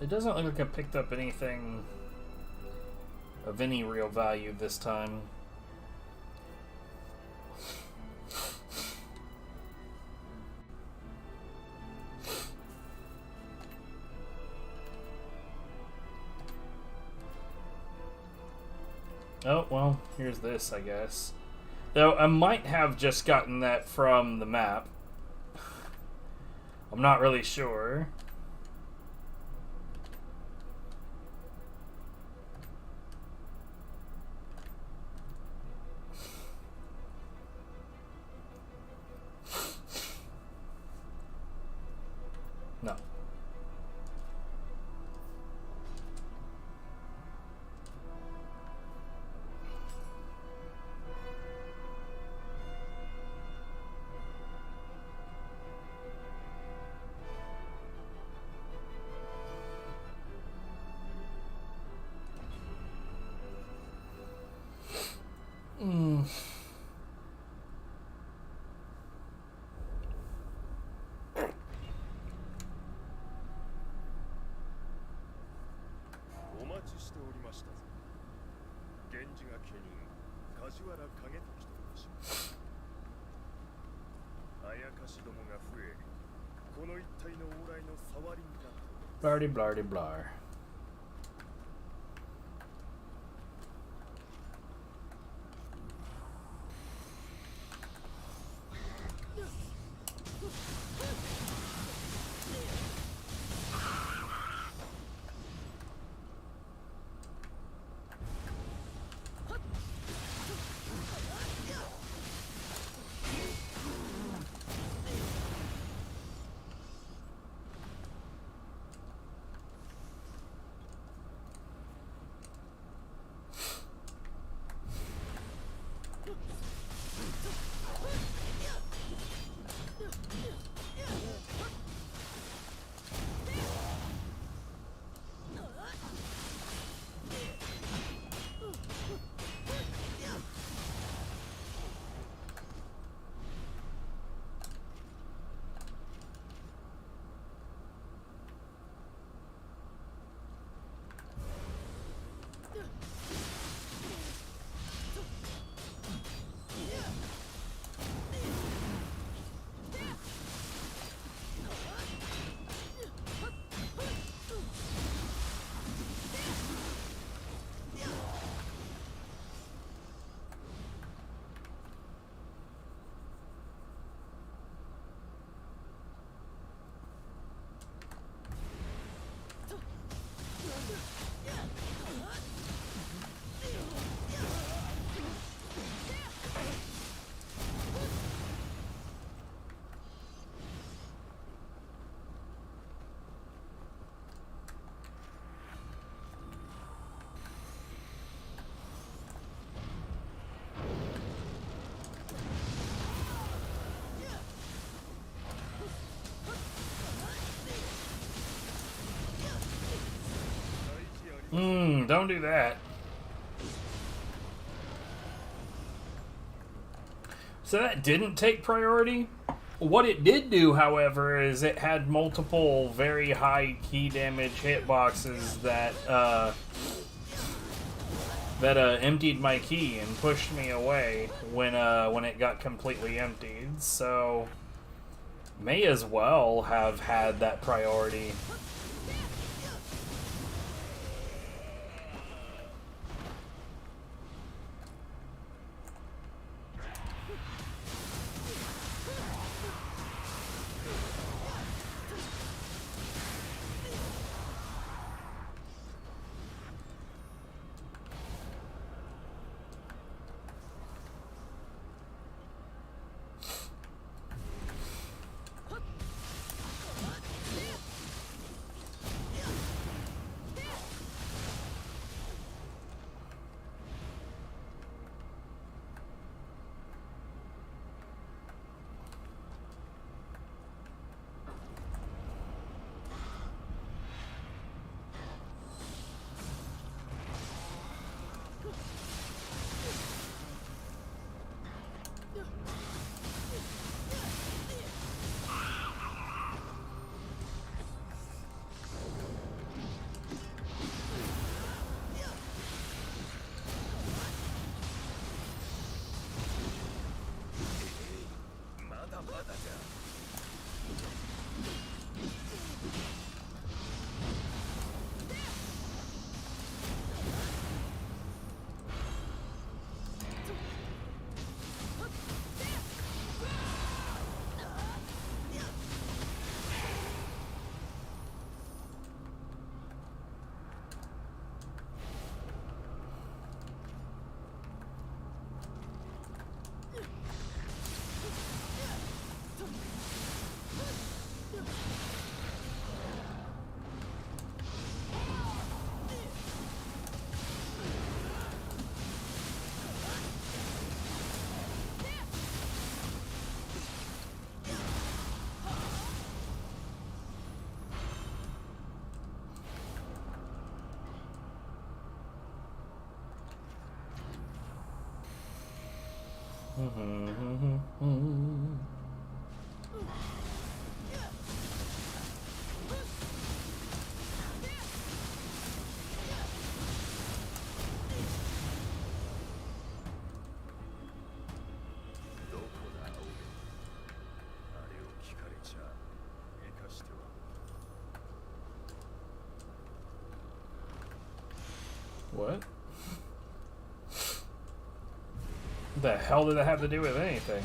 S2: it doesn't look like I picked up anything of any real value this time. Oh, well, here's this, I guess. Though I might have just gotten that from the map. I'm not really sure. No. Mm. Blardy blardy blar. Don't do that. So that didn't take priority. What it did do, however, is it had multiple very high key damage hitboxes that emptied my key and pushed me away when it got completely emptied. So may as well have had that priority. What? The hell did that have to do with anything?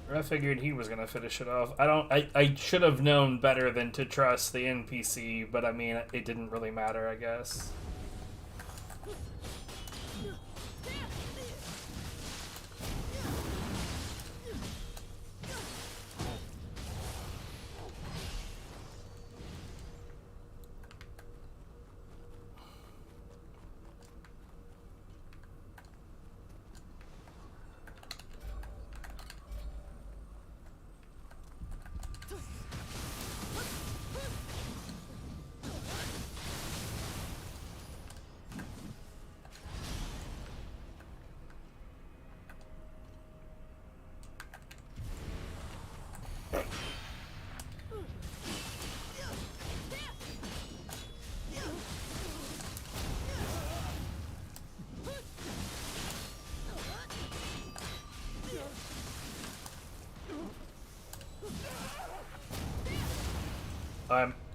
S2: I figured he was gonna finish it off. I should have known better than to trust the NPC, but I mean, it didn't really matter, I guess.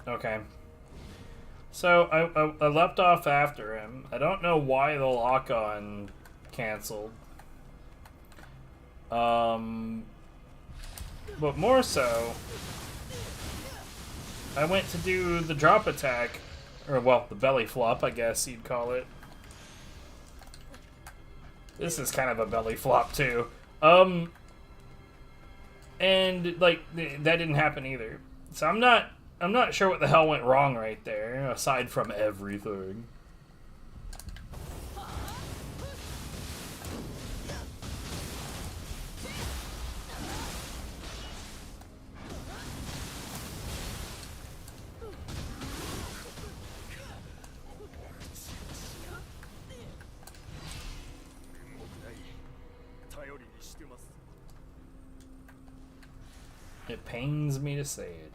S2: Okay. So, I leapt off after him. I don't know why the lock-on canceled.
S1: But more so, I went to do the drop attack, or well, the belly flop, I guess you'd call it. This is kind of a belly flop too. And like that didn't happen either. So I'm not sure what the hell went wrong right there, aside from everything. It pains me to say it.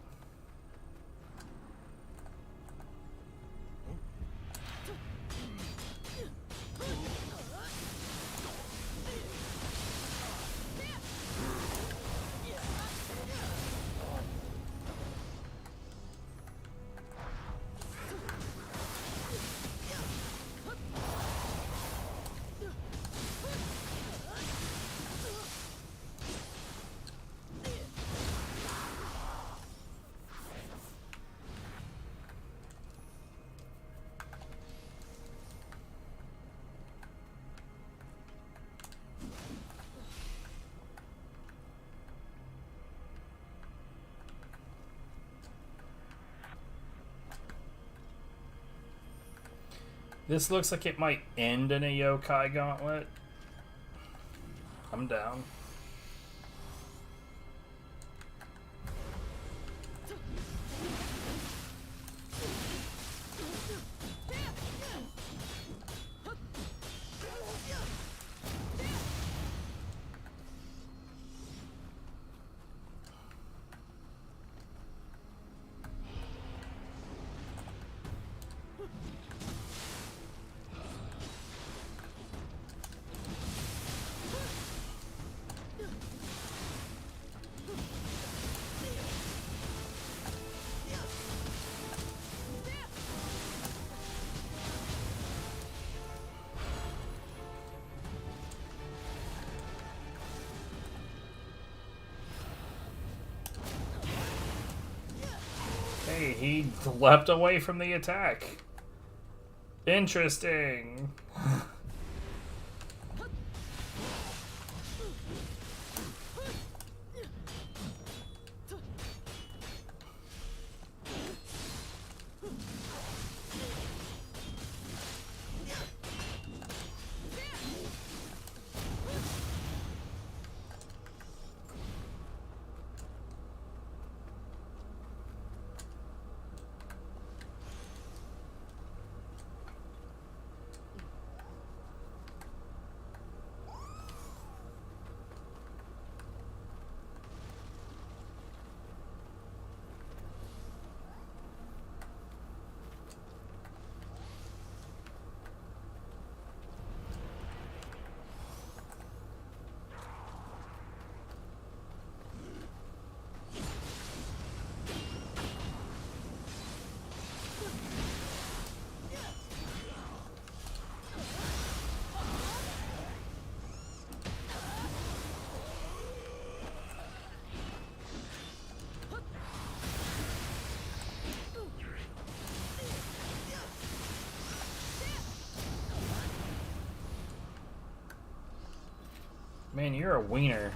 S1: This looks like it might end in a yokai gauntlet. I'm down. Hey, he leapt away from the attack. Interesting. Man, you're a wiener.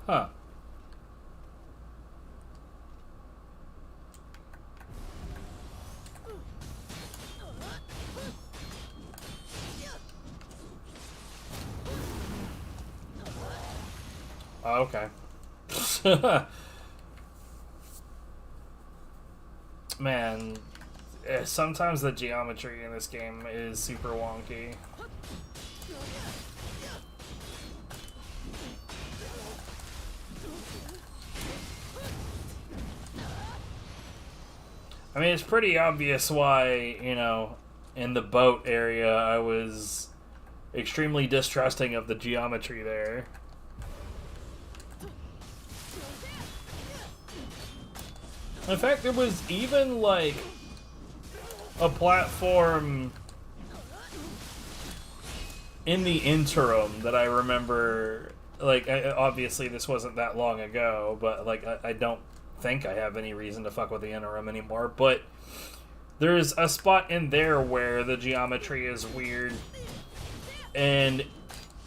S2: Huh. Oh, okay. Man, sometimes the geometry in this game is super wonky. I mean, it's pretty obvious why, you know, in the boat area I was extremely distrusting of the geometry there. In fact, there was even, like, a platform in the interim that I remember, like, obviously this wasn't that long ago, but, like, I don't think I have any reason to fuck with the interim anymore, but there's a spot in there where the geometry is weird, and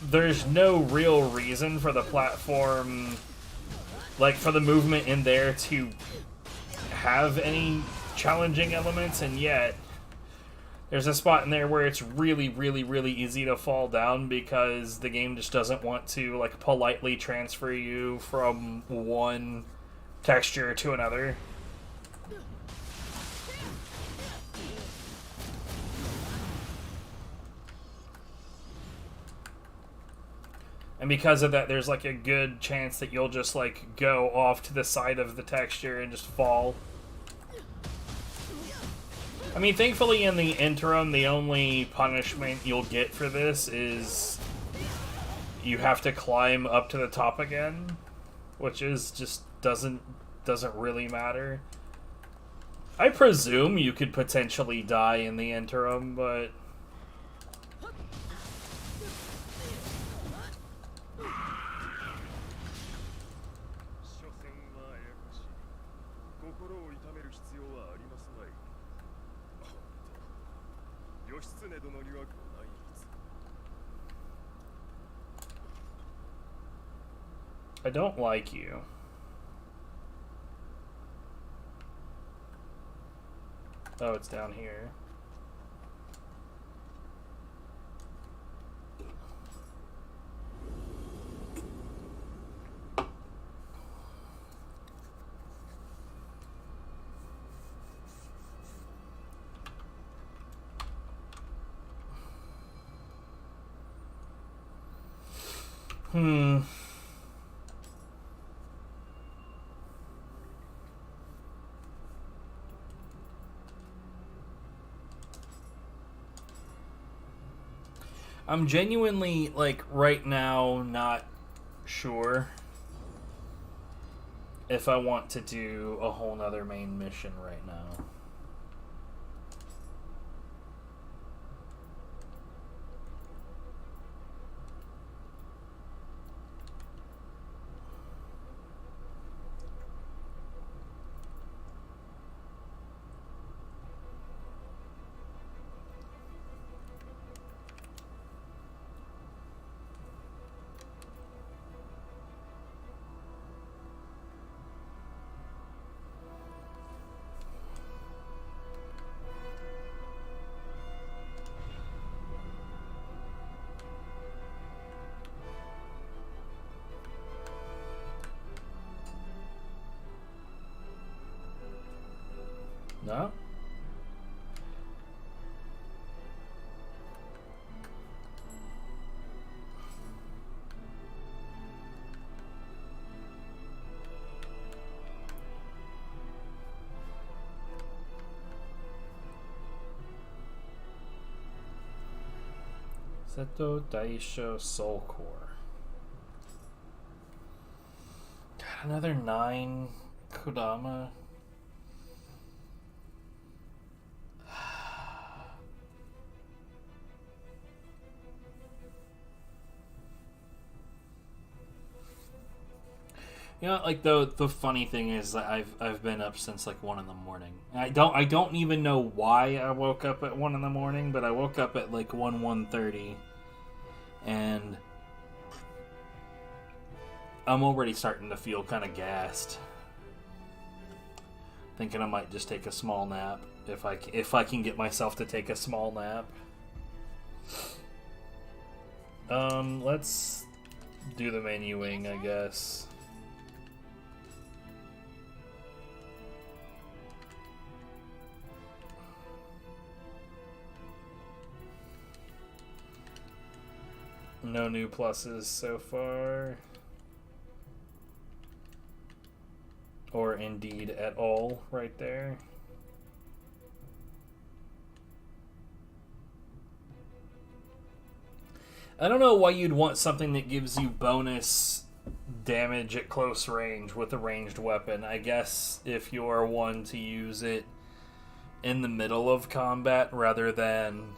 S2: there's no real reason for the platform, like, for the movement in there to have any challenging elements, and yet there's a spot in there where it's really, really, really easy to fall down because the game just doesn't want to, like, politely transfer you from one texture to another. And because of that, there's, like, a good chance that you'll just, like, go off to the side of the texture and just fall. I mean, thankfully in the interim, the only punishment you'll get for this is you have to climb up to the top again, which is just doesn't really matter. I presume you could potentially die in the interim, but I don't like you. Oh, it's down here. I'm genuinely, like, right now not sure if I want to do a whole nother main mission right now. No? Seto Daisho Soul Core. God, another 9 Kodama. You know, like, the funny thing is that I've been up since like 1 in the morning. I don't even know why I woke up at 1 in the morning, but I woke up at like 1:30, and I'm already starting to feel kind of gassed. Thinking I might just take a small nap if I can get myself to take a small nap. Let's do the menuing, I guess. No new pluses so far. Or indeed at all, right there. I don't know why you'd want something that gives you bonus damage at close range with a ranged weapon. I guess if you're one to use it in the middle of combat rather than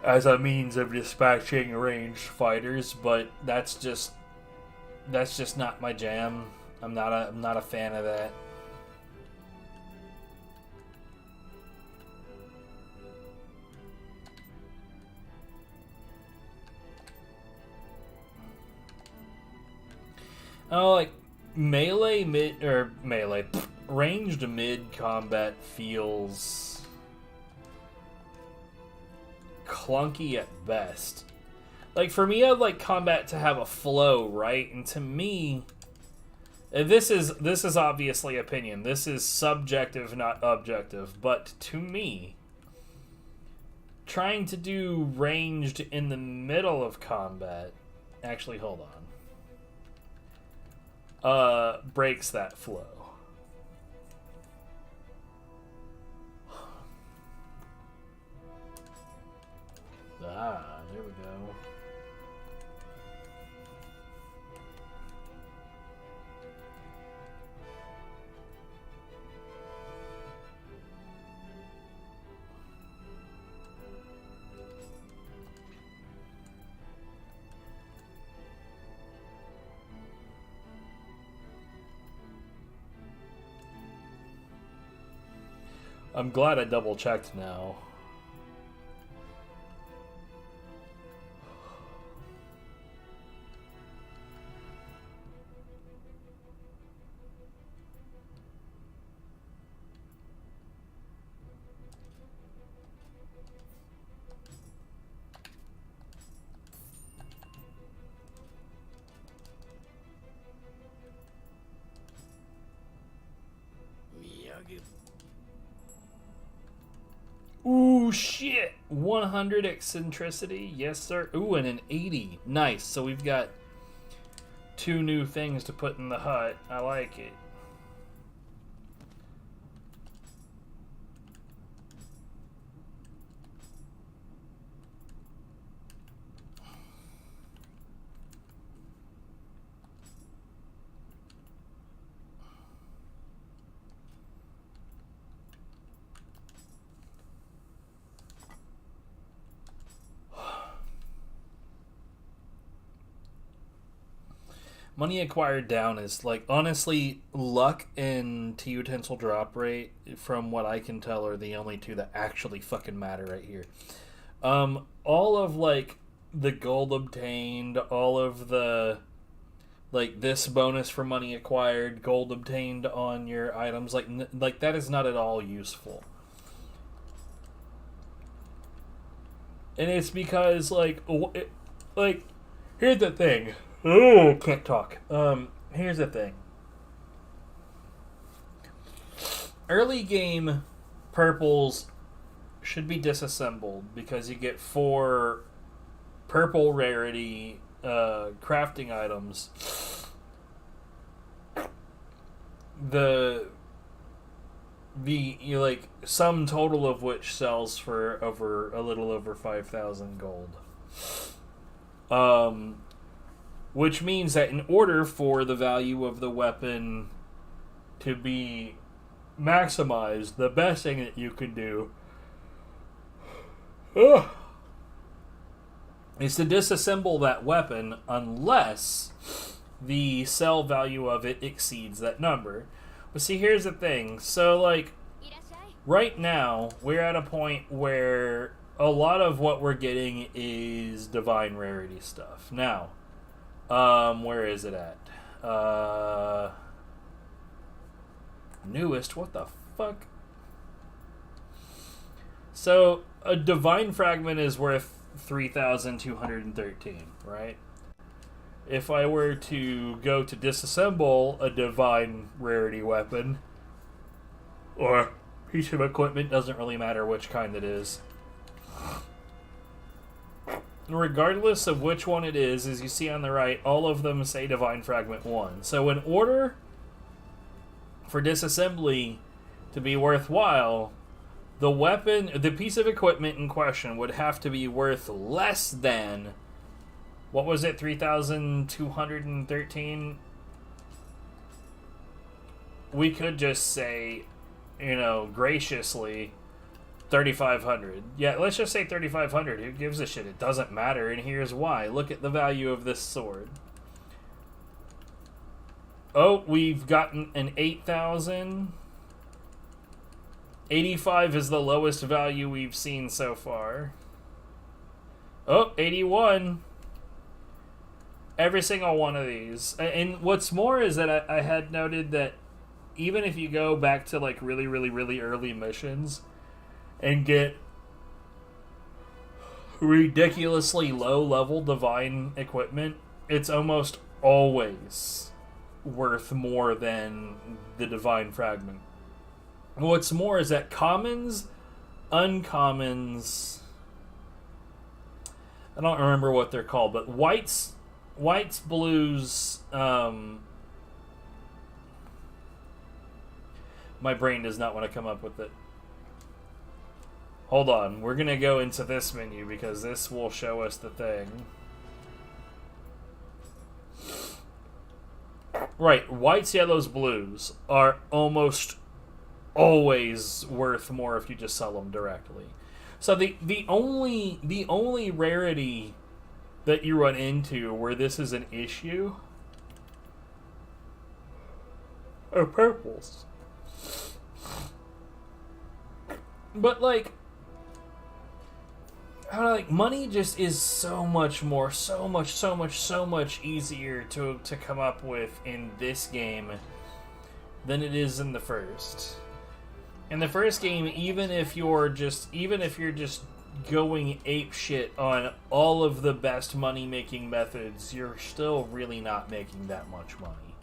S2: as a means of dispatching ranged fighters, but that's just not my jam. I'm not a fan of that. Oh, like ranged mid combat feels clunky at best. Like for me, I'd like combat to have a flow, right? And to me, this is obviously opinion. This is subjective, not objective. But to me, trying to do ranged in the middle of combat, actually, hold on, breaks that flow. Ah, there we go. I'm glad I double checked now. Ooh, shit! 100 eccentricity, yes sir. Ooh, and an 80. Nice, so we've got 2 new things to put in the hut. I like it. Money acquired down is, like, honestly, luck and T-utensil drop rate, from what I can tell, are the only 2 that actually fucking matter right here. All of, like, the gold obtained, all of the, like, this bonus for money acquired, gold obtained on your items, like that is not at all useful. And it's because, like, here's the thing. Oh, can't talk. Here's the thing. Early game purples should be disassembled because you get 4 purple rarity crafting items. The like sum total of which sells for a little over 5,000 gold. Which means that in order for the value of the weapon to be maximized, the best thing that you could do is to disassemble that weapon unless the sell value of it exceeds that number. But see, here's the thing. So, like, right now, we're at a point where a lot of what we're getting is divine rarity stuff. Now, Where is it at? Newest, what the fuck? So, a divine fragment is worth 3,213, right? If I were to go to disassemble a divine rarity weapon, or piece of equipment, doesn't really matter which kind it is. Regardless of which one it is, as you see on the right, all of them say Divine Fragment 1. So in order for disassembly to be worthwhile, the weapon, the piece of equipment in question would have to be worth less than, what was it, 3,213? We could just say, graciously, 3,500. Yeah, let's just say 3,500. Who gives a shit? It doesn't matter, and here's why. Look at the value of this sword. Oh, we've gotten an 8,000. 85 is the lowest value we've seen so far. Oh, 81. Every single one of these. And what's more is that I had noted that even if you go back to like really, really, really early missions and get ridiculously low-level divine equipment, it's almost always worth more than the divine fragment. What's more is that commons, uncommons, I don't remember what they're called, but whites, blues, my brain does not want to come up with it. Hold on, we're going to go into this menu because this will show us the thing. Right, whites, yellows, blues are almost always worth more if you just sell them directly. So the only rarity that you run into where this is an issue are purples. But like money just is so much more, so much easier to come up with in this game than it is in the first. In the first game, even if you're just going ape shit on all of the best money making methods, you're still really not making that much money.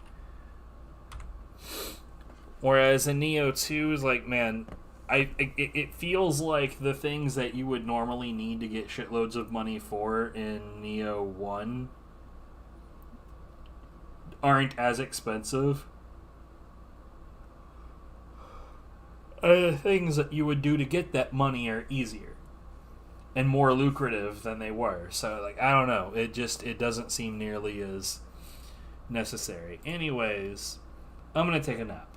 S2: Whereas in Nioh 2 is like, man, it feels like the things that you would normally need to get shitloads of money for in Nioh 1 aren't as expensive. The things that you would do to get that money are easier and more lucrative than they were. So, like, I don't know. It doesn't seem nearly as necessary. Anyways, I'm going to take a nap.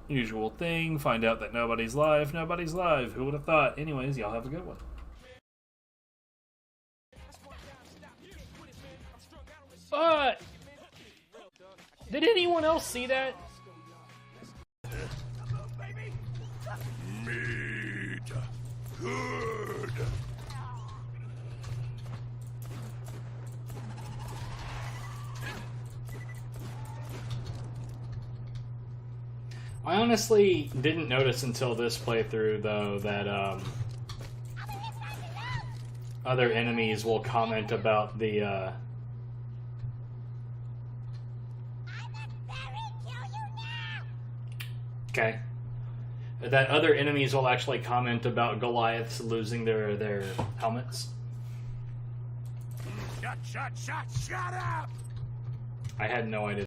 S2: Usual thing. Find out that nobody's live. Nobody's live. Who would have thought? Anyways, y'all have a good one. Did anyone else see that?
S8: Meat. Good.
S1: I honestly didn't notice until this playthrough, though, that other enemies will comment about the okay. That other enemies will actually comment about Goliaths losing their helmets.
S8: Shut up!
S1: I had no idea.